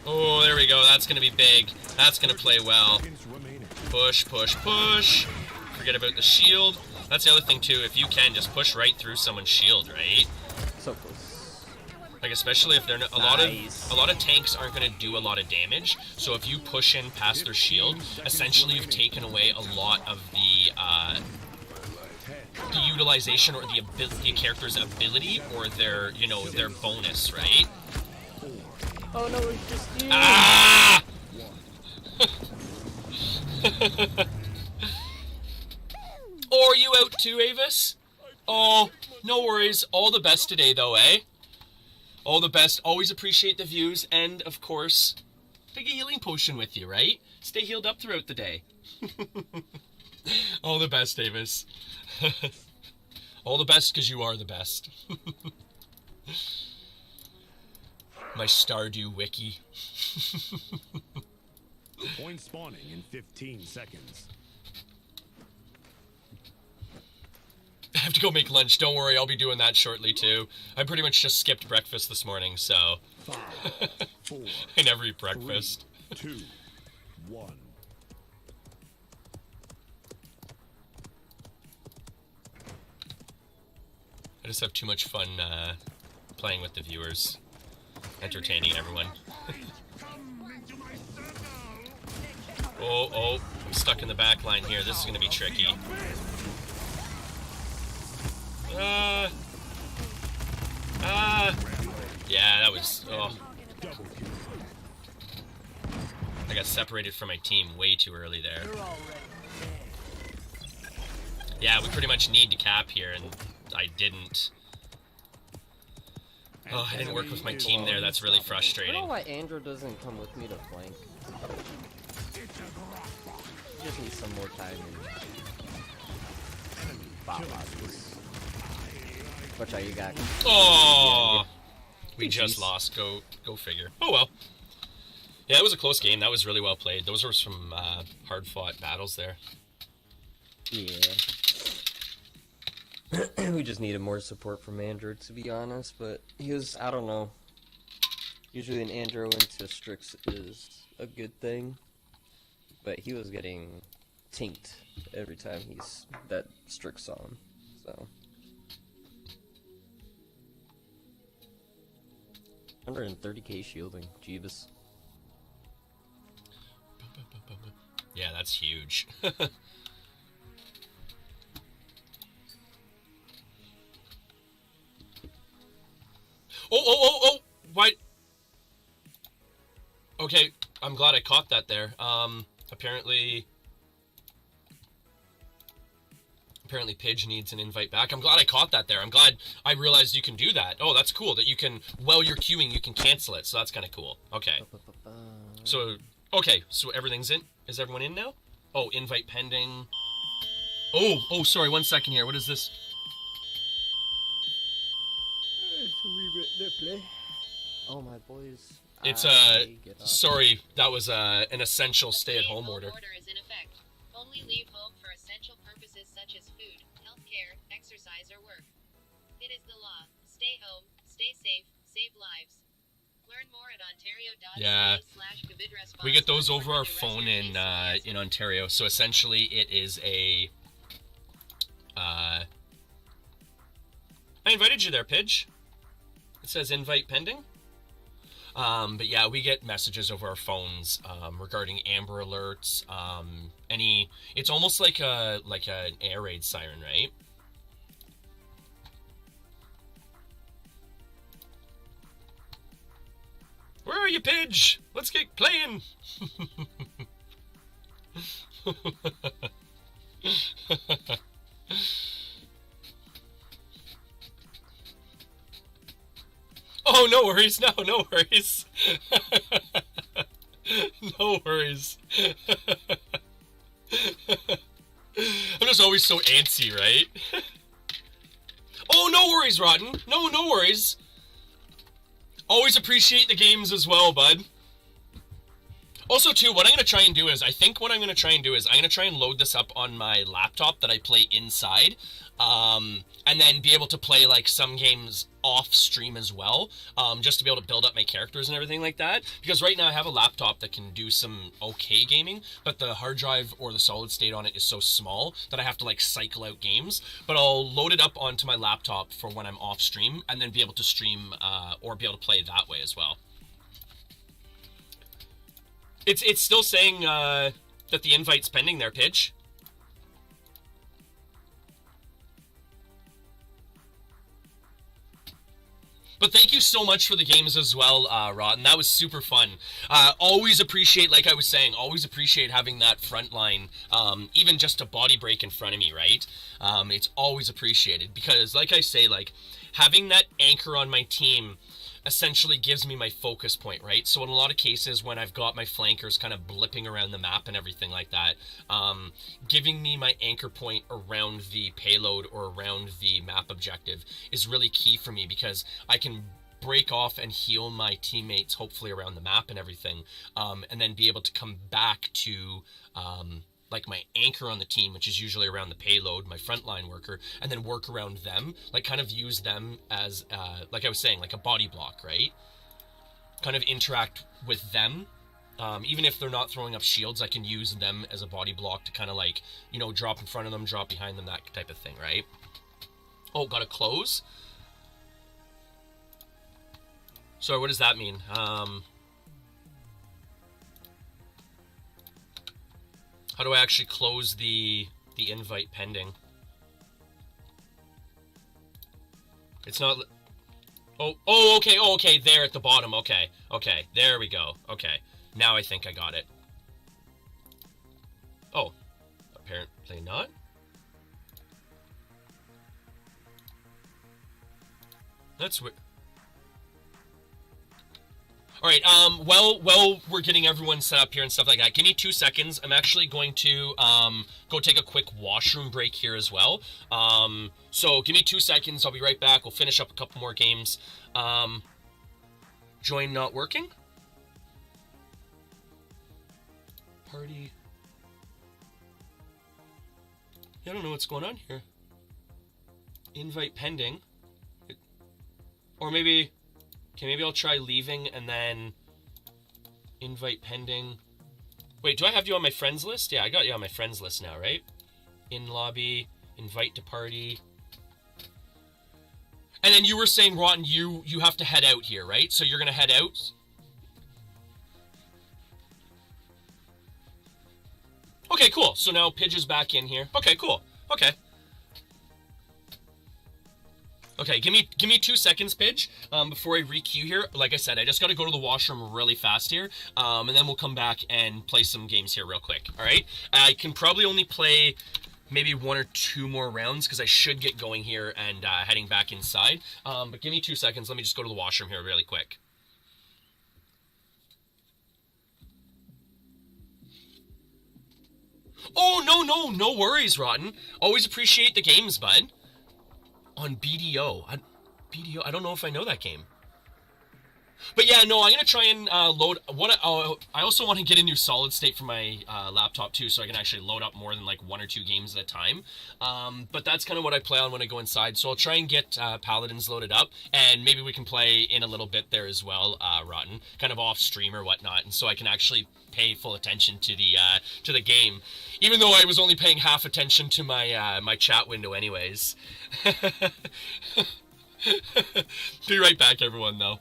Oh, there we go. That's going to be big. That's going to play well. Push, push, push. Forget about the shield. That's the other thing, too. If you can, just push right through someone's shield, right? So close. Like, especially if they're not, a lot of tanks aren't going to do a lot of damage. So if you push in past their shield, essentially you've taken away a lot of the utilization or the character's ability or their, you know, their bonus, right? Oh no, it's just you! Ah! Oh, are you out too, Avis? Oh, no worries. All the best today, though, eh? All the best. Always appreciate the views, and, of course, take a healing potion with you, right? Stay healed up throughout the day. All the best, Avis. All the best, because you are the best. My Stardew wiki. Point spawning in 15 seconds. I have to go make lunch. Don't worry, I'll be doing that shortly too. I pretty much just skipped breakfast this morning, so 5, 4, I never eat breakfast. 2, 1. I just have too much fun playing with the viewers, entertaining everyone. Oh, I'm stuck in the back line here. This is gonna be tricky. Yeah, that was, I got separated from my team way too early there. Yeah, we pretty much need to cap here, and I didn't. Oh, I didn't work with my team there. That's really I don't frustrating. know why Andrew doesn't come with me to flank. Just need some more time in bot lobbies. Watch out, you got. Oh, Yeah, we just GG's. lost. Go figure. Oh well. Yeah, it was a close game. That was really well played. Those were some hard-fought battles there. Yeah. We just needed more support from Andrew, to be honest, but he was, I don't know. Usually an Andrew into Strix is a good thing, but he was getting tinked every time that Strix saw him, so. 130k shielding, Jeebus. Yeah, that's huge. Oh! Why? Okay, I'm glad I caught that there. Apparently Pidge needs an invite back. I'm glad I caught that there. I'm glad I realized you can do that. Oh, that's cool. That you can, while you're queuing, you can cancel it. So that's kind of cool. Okay. So everything's in? Is everyone in now? Oh, invite pending. Oh, sorry, 1 second here. What is this? Oh, my boys. It's Get up. sorry, that was an essential stay-at-home order. Order is in effect. Only leave home for essential purposes such as food, healthcare, exercise, or work. It is the law. Stay home, stay safe, save lives. Learn more at Yeah. ontario.ca/COVID-response. We get those over our phone in Ontario. So essentially, it is a. I invited you there, Pidge. It says invite pending. But yeah, we get messages over our phones regarding Amber Alerts. It's almost like an air raid siren, right? Where are you, Pidge? Let's get playing. Oh, no worries. No worries. No worries. I'm just always so antsy, right? Oh, no worries, Rotten. No worries. Always appreciate the games as well, bud. Also, too, what I'm going to try and do is, I'm going to try and load this up on my laptop that I play inside, and then be able to play, like, some games off stream as well, just to be able to build up my characters and everything like that, because right now I have a laptop that can do some okay gaming, but the hard drive or the solid state on it is so small that I have to, like, cycle out games, but I'll load it up onto my laptop for when I'm off stream, and then be able to stream, or be able to play that way as well. It's still saying that the invite's pending there, Pidge. But thank you so much for the games as well, Rotten. That was super fun. Always appreciate, like I was saying, always appreciate having that front line, even just a body break in front of me, right? It's always appreciated because, like I say, like having that anchor on my team essentially gives me my focus point, right? So in a lot of cases when I've got my flankers kind of blipping around the map and everything like that, giving me my anchor point around the payload or around the map objective is really key for me because I can break off and heal my teammates, hopefully around the map and everything, and then be able to come back to like my anchor on the team, which is usually around the payload, my frontline worker, and then work around them, like kind of use them as, like I was saying, like a body block, right? Kind of interact with them. Even if they're not throwing up shields, I can use them as a body block to kind of like, you know, drop in front of them, drop behind them, that type of thing, right? Oh, gotta close? Sorry, what does that mean? How do I actually close the invite pending? It's not... Oh, okay, there at the bottom, okay, there we go, okay. Now I think I got it. Oh, apparently not. That's weird. Alright, well, we're getting everyone set up here and stuff like that. Give me 2 seconds. I'm actually going to, go take a quick washroom break here as well. So give me 2 seconds. I'll be right back. We'll finish up a couple more games. Join not working? Party. Yeah, I don't know what's going on here. Invite pending. Or maybe... Okay, maybe I'll try leaving and then invite pending. Wait, do I have you on my friends list? Yeah, I got you on my friends list now, right? In lobby, invite to party. And then you were saying, Rotten, you have to head out here, right? So you're going to head out? Okay, cool. So now Pidge is back in here. Okay, cool. Okay. Okay, give me 2 seconds, Pidge, before I re-queue here. Like I said, I just gotta go to the washroom really fast here, and then we'll come back and play some games here real quick, alright? I can probably only play maybe 1 or 2 more rounds, because I should get going here and heading back inside. But give me 2 seconds, let me just go to the washroom here really quick. Oh, no worries, Rotten. Always appreciate the games, bud. On BDO. BDO, I don't know if I know that game. But yeah, no, I'm going to try and load... I also want to get a new solid state for my laptop too, so I can actually load up more than like 1 or 2 games at a time. But that's kind of what I play on when I go inside, so I'll try and get Paladins loaded up, and maybe we can play in a little bit there as well, Rotten, kind of off stream or whatnot, and so I can actually pay full attention to the game, even though I was only paying half attention to my my chat window anyways. Be right back, everyone, though.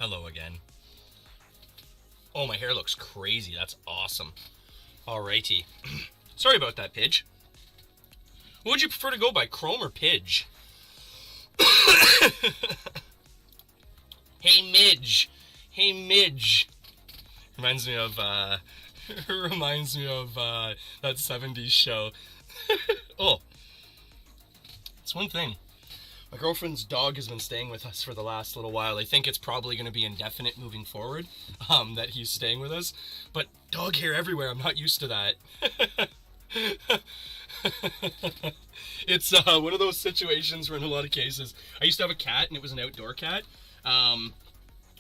Hello again. Oh, my hair looks crazy. That's awesome. Alrighty. Sorry about that, Pidge. What would you prefer to go by, Chrome or Pidge? Hey, Midge. Hey, Midge. Reminds me of, that 70s show. Oh. It's one thing. My girlfriend's dog has been staying with us for the last little while. I think it's probably going to be indefinite moving forward, that he's staying with us. But dog hair everywhere, I'm not used to that. It's one of those situations where in a lot of cases, I used to have a cat and it was an outdoor cat.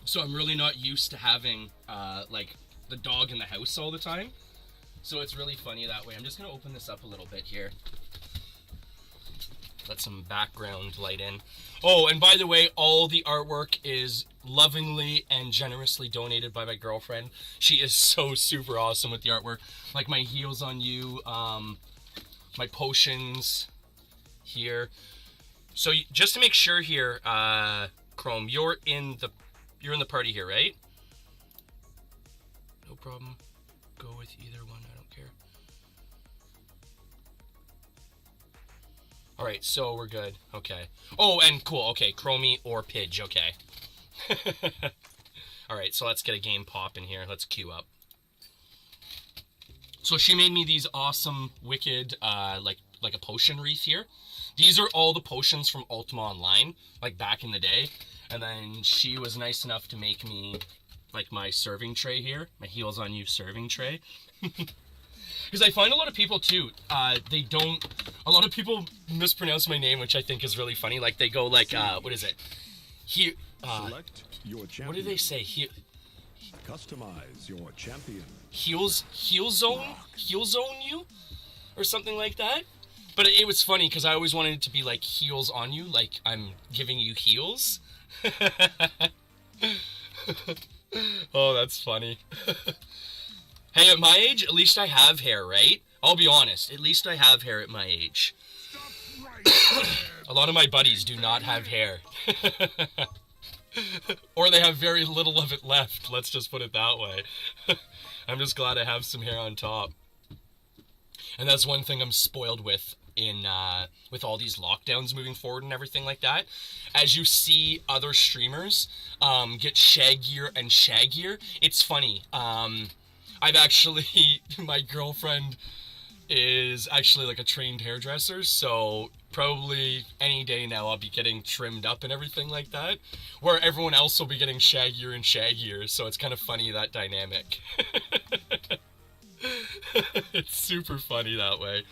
So I'm really not used to having, like, the dog in the house all the time. So it's really funny that way. I'm just going to open this up a little bit here. Let some background light in. Oh, and by the way, all the artwork is lovingly and generously donated by my girlfriend. She is so super awesome with the artwork. Like my heels on you, my potions here. So just to make sure here, Chrome, you're in the party here, right? No problem. Go with either one. I don't care. All right, so we're good. Okay. Oh, and cool. Okay, Chromie or Pidge. Okay. All right, so let's get a game pop in here. Let's queue up. So she made me these awesome, wicked, like a potion wreath here. These are all the potions from Ultima Online, like back in the day. And then she was nice enough to make me, like, my serving tray here. My heels on you serving tray. Because I find a lot of people, too, a lot of people mispronounce my name, which I think is really funny. Like, they go, like, what is it? Here, Select your champion. what do they say? Here, Customize your champion. heel zone you? Or something like that? But it was funny, because I always wanted it to be, like, heels on you, like I'm giving you heels. Oh, that's funny. Hey, at my age, at least I have hair, right? I'll be honest, at least I have hair at my age. A lot of my buddies do not have hair. Or they have very little of it left, let's just put it that way. I'm just glad I have some hair on top. And that's one thing I'm spoiled with with all these lockdowns moving forward and everything like that. As you see other streamers get shaggier and shaggier, it's funny. I've actually, my girlfriend is actually like a trained hairdresser, so probably any day now I'll be getting trimmed up and everything like that, where everyone else will be getting shaggier and shaggier, so it's kind of funny, that dynamic. It's super funny that way.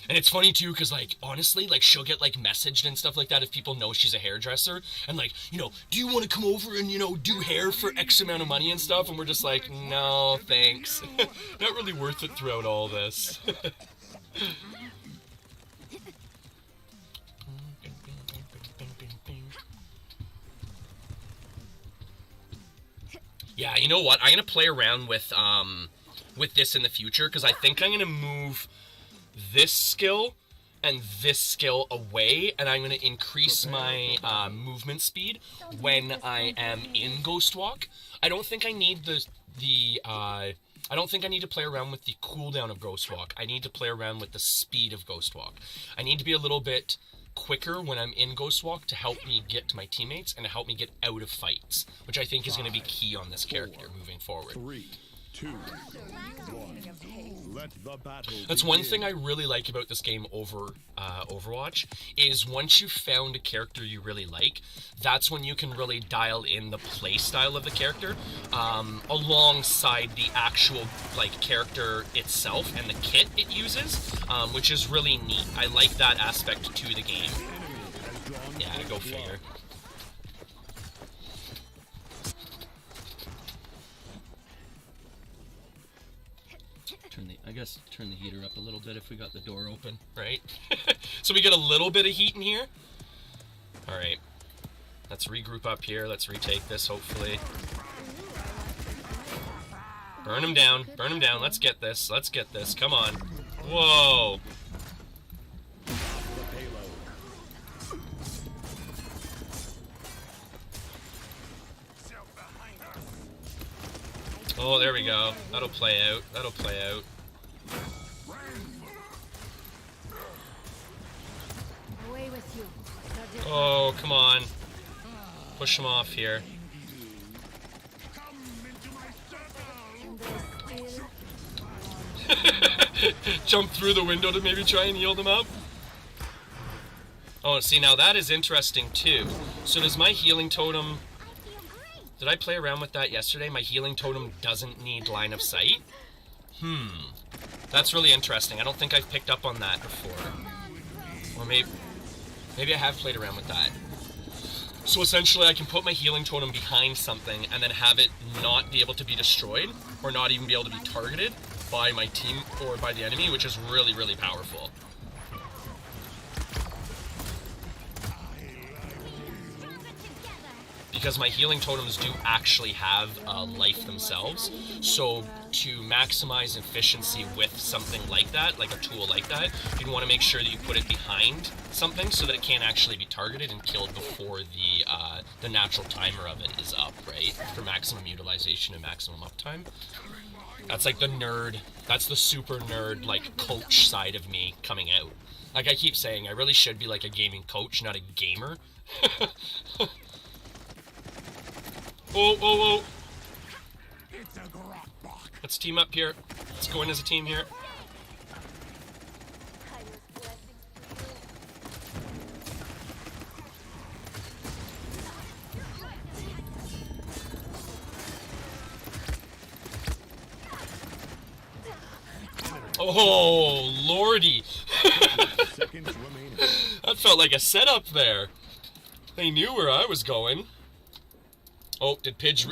And it's funny too, because, like, honestly, like, she'll get, like, messaged and stuff like that if people know she's a hairdresser, and, like, you know, do you want to come over and, you know, do hair for X amount of money and stuff? And we're just like, no, thanks. Not really worth it throughout all this. Yeah, you know what? I'm gonna play around with this in the future, because I think I'm gonna move this skill and this skill away, and I'm going to increase my movement speed when I am in Ghost Walk. I don't think I need I don't think I need to play around with the cooldown of Ghost Walk. I need to play around with the speed of Ghost Walk. I need to be a little bit quicker when I'm in Ghost Walk to help me get to my teammates and to help me get out of fights, which I think is going to be key on this character moving forward. 3, 2, 1. Let the battle That's one begin. thing I really like about this game over Overwatch, is once you've found a character you really like, that's when you can really dial in the play style of the character, alongside the actual, like, character itself and the kit it uses, which is really neat. I like that aspect to the game. Yeah, go figure. I guess turn the heater up a little bit if we got the door open, right? So we get a little bit of heat in here. All right, let's regroup up here. Let's retake this, hopefully. Burn him down, burn him down. Let's get this, let's get this. Come on. Whoa. Oh, there we go. That'll play out. That'll play out. Away with you. Oh, come on. Push him off here. Jump through the window to maybe try and heal them up. Oh, see, now that is interesting too. So does my healing totem... Did I play around with that yesterday? My healing totem doesn't need line of sight? That's really interesting. I don't think I've picked up on that before. Or maybe I have played around with that. So essentially I can put my healing totem behind something and then have it not be able to be destroyed, or not even be able to be targeted by my team or by the enemy, which is really, really powerful. Because my healing totems do actually have life themselves, so to maximize efficiency with something like that, like a tool like that, you'd want to make sure that you put it behind something so that it can't actually be targeted and killed before the natural timer of it is up, right? For maximum utilization and maximum uptime. That's like the nerd, that's the super nerd, like, coach side of me coming out. Like I keep saying, I really should be like a gaming coach, not a gamer. Oh. Let's team up here. Let's go in as a team here. Oh, lordy. That felt like a setup there. They knew where I was going. Oh, did Pidge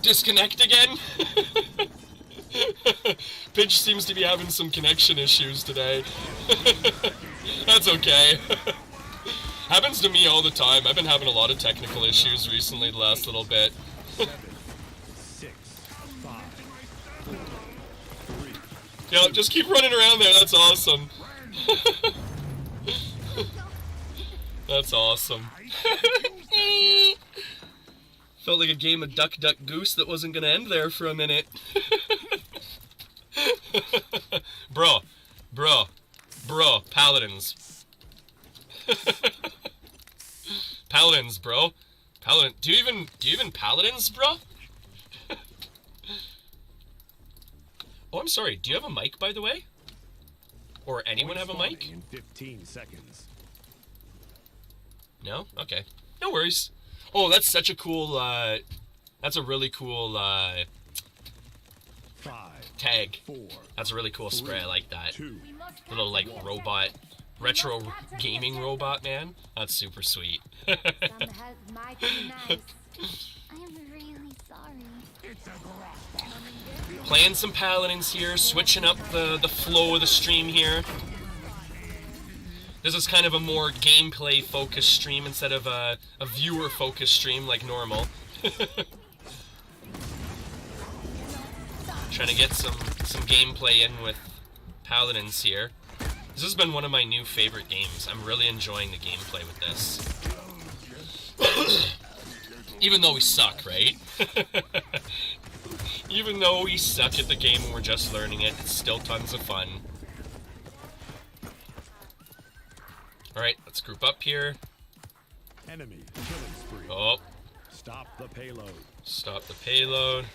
disconnect again? Pidge seems to be having some connection issues today. That's okay. Happens to me all the time. I've been having a lot of technical issues recently the last little bit. 7, 6, 5, 4, 3. Yeah, just keep running around there. That's awesome. That's awesome. Felt like a game of Duck, Duck, Goose that wasn't gonna end there for a minute. Bro, Paladins. Paladins, bro. Do you even Paladins, bro? Oh, I'm sorry. Do you have a mic, by the way? Or anyone have a mic? In 15 seconds. No? Okay. No worries. Oh, that's such a cool, that's a really cool, 5, tag. 4. That's a really cool spray. I like that. 2. Little, like, robot, retro gaming robot, man. That's super sweet. Some help might be nice. I am really sorry. Playing some Paladins here, switching up the flow of the stream here. This is kind of a more gameplay-focused stream instead of a viewer-focused stream like normal. Trying to get some gameplay in with Paladins here. This has been one of my new favorite games. I'm really enjoying the gameplay with this. Even though we suck, right? Even though we suck at the game and we're just learning it, it's still tons of fun. Alright, let's group up here. Enemy killing spree. Oh. Stop the payload. Stop the payload.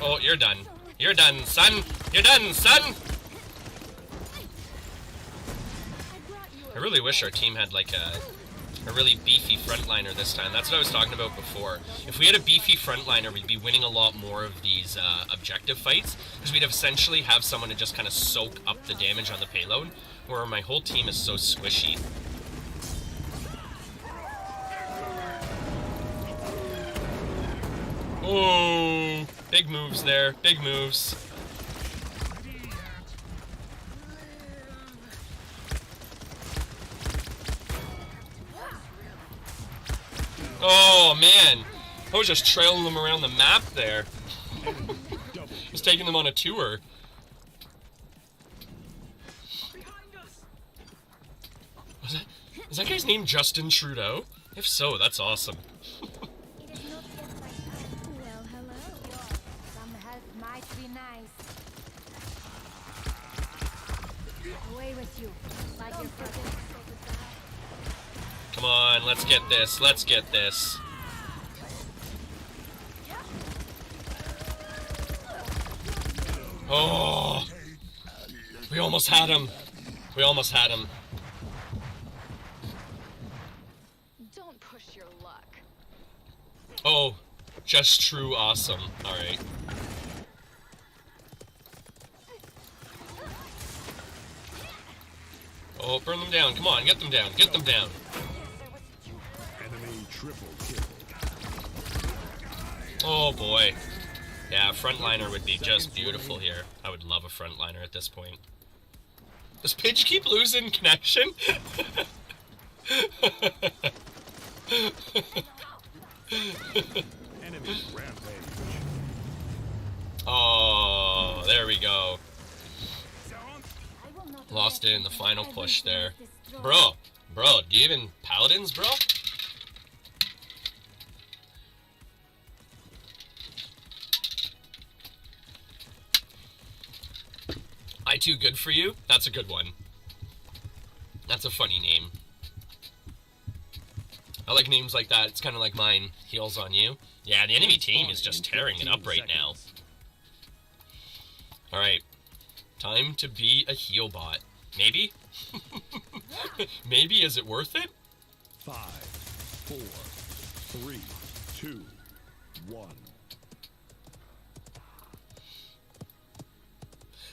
Oh, you're done. You're done, son! You're done, son! I really wish our team had like a really beefy frontliner this time. That's what I was talking about before. If we had a beefy frontliner, we'd be winning a lot more of these objective fights, because we'd essentially have someone to just kind of soak up the damage on the payload, where my whole team is so squishy. Oh, big moves there, big moves. Oh man, I was just trailing them around the map there. Just taking them on a tour. Is that guy's name Justin Trudeau? If so, that's awesome. It is not yet my time. Well, hello. Some help might be nice. Away with you. Like your brother. Come on, let's get this. Let's get this. Oh, we almost had him. We almost had him. Don't push your luck. Oh, just true awesome. Alright. Oh, burn them down. Come on, get them down. Get them down. Enemy triple kill. Oh boy. Yeah, a frontliner would be just beautiful here. I would love a frontliner at this point. Does Pidge keep losing connection? Enemy rampage. Oh, there we go. I will not Lost let it in the final push there. destroy. Bro, do you even paladins, bro? I too good for you? That's a good one. That's a funny name. I like names like that. It's kind of like mine. Heals on you. Yeah, the enemy team is just tearing it up right now. Alright. Time to be a heal bot. Maybe? Maybe, is it worth it? 5, 4, 3, 2, 1.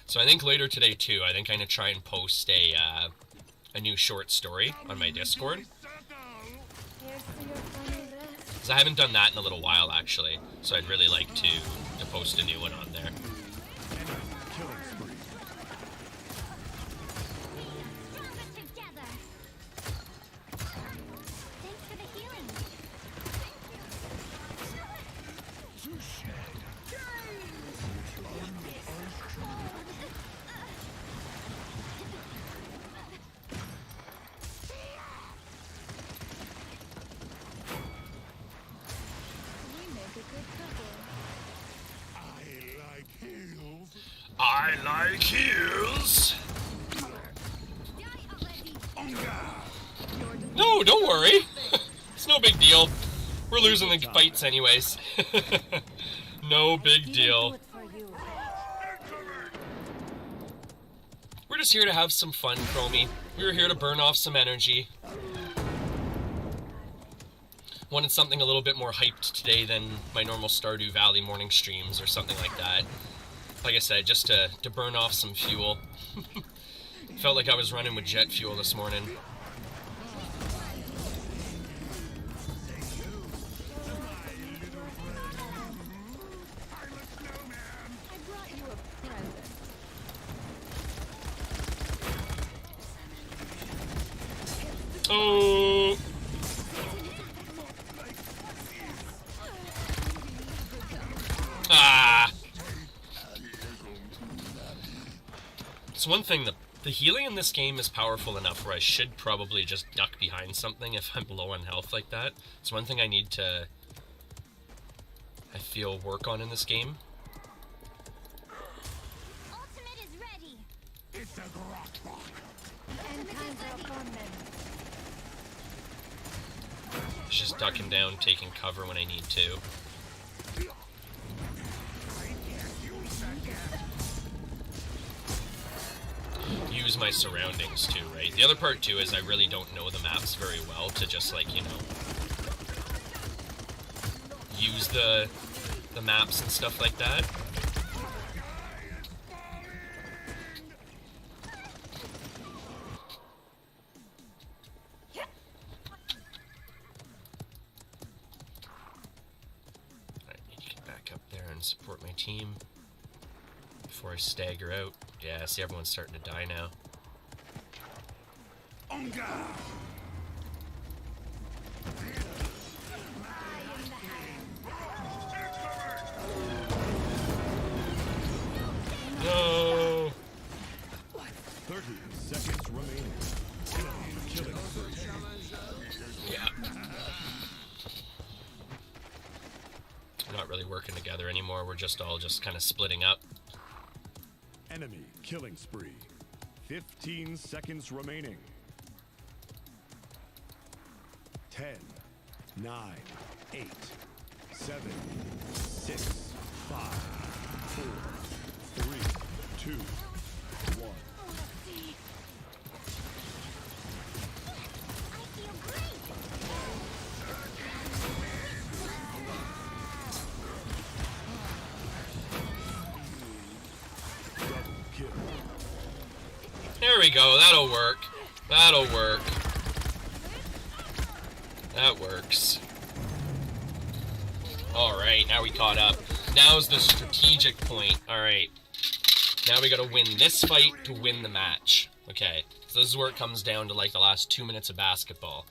So I think later today too, I think I'm gonna try and post a new short story on my Discord. Here's to your funny rest. Because I haven't done that in a little while actually, so I'd really like to post a new one on there. Killing spree. Stronger together. Thanks for the healing. We make a good couple. I like heels. I like heels! No, don't worry! It's no big deal. We're losing the fights anyways. No big deal. Good for you. We're just here to have some fun, Chromie. We were here to burn off some energy. Wanted something a little bit more hyped today than my normal Stardew Valley morning streams or something like that. Like I said, just to burn off some fuel. Felt like I was running with jet fuel this morning. I brought you a present. Oh! Ah! It's one thing, the healing in this game is powerful enough where I should probably just duck behind something if I'm low on health like that. It's one thing I need to, I feel, work on in this game. Ultimate is ready. It's a grok bot. And times are upon them. It's just ducking down, taking cover when I need to. Use my surroundings too, right? The other part too is I really don't know the maps very well to just like, you know, use the maps and stuff like that. Alright, need to get back up there and support my team before I stagger out. Yeah, see, everyone's starting to die now. Onga! No! 30 seconds remaining. Enemy killing spree. working together anymore. We're just all just kind of splitting up. Enemy killing spree. 15 seconds remaining. 10, 9, 8, 7, 6, 5, 4, 3, 2, 1. There we go. That'll work. That'll work. That works. Alright, now we caught up. Now's the strategic point. Alright. Now we gotta win this fight to win the match. Okay. So this is where it comes down to like the last 2 minutes of basketball.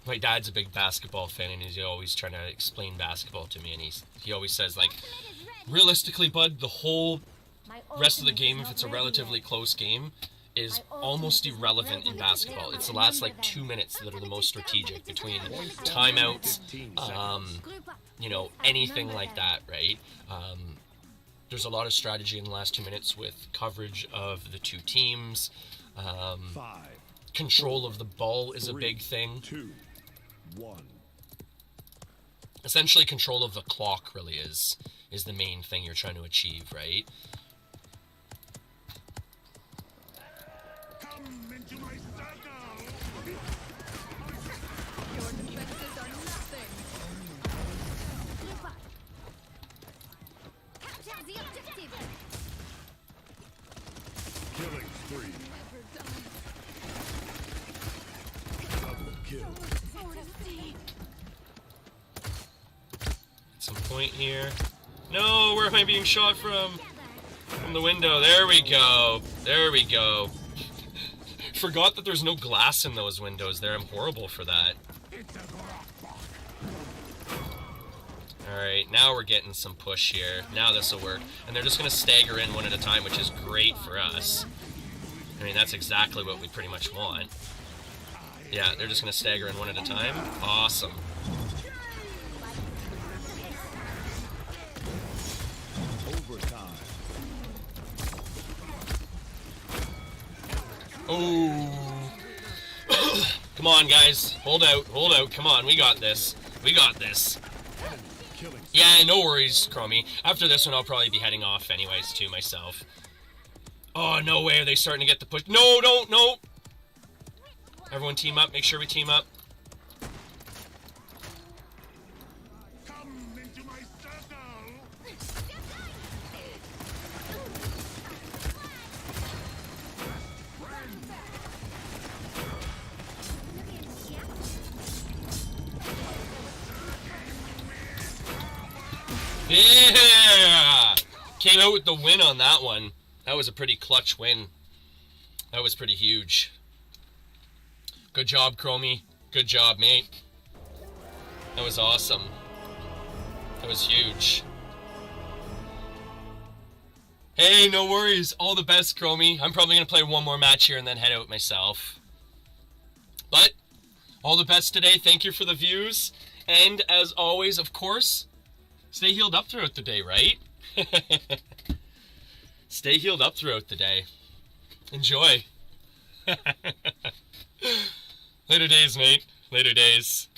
My dad's a big basketball fan and he's always trying to explain basketball to me, and he always says, like, realistically, bud, the whole rest of the game, if it's a relatively close game, is almost irrelevant in basketball. It's the last like 2 minutes that are the most strategic, between timeouts, you know, anything like that, right? There's a lot of strategy in the last 2 minutes with coverage of the two teams. Control of the ball is a big thing. 2, 1. Essentially, control of the clock really is the main thing you're trying to achieve, right? Come into my circle. Your defenses are nothing. Capture the objective. Killing spree. Never done. Double kill. At some point here. No, where am I being shot from? From the window. There we go. There we go. Forgot that there's no glass in those windows there. I'm horrible for that. Alright, now we're getting some push here. Now this will work. And they're just going to stagger in one at a time, which is great for us. I mean, that's exactly what we pretty much want. Yeah, they're just going to stagger in one at a time. Awesome. Overtime. Oh. Come on, guys. Hold out. Hold out. Come on. We got this. We got this. Killing Yeah, no worries, Chromie. After this one, I'll probably be heading off anyways, too, myself. Oh, no way. Are they starting to get the push? No, don't, no. Everyone team up. Make sure we team up. Come into my circle. Yeah! Came out with the win on that one. That was a pretty clutch win. That was pretty huge. Good job, Chromie. Good job, mate. That was awesome. That was huge. Hey, no worries. All the best, Chromie. I'm probably going to play one more match here and then head out myself. But, all the best today. Thank you for the views. And, as always, of course, stay healed up throughout the day, right? Stay healed up throughout the day. Enjoy. Later days, mate. Later days.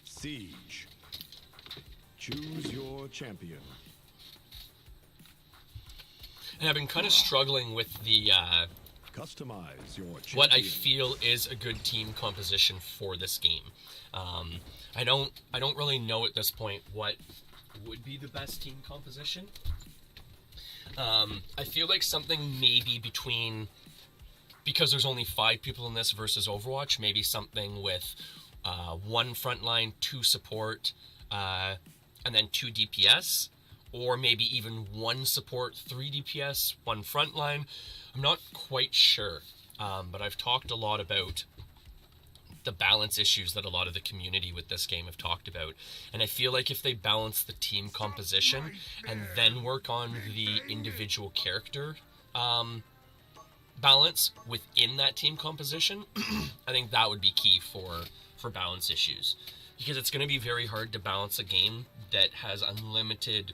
Siege. Choose your champion. And I've been kind of struggling with the Customize your champion. what I feel is a good team composition for this game. I don't really know at this point what would be the best team composition. I feel like something maybe between because there's only 5 people in this versus Overwatch, maybe something with 1 frontline, 2 support, and then 2 DPS, or maybe even 1 support, 3 DPS, 1 frontline. I'm not quite sure, but I've talked a lot about the balance issues that a lot of the community with this game have talked about, and I feel like if they balance the team composition and then work on the individual character balance within that team composition, I think that would be key for balance issues, because it's going to be very hard to balance a game that has unlimited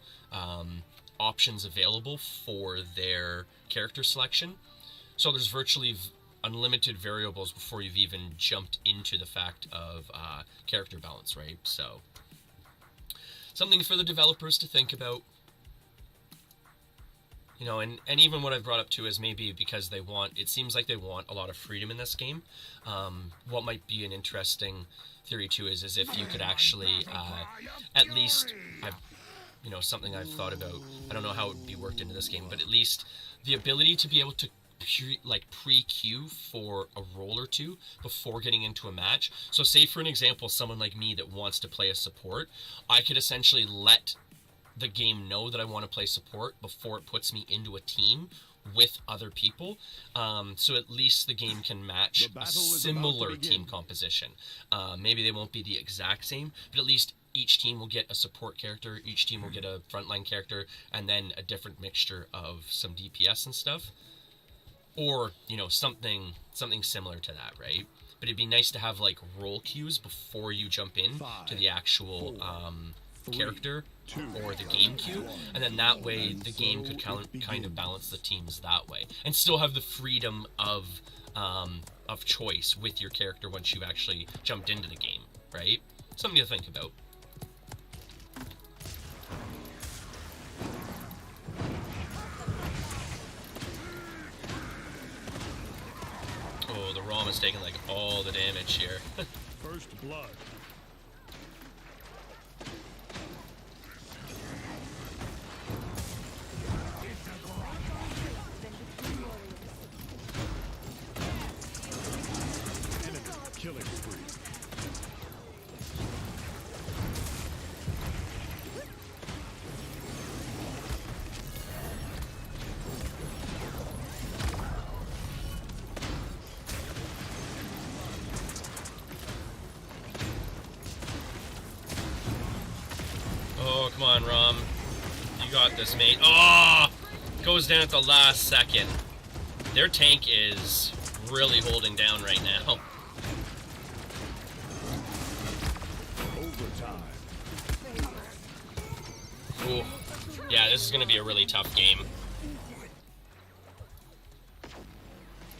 options available for their character selection. So there's virtually unlimited variables before you've even jumped into the fact of character balance, right? So something for the developers to think about. You know, and even what I've brought up too is maybe because it seems like they want a lot of freedom in this game. What might be an interesting theory too is if you could actually, at least, something I've thought about, I don't know how it would be worked into this game, but at least the ability to be able to pre-queue for a role or two before getting into a match. So say for an example, someone like me that wants to play a support, I could essentially let the game know that I want to play support before it puts me into a team with other people, so at least the game can match a similar team composition. Maybe they won't be the exact same, but at least each team will get a support character, each team will get a frontline character, and then a different mixture of some DPS and stuff. Or, something similar to that, right? But it'd be nice to have, like, role queues before you jump in to the actual character or the game queue, and then that way the game could kind of balance the teams that way, and still have the freedom of choice with your character once you've actually jumped into the game, right? Something to think about. Oh, the ROM is taking like all the damage here. First blood. Enemy killing spree. Oh, come on, Rom. You got this, mate. Oh! Goes down at the last second. Their tank is really holding down right now. Overtime. Ooh. Yeah, this is going to be a really tough game.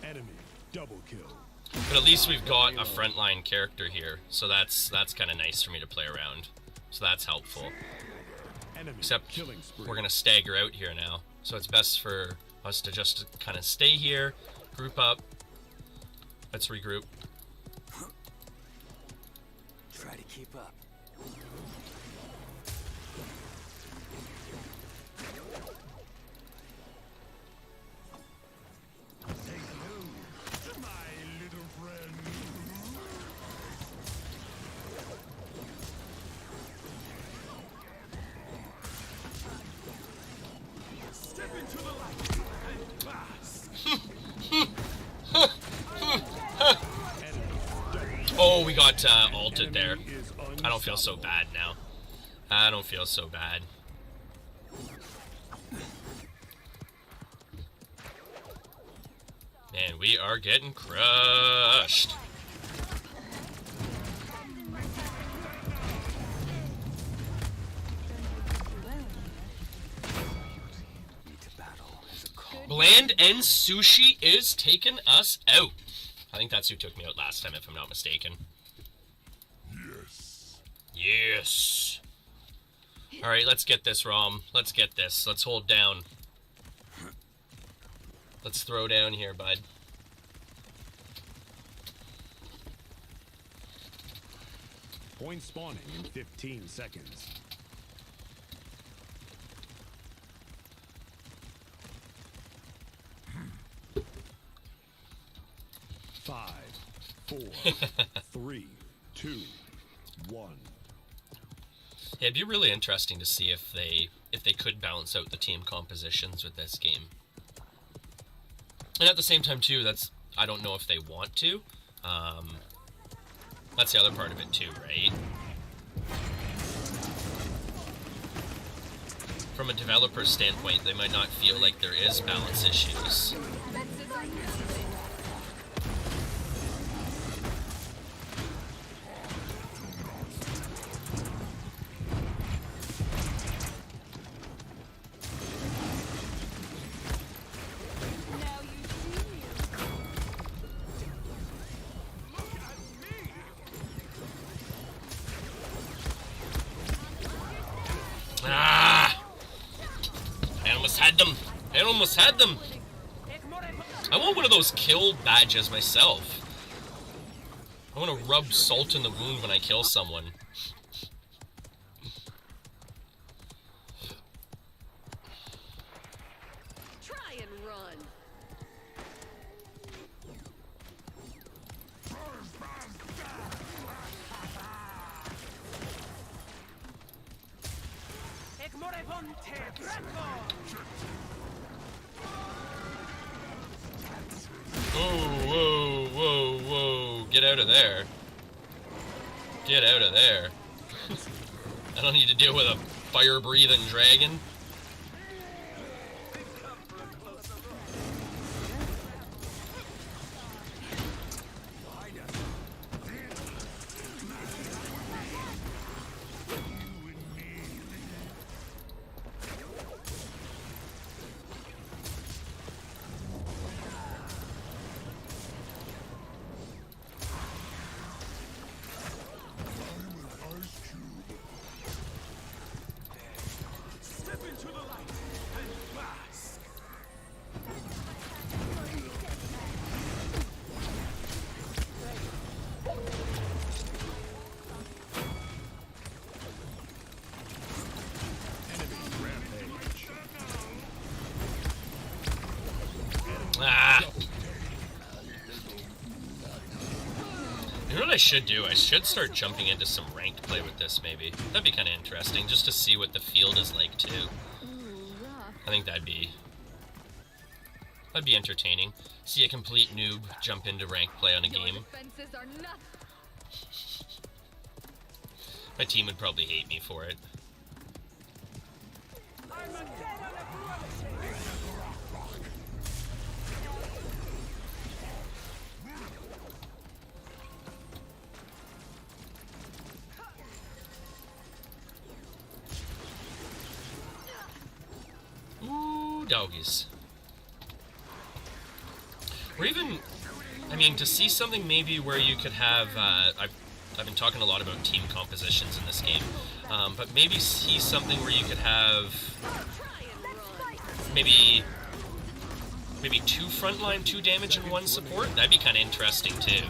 Enemy double kill. But at least we've got a frontline character here, so that's kind of nice for me to play around. So that's helpful. Enemy Except killing spree. we're going to stagger out here now. So it's best for us to just kind of stay here, group up. Let's regroup. Try to keep up. Take those, my little friend. Step into the light and pass. Oh, we got ulted there. I don't feel so bad now. I don't feel so bad. Man, we are getting crushed. Bland and Sushi is taking us out. I think that's who took me out last time, if I'm not mistaken. Yes. Yes. Alright, let's get this, Rom. Let's get this. Let's hold down. Let's throw down here, bud. Point spawning in 15 seconds. 5, 4, 3, 2, 1. Yeah, it'd be really interesting to see if they could balance out the team compositions with this game. And at the same time too, I don't know if they want to. That's the other part of it too, right? From a developer standpoint, they might not feel like there is balance issues. Ah! I almost had them. I almost had them. I want one of those kill badges myself. I want to rub salt in the wound when I kill someone. Try and run. Whoa, whoa, whoa, whoa. Get out of there. Get out of there. I don't need to deal with a fire-breathing dragon. Ah! You know what I should do? I should start jumping into some ranked play with this, maybe. That'd be kind of interesting, just to see what the field is like, too. I think that'd be entertaining. See a complete noob jump into ranked play on a game. My team would probably hate me for it. Ooh, doggies. Or even, I mean, to see something maybe where you could have, I've been talking a lot about team compositions in this game, but maybe see something where you could have maybe 2 frontline, 2 damage, and 1 support. That'd be kind of interesting too.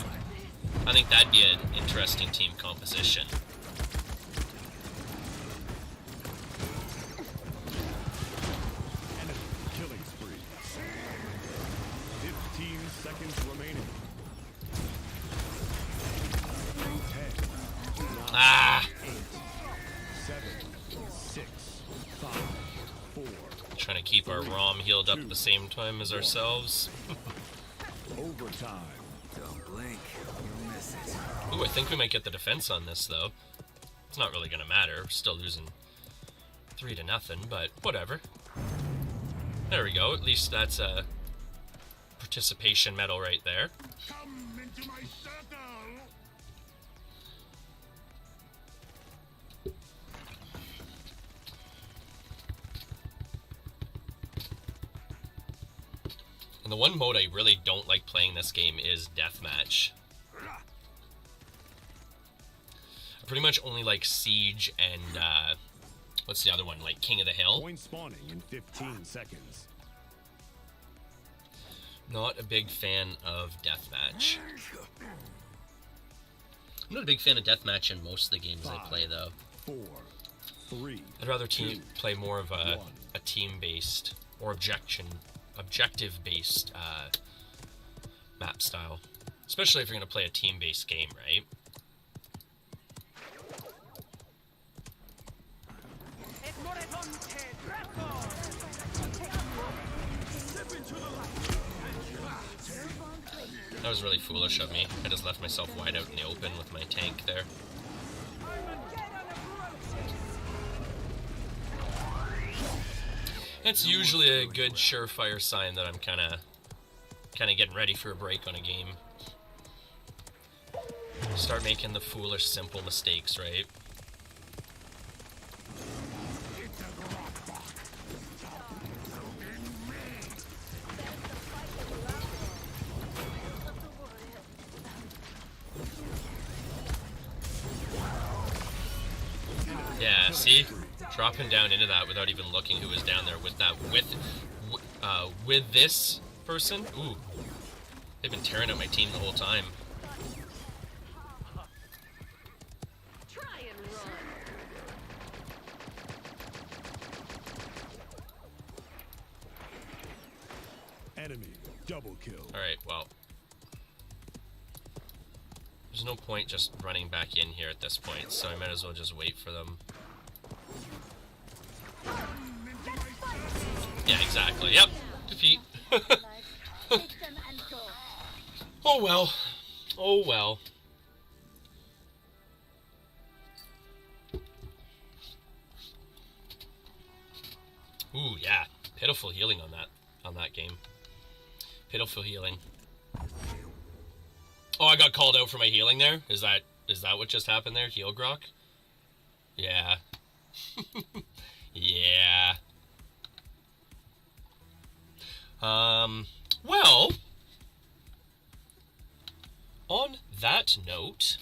I think that'd be an interesting team composition. Enemy killing spree. 15 seconds remaining. 10, 9, Ah! 8, 7, 6, 5, 4. Trying to keep our ROM healed up at the same time as ourselves. Overtime. Don't blink, you'll miss it. Ooh, I think we might get the defense on this, though. It's not really gonna matter. We're still losing 3-0, but whatever. There we go. At least that's a participation medal right there. Come into my circle. And the one mode I really don't like playing this game is Deathmatch. I pretty much only like Siege and, what's the other one? Like King of the Hill? Point spawning in 15 seconds. Not a big fan of Deathmatch. I'm not a big fan of Deathmatch in most of the games I play, though. 4, 3. I'd rather play more of a 1. team-based or objective-based map style. Especially if you're going to play a team-based game, right? That was really foolish of me. I just left myself wide out in the open with my tank there. That's usually a good surefire sign that I'm kind of getting ready for a break on a game. Start making the foolish, simple mistakes, right? Yeah, see? Dropping down into that without even looking who was down there with that, with this person? Ooh. They've been tearing at my team the whole time. Enemy double kill. Alright, well. There's no point just running back in here at this point, so I might as well just wait for them. Yeah, exactly. Yep. Defeat. Oh well. Oh well. Ooh, yeah. Pitiful healing on that game. Pitiful healing. Oh, I got called out for my healing there? Is that what just happened there? Heal grok? Yeah. Yeah. Well, on that note,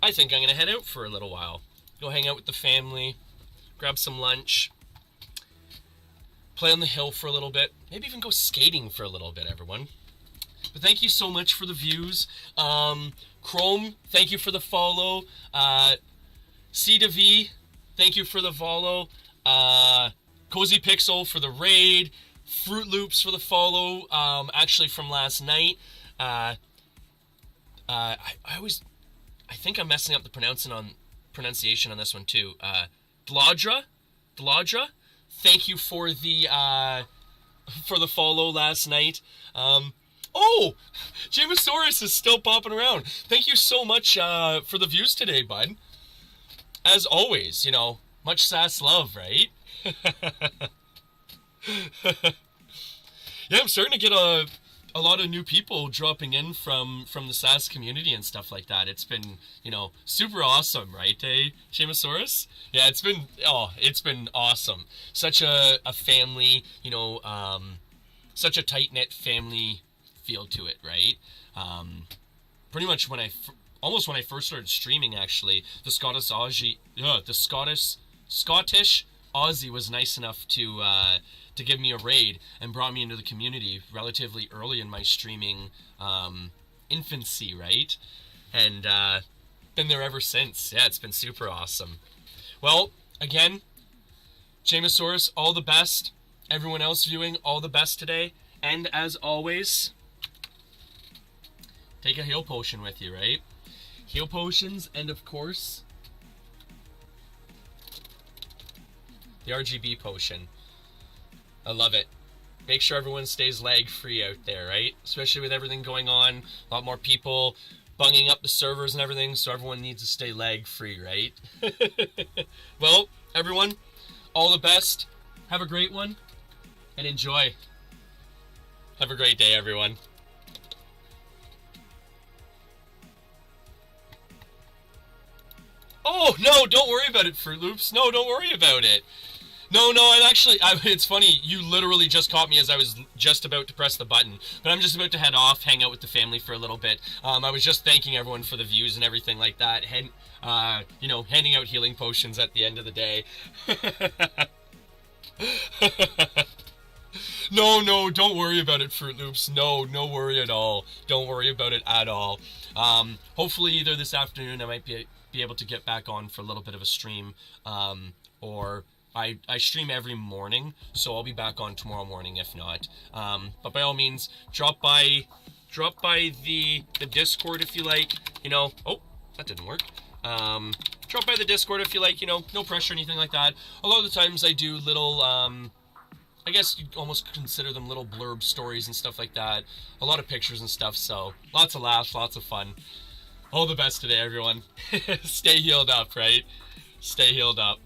I think I'm gonna head out for a little while. Go hang out with the family, grab some lunch, play on the hill for a little bit, maybe even go skating for a little bit, everyone. But thank you so much for the views. Chrome, thank you for the follow. C to V, thank you for the follow. Cozy Pixel for the raid. Fruit Loops for the follow. Actually from last night. I think I'm messing up the pronunciation on this one too. Dladra, thank you for the follow last night. Oh, Jamosaurus is still popping around. Thank you so much for the views today, bud. As always, you know, much sass love, right? Yeah, I'm starting to get a lot of new people dropping in from the SAS community and stuff like that. It's been, you know, super awesome, right, Jamosaurus? Yeah, it's been awesome. Such a family, you know, such a tight-knit family feel to it, right? Pretty much almost when I first started streaming, actually, the Scottish Aussie was nice enough to give me a raid and brought me into the community relatively early in my streaming infancy, right? And been there ever since. Yeah, it's been super awesome. Well, again, Jamosaurus, all the best. Everyone else viewing, all the best today. And as always, take a heal potion with you, right? Heal potions, and of course, the RGB potion. I love it. Make sure everyone stays lag-free out there, right? Especially with everything going on, a lot more people bunging up the servers and everything, so everyone needs to stay lag-free, right? Well, everyone, all the best. Have a great one, and enjoy. Have a great day, everyone. Oh, no, don't worry about it, Fruit Loops. No, don't worry about it. No, it's funny, you literally just caught me as I was just about to press the button, but I'm just about to head off, hang out with the family for a little bit. I was just thanking everyone for the views and everything like that, you know, handing out healing potions at the end of the day. No, don't worry about it, Fruit Loops. No worry at all. Don't worry about it at all. Hopefully either this afternoon I might be able to get back on for a little bit of a stream, or I stream every morning, so I'll be back on tomorrow morning if not. But by all means, drop by the Discord if you like, you know. Oh, that didn't work. Drop by the Discord if you like, you know, no pressure or anything like that. A lot of the times I do little, I guess you'd almost consider them little blurb stories and stuff like that. A lot of pictures and stuff, so lots of laughs, lots of fun. All the best today, everyone. Stay healed up, right? Stay healed up.